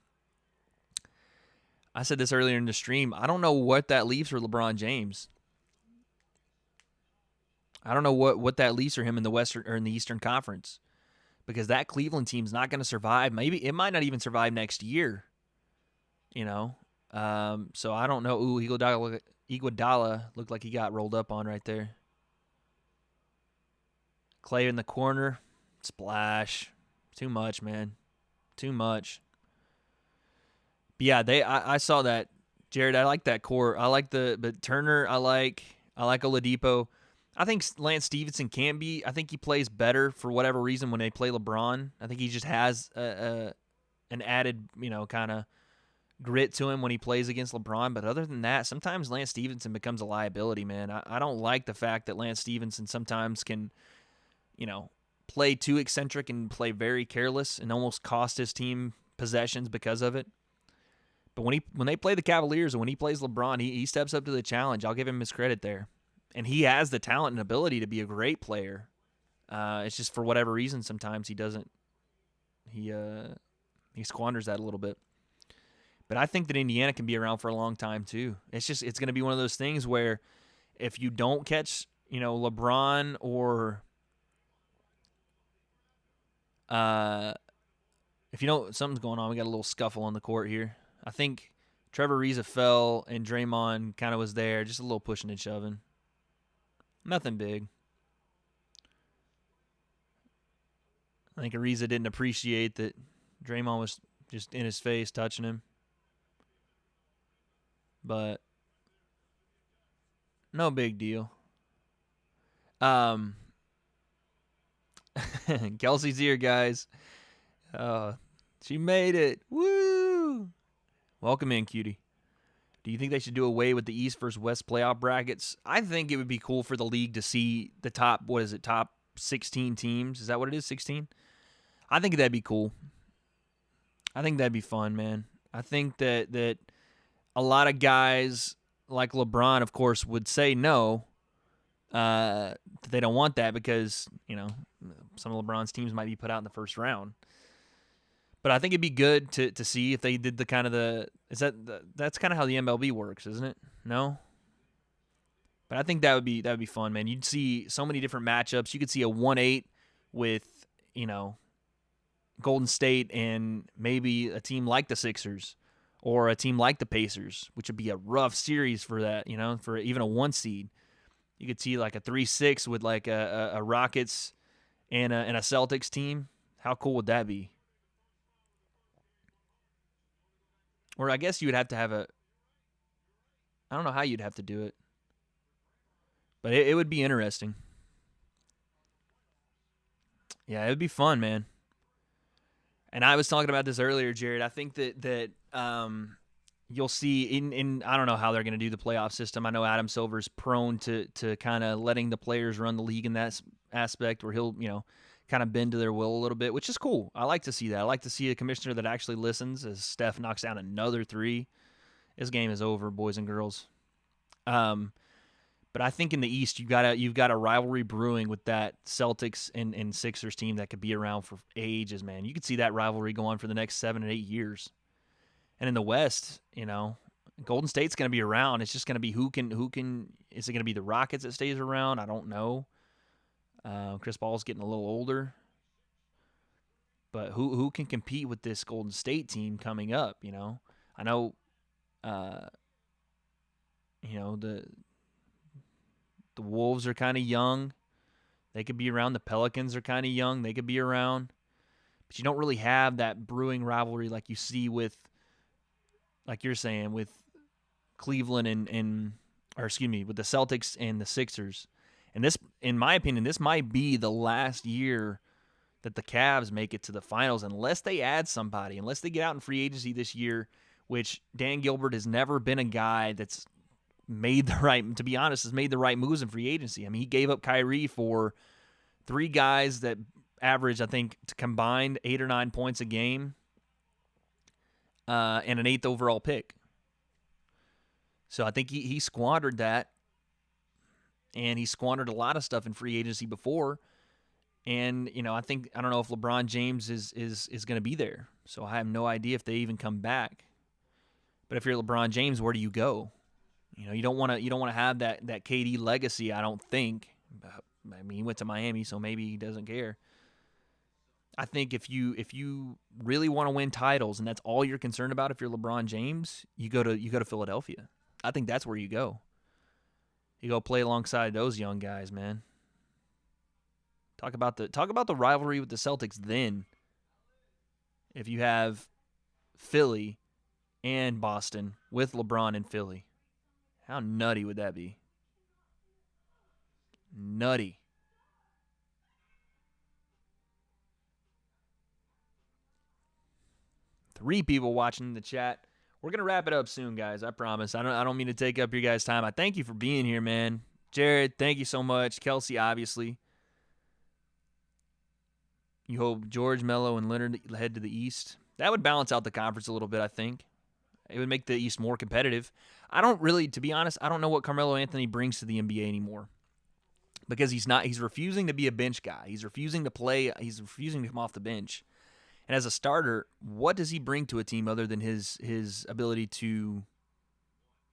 I said this earlier in the stream. I don't know what that leaves for LeBron James. I don't know what that leaves for him in the Western or in the Eastern Conference, because that Cleveland team's not going to survive. Maybe it might not even survive next year. So I don't know. Ooh, Iguodala looked like he got rolled up on right there. Clay in the corner, splash. Too much, man. Too much. But yeah, I saw that. Jared, I like that core. But Turner, I like Oladipo. I think Lance Stevenson can be. I think he plays better for whatever reason when they play LeBron. I think he just has an added, kind of grit to him when he plays against LeBron. But other than that, sometimes Lance Stevenson becomes a liability, man. I don't like the fact that Lance Stevenson sometimes can, play too eccentric and play very careless and almost cost his team possessions because of it. But when they play the Cavaliers and when he plays LeBron, he steps up to the challenge. I'll give him his credit there. And he has the talent and ability to be a great player. It's just for whatever reason sometimes he doesn't. He squanders that a little bit. But I think that Indiana can be around for a long time too. It's going to be one of those things where if you don't catch, LeBron or if you don't, something's going on. We got a little scuffle on the court here. I think Trevor Ariza fell and Draymond kind of was there, just a little pushing and shoving. Nothing big. I think Ariza didn't appreciate that Draymond was just in his face touching him. But no big deal. Kelsey's here, guys. She made it. Woo! Welcome in, cutie. Do you think they should do away with the East versus West playoff brackets? I think it would be cool for the league to see the top 16 teams. Is that what it is, 16? I think that'd be cool. I think that'd be fun, man. I think that a lot of guys like LeBron, of course, would say no. They don't want that because some of LeBron's teams might be put out in the first round. But I think it'd be good to see if they did the kind of that's kind of how the MLB works, isn't it? No, but I think that would be fun, man. You'd see so many different matchups. You could see a 1-8 with Golden State and maybe a team like the Sixers or a team like the Pacers, which would be a rough series for that. For even a 1 seed. You could see like a 3-6 with like a Rockets and a Celtics team. How cool would that be? Or I guess you would have to have I don't know how you'd have to do it, but it would be interesting. Yeah, it would be fun, man. And I was talking about this earlier, Jared. I think that you'll see in I don't know how they're going to do the playoff system. I know Adam Silver's prone to kind of letting the players run the league in that aspect, where he'll kind of bend to their will a little bit, which is cool. I like to see that. I like to see a commissioner that actually listens. As Steph knocks down another 3, this game is over, boys and girls. But I think in the East you've got a rivalry brewing with that Celtics and Sixers team that could be around for ages, man. You could see that rivalry go on for the next 7 and 8 years. And in the West, Golden State's going to be around. It's just going to be who can. Is it going to be the Rockets that stays around? I don't know. Chris Paul's getting a little older, but who can compete with this Golden State team coming up? I know. The Wolves are kind of young. They could be around. The Pelicans are kind of young. They could be around. But you don't really have that brewing rivalry like you see with, like you're saying, with Cleveland with the Celtics and the Sixers. And this, in my opinion, this might be the last year that the Cavs make it to the finals unless they add somebody, unless they get out in free agency this year, which Dan Gilbert has never been a guy that's has made the right moves in free agency. I mean, he gave up Kyrie for 3 guys that average, I think, combined 8 or 9 points a game, and an 8th overall pick. So I think he squandered that, and he squandered a lot of stuff in free agency before. And I don't know if LeBron James is going to be there. So I have no idea if they even come back. But if you're LeBron James, where do you go? You don't want to have that KD legacy, I don't think. I mean, he went to Miami, so maybe he doesn't care. I think if you really want to win titles and that's all you're concerned about, if you're LeBron James, you go to Philadelphia. I think that's where you go. You go play alongside those young guys, man. Talk about the rivalry with the Celtics then. If you have Philly and Boston with LeBron in Philly. How nutty would that be? Nutty. Three people watching the chat. We're going to wrap it up soon, guys. I promise. I don't mean to take up your guys' time. I thank you for being here, man. Jared, thank you so much. Kelsey, obviously. You hope George, Melo, and Leonard head to the East. That would balance out the conference a little bit, I think. It would make the East more competitive. To be honest, I don't know what Carmelo Anthony brings to the NBA anymore. Because he's refusing to be a bench guy. He's refusing to play. He's refusing to come off the bench. And as a starter, what does he bring to a team other than his ability to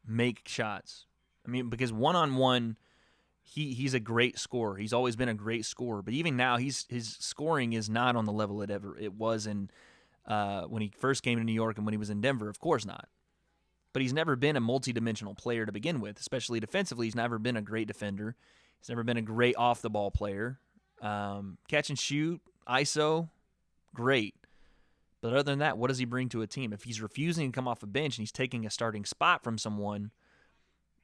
make shots? I mean, because one-on-one, he's a great scorer. He's always been a great scorer. But even now, his scoring is not on the level it was in when he first came to New York and when he was in Denver. Of course not. But he's never been a multi-dimensional player to begin with, especially defensively. He's never been a great defender. He's never been a great off-the-ball player. Catch and shoot, ISO, great. But other than that, what does he bring to a team? If he's refusing to come off a bench and he's taking a starting spot from someone,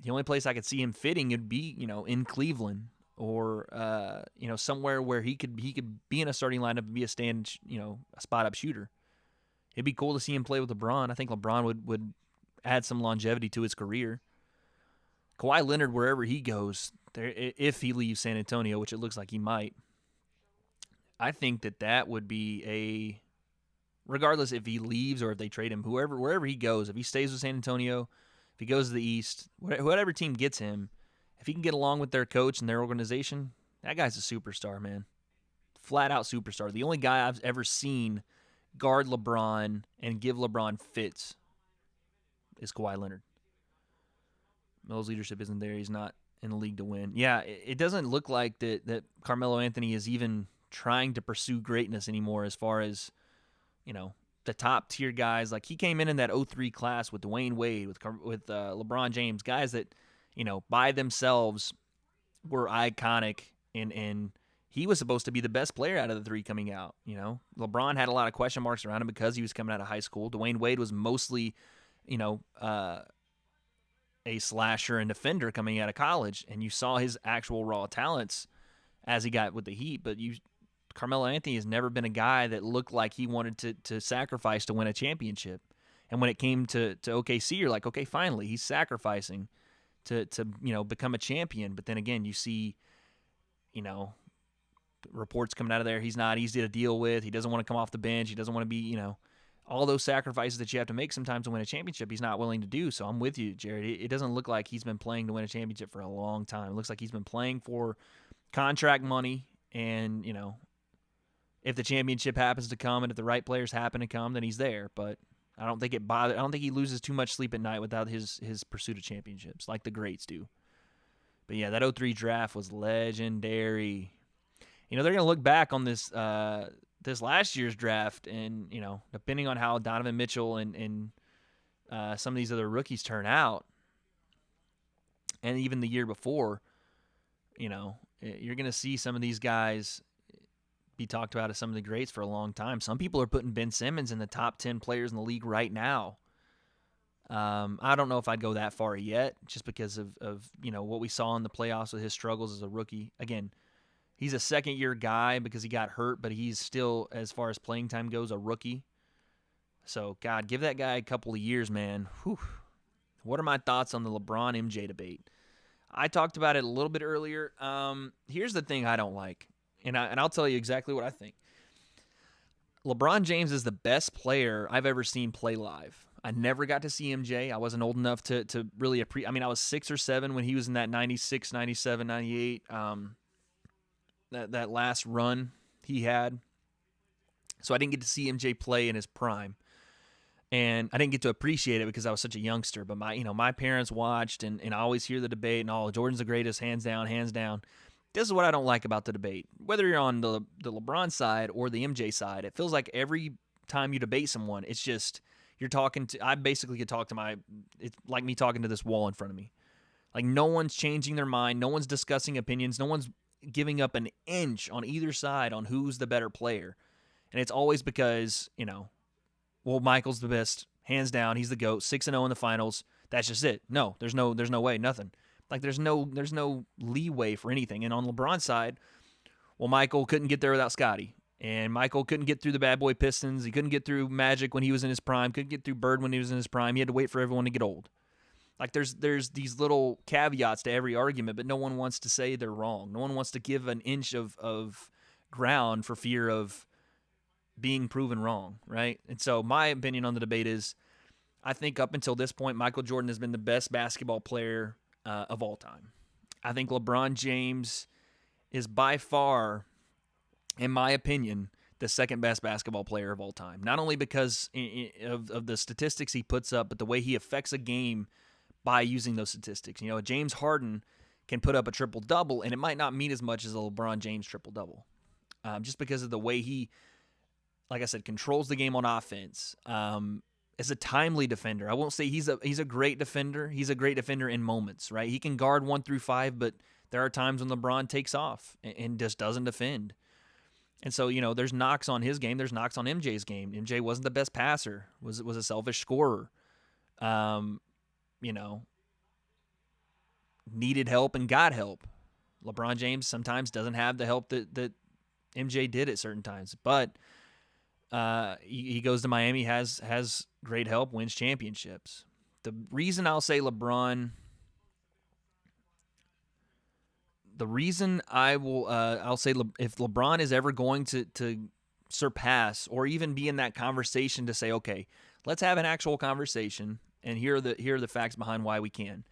the only place I could see him fitting would be, in Cleveland or, somewhere where he could be in a starting lineup and be a spot-up shooter. It'd be cool to see him play with LeBron. I think LeBron would add some longevity to his career. Kawhi Leonard, wherever he goes, if he leaves San Antonio, which it looks like he might, I think that would be a regardless if he leaves or if they trade him, wherever he goes, if he stays with San Antonio, if he goes to the East, whatever team gets him, if he can get along with their coach and their organization, that guy's a superstar, man. Flat out superstar. The only guy I've ever seen guard LeBron and give LeBron fits is Kawhi Leonard. Melo's leadership isn't there. He's not in the league to win. Yeah, it doesn't look like that Carmelo Anthony is even trying to pursue greatness anymore as far as, the top tier guys. Like, he came in that 03 class with Dwayne Wade, with LeBron James, guys that, by themselves were iconic, and he was supposed to be the best player out of the three coming out. LeBron had a lot of question marks around him because he was coming out of high school. Dwayne Wade was mostly, a slasher and defender coming out of college, and you saw his actual raw talents as he got with the Heat. But Carmelo Anthony has never been a guy that looked like he wanted to sacrifice to win a championship. And when it came to OKC, you're like, okay, finally, he's sacrificing to become a champion. But then again, you see, reports coming out of there. He's not easy to deal with. He doesn't want to come off the bench. He doesn't want to be, all those sacrifices that you have to make sometimes to win a championship, he's not willing to do. So I'm with you, Jared. It doesn't look like he's been playing to win a championship for a long time. It looks like he's been playing for contract money, and, if the championship happens to come and if the right players happen to come, then he's there. But I don't think I don't think he loses too much sleep at night without his pursuit of championships like the greats do. But yeah, that 03 draft was legendary. They're going to look back on this this last year's draft, and, depending on how Donovan Mitchell and some of these other rookies turn out, and even the year before, you're going to see some of these guys be talked about as some of the greats for a long time. Some people are putting Ben Simmons in the top 10 players in the league right now. I don't know if I'd go that far yet, just because of what we saw in the playoffs with his struggles as a rookie. Again, he's a second-year guy because he got hurt, but he's still, as far as playing time goes, a rookie. So, God, give that guy a couple of years, man. Whew. What are my thoughts on the LeBron-MJ debate? I talked about it a little bit earlier. Here's the thing I don't like, and I'll tell you exactly what I think. LeBron James is the best player I've ever seen play live. I never got to see MJ. I wasn't old enough to really appreciate. I mean, I was 6 or 7 when he was in that 96, 97, 98. That last run he had. So I didn't get to see MJ play in his prime. And I didn't get to appreciate it because I was such a youngster. But my parents watched, and I always hear the debate, and Jordan's the greatest, hands down, hands down. This is what I don't like about the debate. Whether you're on the LeBron side or the MJ side, it feels like every time you debate someone, it's just you're talking to. I basically could talk to it's like me talking to this wall in front of me. Like, no one's changing their mind. No one's discussing opinions. No one's giving up an inch on either side on who's the better player. And it's always because, Michael's the best, hands down. He's the GOAT, 6-0 in the finals. That's just it. No, there's no way, nothing. Like, there's no leeway for anything. And on LeBron's side, Michael couldn't get there without Scottie. And Michael couldn't get through the bad boy Pistons. He couldn't get through Magic when he was in his prime. Couldn't get through Bird when he was in his prime. He had to wait for everyone to get old. Like, there's these little caveats to every argument, but no one wants to say they're wrong. No one wants to give an inch of ground for fear of being proven wrong, right? And so my opinion on the debate is, I think up until this point, Michael Jordan has been the best basketball player of all time. I think LeBron James is by far, in my opinion, the second best basketball player of all time. Not only because of the statistics he puts up, but the way he affects a game by using those statistics. James Harden can put up a triple-double, and it might not mean as much as a LeBron James triple-double. Just because of the way he, like I said, controls the game on offense. As a timely defender. I won't say he's a great defender. He's a great defender in moments, right? He can guard 1 through 5, but there are times when LeBron takes off and just doesn't defend. And so, there's knocks on his game. There's knocks on MJ's game. MJ wasn't the best passer. Was a selfish scorer. Needed help and got help. LeBron James sometimes doesn't have the help that MJ did at certain times. But he goes to Miami, has great help, wins championships. The reason I'll say LeBron, I'll say if LeBron is ever going to surpass or even be in that conversation to say, okay, let's have an actual conversation, and here are the facts behind why we can.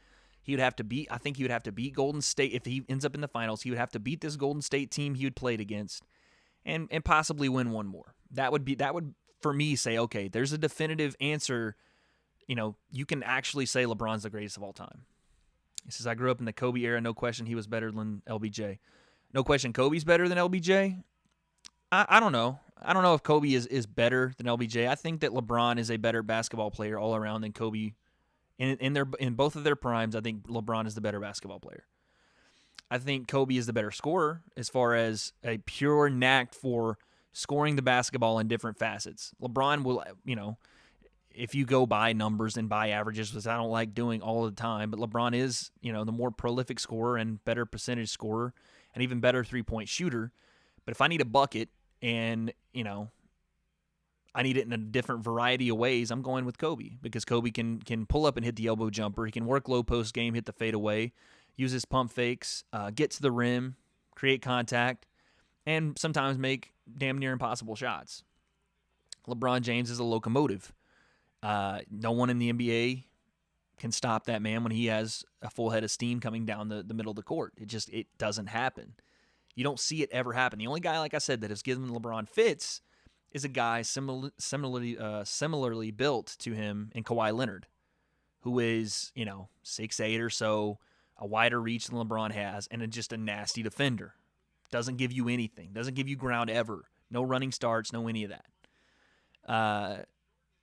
He would have to beat. I think he would have to beat Golden State if he ends up in the finals. He would have to beat this Golden State team he would played against, and possibly win one more. That would for me say, okay, there's a definitive answer. You can actually say LeBron's the greatest of all time. He says, I grew up in the Kobe era. No question he was better than LBJ. No question Kobe's better than LBJ. I don't know. I don't know if Kobe is better than LBJ. I think that LeBron is a better basketball player all around than Kobe. In both of their primes, I think LeBron is the better basketball player. I think Kobe is the better scorer as far as a pure knack for scoring the basketball in different facets. LeBron will, if you go by numbers and by averages, which I don't like doing all the time, but LeBron is, the more prolific scorer and better percentage scorer and even better three-point shooter. But if I need a bucket and, I need it in a different variety of ways, I'm going with Kobe because Kobe can pull up and hit the elbow jumper. He can work low post game, hit the fadeaway, use his pump fakes, get to the rim, create contact, and sometimes make damn near impossible shots. LeBron James is a locomotive. No one in the NBA can stop that man when he has a full head of steam coming down the middle of the court. It doesn't happen. You don't see it ever happen. The only guy, like I said, that has given LeBron fits is a guy similarly built to him in Kawhi Leonard, who is, 6'8" or so, a wider reach than LeBron has, and just a nasty defender. Doesn't give you anything. Doesn't give you ground ever. No running starts, no any of that.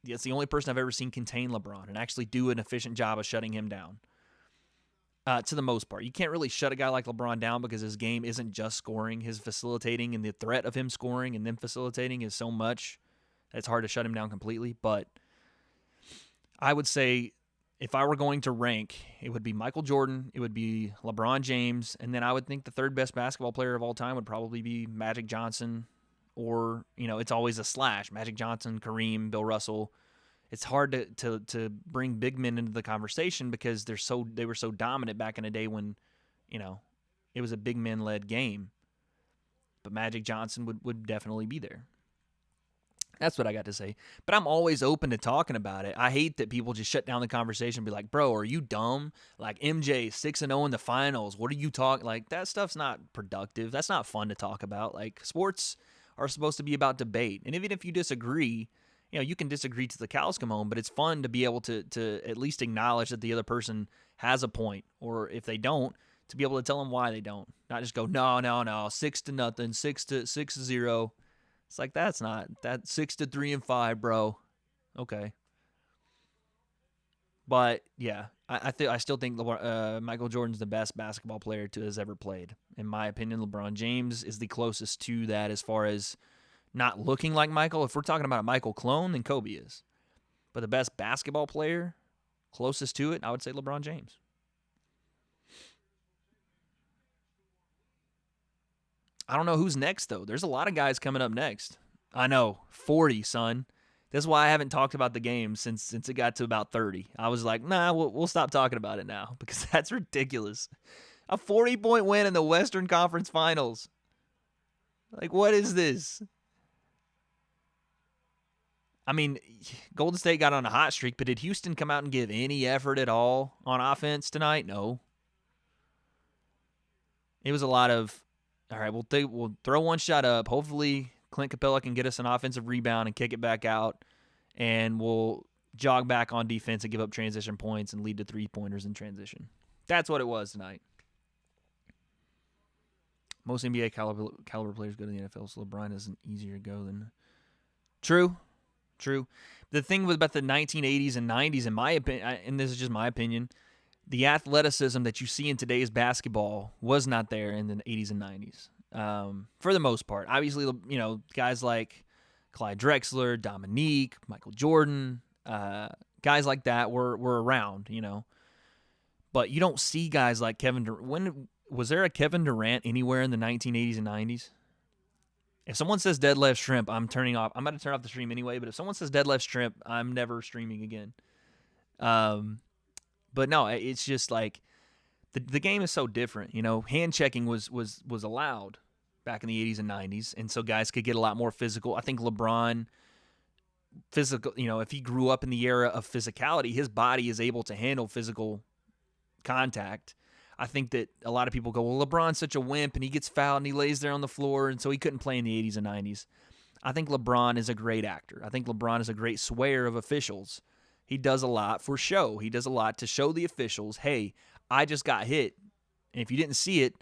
It's the only person I've ever seen contain LeBron and actually do an efficient job of shutting him down. To the most part. You can't really shut a guy like LeBron down because his game isn't just scoring. His facilitating and the threat of him scoring and then facilitating is so much that it's hard to shut him down completely. But I would say if I were going to rank, it would be Michael Jordan, it would be LeBron James, and then I would think the third best basketball player of all time would probably be Magic Johnson, or, it's always a slash. Magic Johnson, Kareem, Bill Russell. It's hard to bring big men into the conversation because they were so dominant back in the day when, it was a big men-led game. But Magic Johnson would definitely be there. That's what I got to say. But I'm always open to talking about it. I hate that people just shut down the conversation and be like, bro, are you dumb? Like, MJ, 6-0 in the finals. What are you talking? Like, that stuff's not productive. That's not fun to talk about. Like, sports are supposed to be about debate. And even if you disagree, you can disagree till the cows come home, but it's fun to be able to at least acknowledge that the other person has a point, or if they don't, to be able to tell them why they don't. Not just go, no, 6-0, 6-0. It's like, that's 6-3-5, bro. Okay. But yeah, I still think Michael Jordan's the best basketball player to has ever played. In my opinion, LeBron James is the closest to that as far as not looking like Michael. If we're talking about a Michael clone, then Kobe is. But the best basketball player, closest to it, I would say LeBron James. I don't know who's next, though. There's a lot of guys coming up next. I know, 40, son. That's why I haven't talked about the game since it got to about 30. I was like, nah, we'll stop talking about it now because that's ridiculous. A 40-point win in the Western Conference Finals. Like, what is this? I mean, Golden State got on a hot streak, but did Houston come out and give any effort at all on offense tonight? No. It was a lot of, all right, we'll throw one shot up. Hopefully Clint Capella can get us an offensive rebound and kick it back out, and we'll jog back on defense and give up transition points and lead to three-pointers in transition. That's what it was tonight. Most NBA caliber players go to the NFL, so LeBron is an easier go than... True. The thing about the 1980s and 90s, in my opinion, and this is just my opinion, the athleticism that you see in today's basketball was not there in the 80s and 90s. For the most part. Obviously, guys like Clyde Drexler, Dominique, Michael Jordan, guys like that were around, But you don't see guys like Kevin Durant. Was there a Kevin Durant anywhere in the 1980s and 90s? If someone says dead left shrimp, I'm turning off. I'm going to turn off the stream anyway, but if someone says dead left shrimp, I'm never streaming again. But no, it's just like the game is so different. Hand checking was allowed, back in the 80s and 90s, and so guys could get a lot more physical. I think LeBron, physical, if he grew up in the era of physicality, his body is able to handle physical contact. I think that a lot of people go, well, LeBron's such a wimp and he gets fouled and he lays there on the floor, and so he couldn't play in the 80s and 90s. I think LeBron is a great actor. I think LeBron is a great swayer of officials. He does a lot for show. He does a lot to show the officials, hey, I just got hit, and if you didn't see it,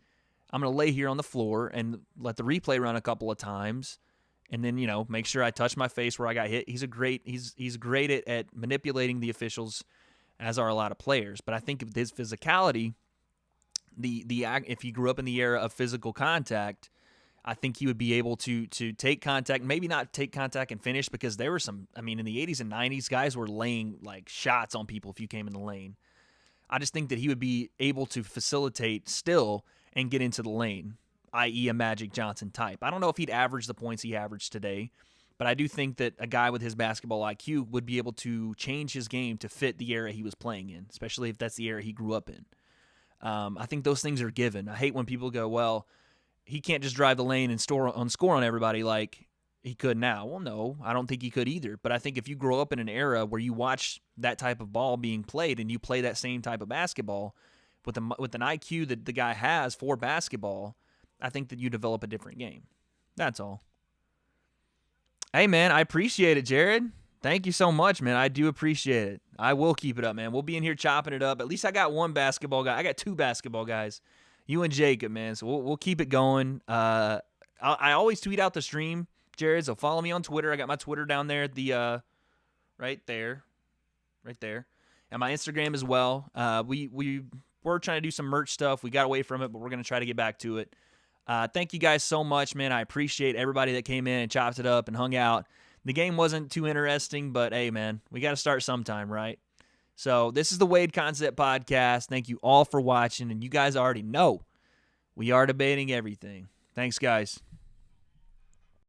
I'm going to lay here on the floor and let the replay run a couple of times, and then, make sure I touch my face where I got hit. He's great at manipulating the officials, as are a lot of players. But I think with his physicality, if he grew up in the era of physical contact, I think he would be able to take contact, maybe not take contact and finish, because there were some, in the 80s and 90s, guys were laying like shots on people if you came in the lane. I just think that he would be able to facilitate still and get into the lane, i.e. a Magic Johnson type. I don't know if he'd average the points he averaged today, but I do think that a guy with his basketball IQ would be able to change his game to fit the era he was playing in, especially if that's the era he grew up in. I think those things are given. I hate when people go, well, he can't just drive the lane and score on everybody like he could now. Well, no, I don't think he could either. But I think if you grow up in an era where you watch that type of ball being played and you play that same type of basketball with an IQ that the guy has for basketball, I think that you develop a different game. That's all. Hey, man, I appreciate it, Jared. Thank you so much, man. I do appreciate it. I will keep it up, man. We'll be in here chopping it up. At least I got one basketball guy. I got two basketball guys. You and Jacob, man. So we'll keep it going. I always tweet out the stream, Jared. So follow me on Twitter. I got my Twitter down there at the right there, and my Instagram as well. We're trying to do some merch stuff. We got away from it, but we're gonna try to get back to it. Thank you guys so much, man. I appreciate everybody that came in and chopped it up and hung out. The game wasn't too interesting, but hey, man, we got to start sometime, right? So this is the W.A.D.E Concept Podcast. Thank you all for watching, and you guys already know we are debating everything. Thanks, guys.